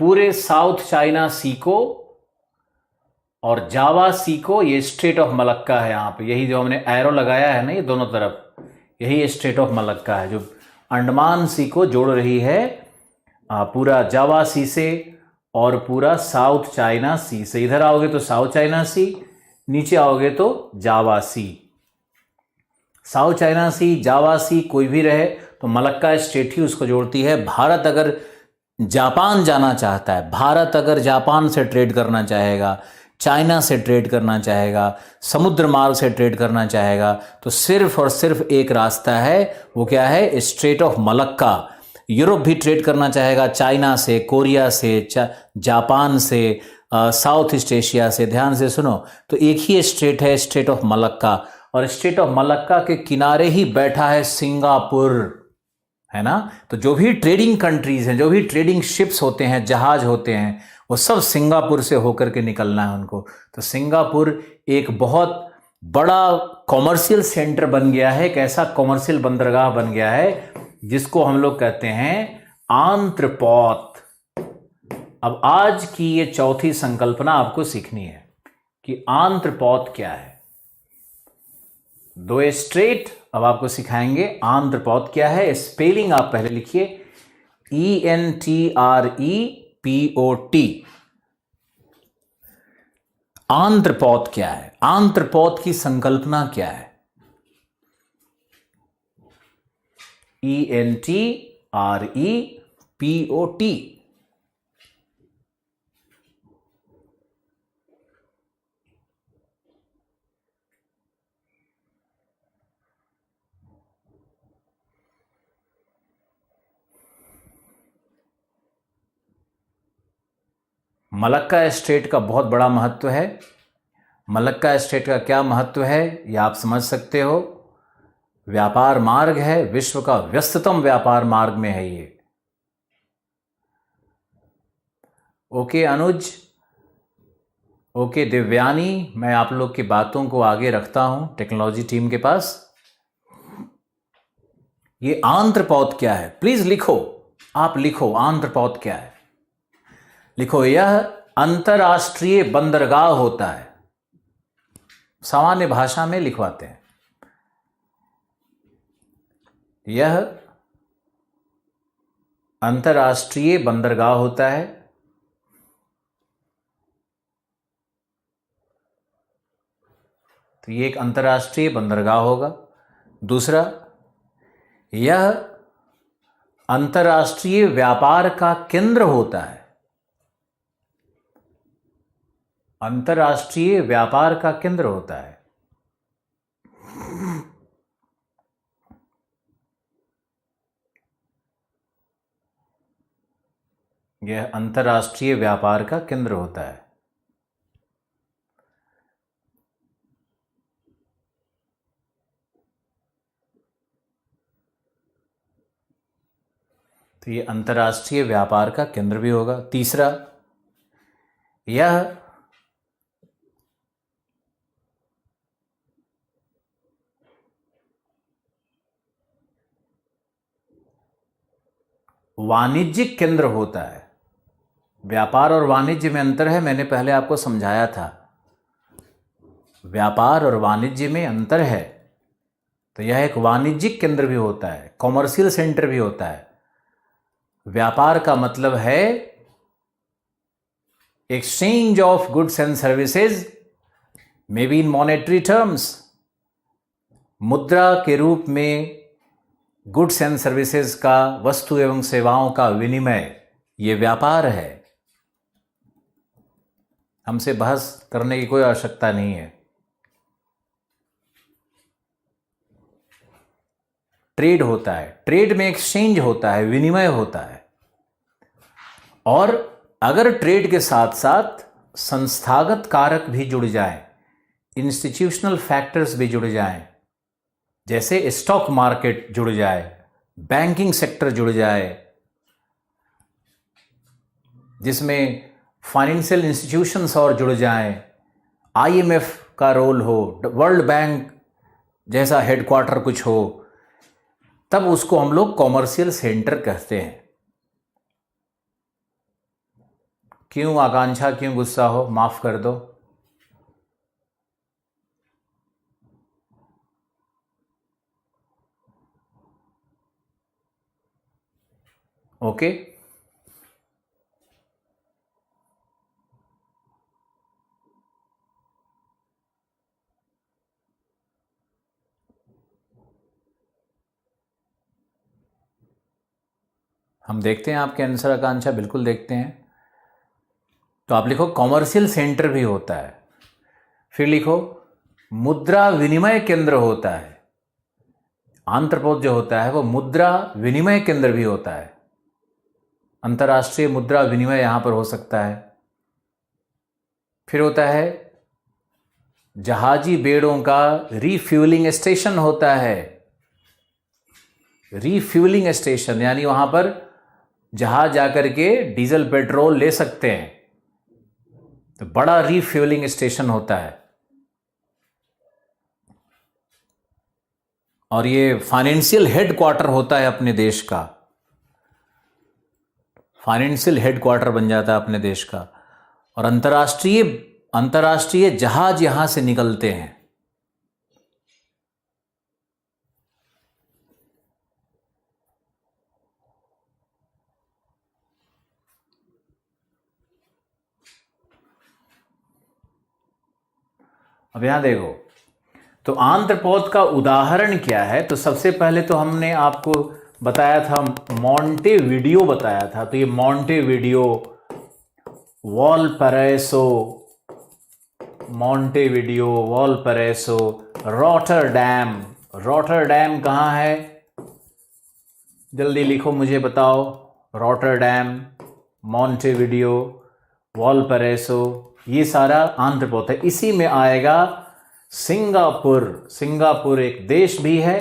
पूरे साउथ चाइना सी को और जावा सी को। ये स्ट्रेट ऑफ मलक्का है यहां पे, यही जो हमने एरो लगाया है ना ये दोनों तरफ, यही स्ट्रेट ऑफ मलक्का है जो अंडमान सी को जोड़ रही है पूरा जावा सी से और पूरा साउथ चाइना सी से। इधर आओगे तो साउथ चाइना सी, नीचे आओगे तो जावा सी। साउथ चाइना सी, जावा सी कोई भी रहे तो मलक्का स्ट्रेट ही उसको जोड़ती है। भारत अगर जापान जाना चाहता है, भारत अगर जापान से ट्रेड करना चाहेगा, चाइना से ट्रेड करना चाहेगा, समुद्र मार्ग से ट्रेड करना चाहेगा, तो सिर्फ और सिर्फ एक रास्ता है, वो क्या है, स्ट्रेट ऑफ मलक्का। यूरोप भी ट्रेड करना चाहेगा चाइना से, कोरिया से, जापान से, साउथ ईस्ट एशिया से, ध्यान से सुनो, तो एक ही स्ट्रेट है, स्ट्रेट ऑफ मलक्का। और स्ट्रेट ऑफ मलक्का के किनारे ही बैठा है सिंगापुर, है ना। तो जो भी ट्रेडिंग कंट्रीज हैं, जो भी ट्रेडिंग शिप्स होते हैं, जहाज होते हैं, वो सब सिंगापुर से होकर के निकलना है उनको। तो सिंगापुर एक बहुत बड़ा कॉमर्शियल सेंटर बन गया है, एक ऐसा कॉमर्शियल बंदरगाह बन गया है जिसको हम लोग कहते हैं आंत्रपोत। अब आज की ये चौथी संकल्पना आपको सीखनी है कि आंत्रपोत क्या है। दो स्ट्रेट अब आपको सिखाएंगे आंत्रपोत क्या है। स्पेलिंग आप पहले लिखिए, ENTREPOT। आंत्रपोत क्या है, आंत्रपोत की संकल्पना क्या है। ENTREPOT। मलक्का स्ट्रेट का बहुत बड़ा महत्व है। मलक्का स्ट्रेट का क्या महत्व है ये आप समझ सकते हो। व्यापार मार्ग है, विश्व का व्यस्ततम व्यापार मार्ग में है ये। ओके अनुज, ओके दिव्यानी, मैं आप लोग की बातों को आगे रखता हूं टेक्नोलॉजी टीम के पास। ये आंत्रपोत क्या है, प्लीज लिखो, आप लिखो आंत्रपोत क्या है। लिखो, यह अंतरराष्ट्रीय बंदरगाह होता है। सामान्य भाषा में लिखवाते हैं, यह अंतरराष्ट्रीय बंदरगाह होता है। तो ये एक अंतरराष्ट्रीय बंदरगाह होगा। दूसरा, यह अंतरराष्ट्रीय व्यापार का केंद्र होता है। अंतरराष्ट्रीय व्यापार का केंद्र होता है। यह अंतरराष्ट्रीय व्यापार का केंद्र होता है। तो ये अंतर्राष्ट्रीय व्यापार का केंद्र भी होगा। तीसरा, यह वाणिज्यिक केंद्र होता है। व्यापार और वाणिज्य में अंतर है, मैंने पहले आपको समझाया था। व्यापार और वाणिज्य में अंतर है, तो यह एक वाणिज्यिक केंद्र भी होता है, कॉमर्शियल सेंटर भी होता है। व्यापार का मतलब है exchange of goods and services, may be in monetary terms, मुद्रा के रूप में गुड्स एंड सर्विसेज का, वस्तु एवं सेवाओं का विनिमय, ये व्यापार है। हमसे बहस करने की कोई आवश्यकता नहीं है। ट्रेड होता है, ट्रेड में एक्सचेंज होता है, विनिमय होता है। और अगर ट्रेड के साथ साथ संस्थागत कारक भी जुड़ जाएं, इंस्टीट्यूशनल फैक्टर्स भी जुड़ जाएं, जैसे स्टॉक मार्केट जुड़ जाए, बैंकिंग सेक्टर जुड़ जाए, जिसमें फाइनेंशियल इंस्टीट्यूशंस और जुड़ जाएं, आईएमएफ का रोल हो, वर्ल्ड बैंक जैसा हेडक्वार्टर कुछ हो, तब उसको हम लोग कॉमर्शियल सेंटर कहते हैं। क्यों आकांक्षा, क्यों गुस्सा हो, माफ कर दो। ओके, हम देखते हैं आपके आंसर आकांक्षा, बिल्कुल देखते हैं। तो आप लिखो कॉमर्शियल सेंटर भी होता है। फिर लिखो मुद्रा विनिमय केंद्र होता है। आंत्रपोत जो होता है वो मुद्रा विनिमय केंद्र भी होता है। अंतर्राष्ट्रीय मुद्रा विनिमय यहां पर हो सकता है। फिर होता है जहाजी बेड़ों का रीफ्यूलिंग स्टेशन होता है। रीफ्यूलिंग स्टेशन यानी वहां पर जहाज जाकर के डीजल पेट्रोल ले सकते हैं, तो बड़ा रीफ्यूलिंग स्टेशन होता है। और ये फाइनेंशियल हेडक्वार्टर होता है अपने देश का, फाइनेंशियल हेडक्वार्टर बन जाता है अपने देश का। और अंतर्राष्ट्रीय जहाज यहां से निकलते हैं। अब यहां देखो, तो आंत्रपोत का उदाहरण क्या है। तो सबसे पहले तो हमने आपको बताया था, मोंटेविडियो बताया था। तो ये मोंटेविडियो, वालपैराइसो, मोंटेविडियो, वालपैराइसो, रॉटरडैम। रॉटरडैम कहाँ है, जल्दी लिखो, मुझे बताओ। रॉटरडैम, मोंटेविडियो, वालपैराइसो, ये सारा आंत्रपोत है। इसी में आएगा सिंगापुर। सिंगापुर एक देश भी है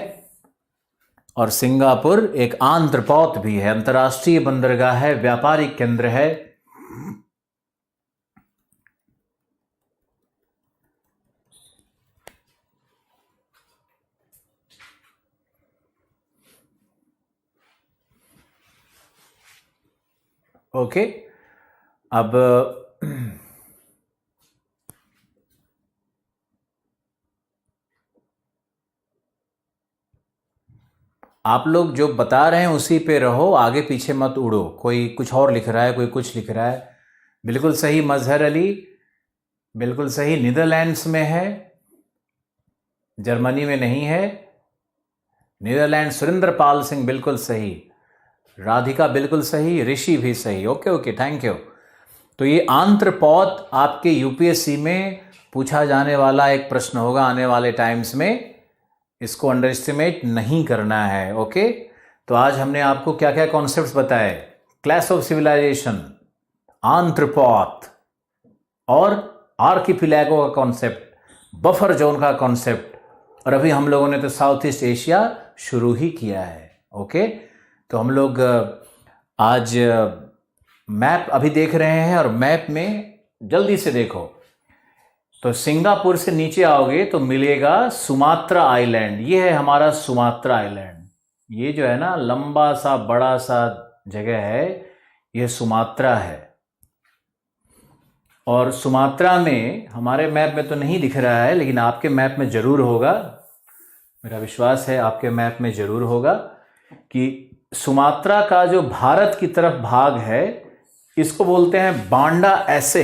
और सिंगापुर एक आंत्रपोत भी है। अंतर्राष्ट्रीय बंदरगाह है, व्यापारिक केंद्र है। ओके, अब आप लोग जो बता रहे हैं उसी पे रहो, आगे पीछे मत उड़ो। कोई कुछ और लिख रहा है, कोई कुछ लिख रहा है। बिल्कुल सही मजहर अली, बिल्कुल सही। नीदरलैंड्स में है, जर्मनी में नहीं है। नीदरलैंड, सुरेंद्र पाल सिंह बिल्कुल सही, राधिका बिल्कुल सही, ऋषि भी सही। Okay okay, thank you. तो ये आंत्रपोत आपके यूपीएससी में पूछा जाने वाला एक प्रश्न होगा आने वाले टाइम्स में, इसको अंडर एस्टिमेट नहीं करना है। ओके, तो आज हमने आपको क्या क्या कॉन्सेप्ट्स बताए। क्लास ऑफ सिविलाइजेशन, आंत्रपोत और आर्किपिलैगो का कॉन्सेप्ट, बफर जोन का कॉन्सेप्ट, और अभी हम लोगों ने तो साउथ ईस्ट एशिया शुरू ही किया है। ओके, तो हम लोग आज मैप अभी देख रहे हैं और मैप में जल्दी से देखो तो सिंगापुर से नीचे आओगे तो मिलेगा सुमात्रा आइलैंड। ये है हमारा सुमात्रा आइलैंड। ये जो है ना लंबा सा बड़ा सा जगह है, ये सुमात्रा है। और सुमात्रा में हमारे मैप में तो नहीं दिख रहा है, लेकिन आपके मैप में जरूर होगा, मेरा विश्वास है आपके मैप में जरूर होगा कि सुमात्रा का जो भारत की तरफ भाग है इसको बोलते हैं बांडा ऐसे।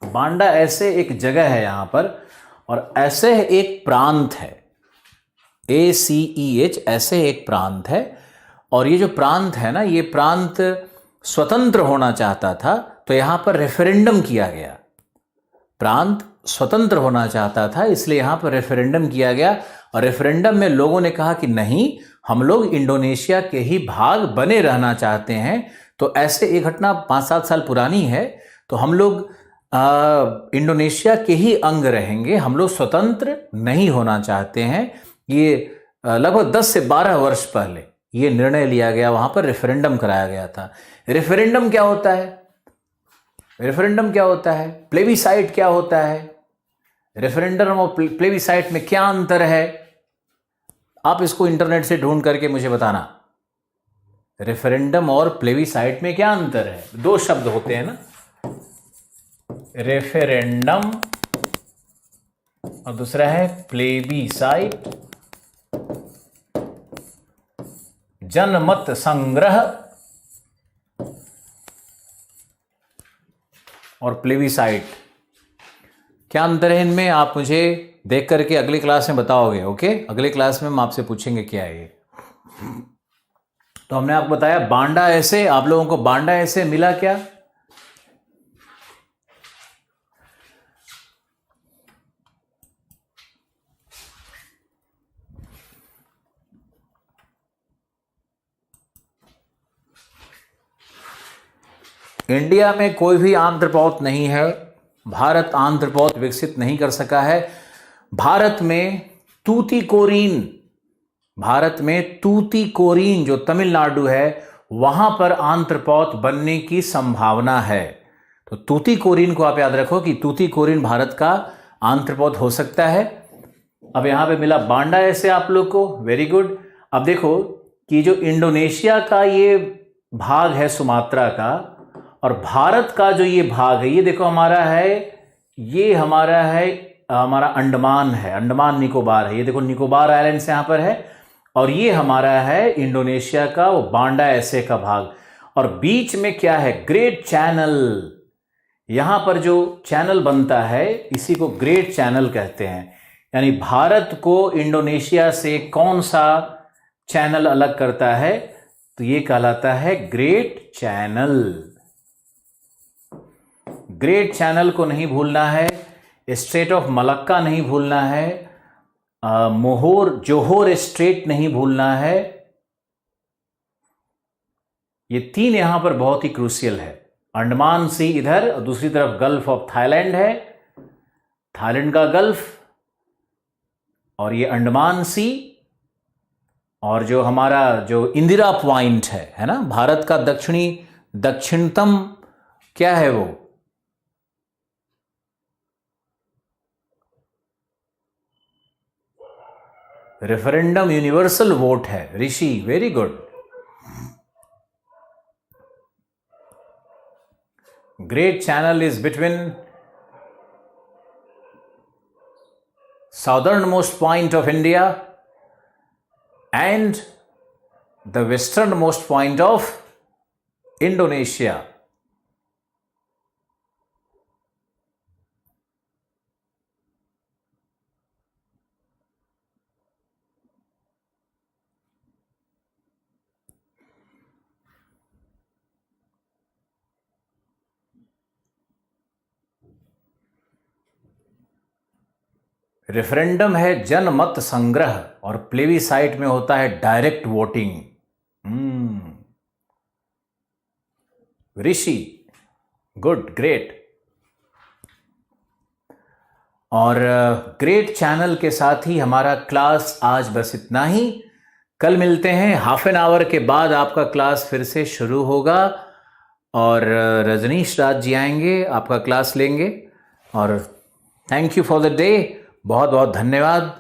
बांडा ऐसे एक जगह है यहां पर, और ऐसे एक प्रांत है, ACEH, ऐसे एक प्रांत है। और ये जो प्रांत है ना, ये प्रांत स्वतंत्र होना चाहता था, तो यहां पर रेफरेंडम किया गया। प्रांत स्वतंत्र होना चाहता था, इसलिए यहां पर रेफरेंडम किया गया। और रेफरेंडम में लोगों ने कहा कि नहीं, हम लोग इंडोनेशिया के ही भाग बने रहना चाहते हैं। तो ऐसे एक घटना 5-7 साल पुरानी है। तो हम लोग इंडोनेशिया के ही अंग रहेंगे, हम लोग स्वतंत्र नहीं होना चाहते हैं। ये लगभग 10 से 12 वर्ष पहले ये निर्णय लिया गया, वहां पर रेफरेंडम कराया गया था। रेफरेंडम क्या होता है? रेफरेंडम क्या होता है? प्लेबिसाइट क्या होता है? रेफरेंडम और प्लेबिसाइट में क्या अंतर है? आप इसको इंटरनेट से ढूंढ करके मुझे बताना। रेफरेंडम और प्लेबिसाइट में क्या अंतर है? 2 शब्द होते हैं ना, रेफरेंडम और दूसरा है प्लेबिसाइट। जनमत संग्रह और प्लेबिसाइट, क्या अंतर है इनमें? आप मुझे देख करके अगली क्लास में बताओगे। ओके, अगले क्लास में हम आपसे पूछेंगे क्या है ये। तो हमने आपको बताया बांडा ऐसे, आप लोगों को बांडा ऐसे मिला क्या? इंडिया में कोई भी आंत्रपौध नहीं है, भारत आंत्रपौध विकसित नहीं कर सका है। भारत में तूतीकोरिन जो तमिलनाडु है वहां पर आंत्रपौध बनने की संभावना है। तो तूतीकोरिन को आप याद रखो कि तूतीकोरिन भारत का आंत्रपौध हो सकता है। अब यहां पे मिला बांडा ऐसे आप लोग को, वेरी गुड। अब देखो कि जो इंडोनेशिया का ये भाग है सुमात्रा का, और भारत का जो ये भाग है, ये देखो हमारा है, ये हमारा अंडमान है, अंडमान निकोबार है। ये देखो निकोबार आइलैंड्स यहां पर है, और ये हमारा है इंडोनेशिया का वो बांडा ऐसे का भाग। और बीच में क्या है? Great channel. यहां पर जो चैनल बनता है इसी को ग्रेट चैनल कहते हैं। यानी भारत को इंडोनेशिया से कौन सा चैनल अलग करता है? तो ये कहलाता है ग्रेट चैनल। ग्रेट चैनल को नहीं भूलना है, स्ट्रेट ऑफ मलक्का नहीं भूलना है, जोहोर स्ट्रेट नहीं भूलना है। ये 3 यहां पर बहुत ही क्रूशियल है। अंडमान सी इधर और दूसरी तरफ गल्फ ऑफ थाईलैंड है, थाईलैंड का गल्फ, और ये अंडमान सी, और जो हमारा जो इंदिरा पॉइंट है ना, भारत का दक्षिणतम क्या है वो? रेफरेंडम यूनिवर्सल वोट है, Rishi, very good. Great channel is between southern most point of India and the western most point of Indonesia. Referendum है जनमत संग्रह, और प्लेबिसाइट में होता है direct voting. Rishi, good, great. और ग्रेट चैनल के साथ ही हमारा क्लास आज बस इतना ही। कल मिलते हैं, हाफ एन आवर के बाद आपका क्लास फिर से शुरू होगा और रजनीश राज जी आएंगे, आपका क्लास लेंगे। और thank you for the day, बहुत बहुत धन्यवाद।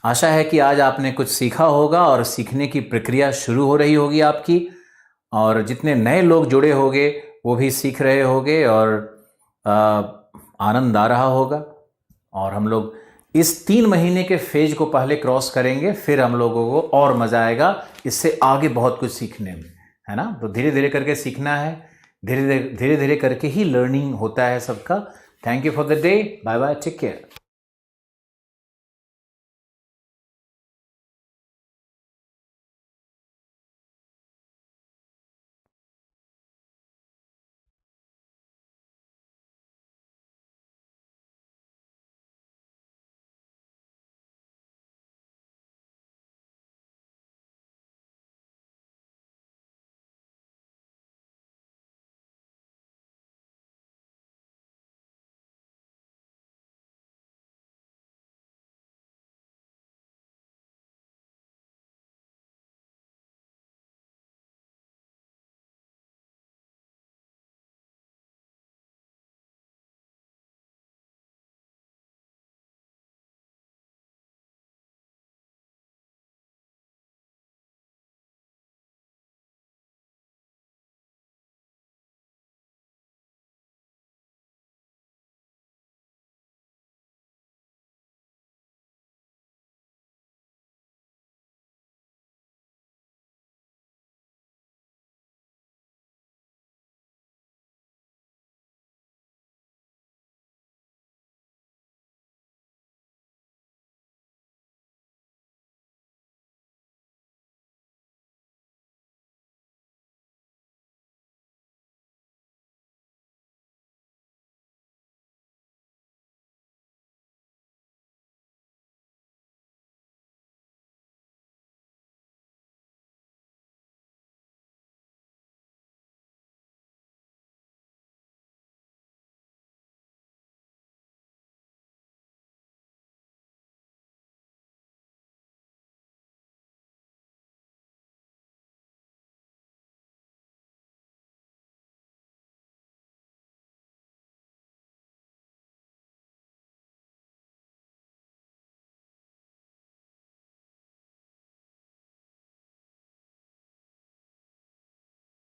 आशा है कि आज आपने कुछ सीखा होगा और सीखने की प्रक्रिया शुरू हो रही होगी आपकी, और जितने नए लोग जुड़े होंगे वो भी सीख रहे होंगे और आनंद आ रहा होगा। और हम लोग इस 3 महीने के फेज को पहले क्रॉस करेंगे, फिर हम लोगों को और मज़ा आएगा इससे आगे बहुत कुछ सीखने में, है ना। तो धीरे धीरे करके सीखना है, धीरे धीरे करके ही लर्निंग होता है सबका। Thank you for the day, bye bye, take care.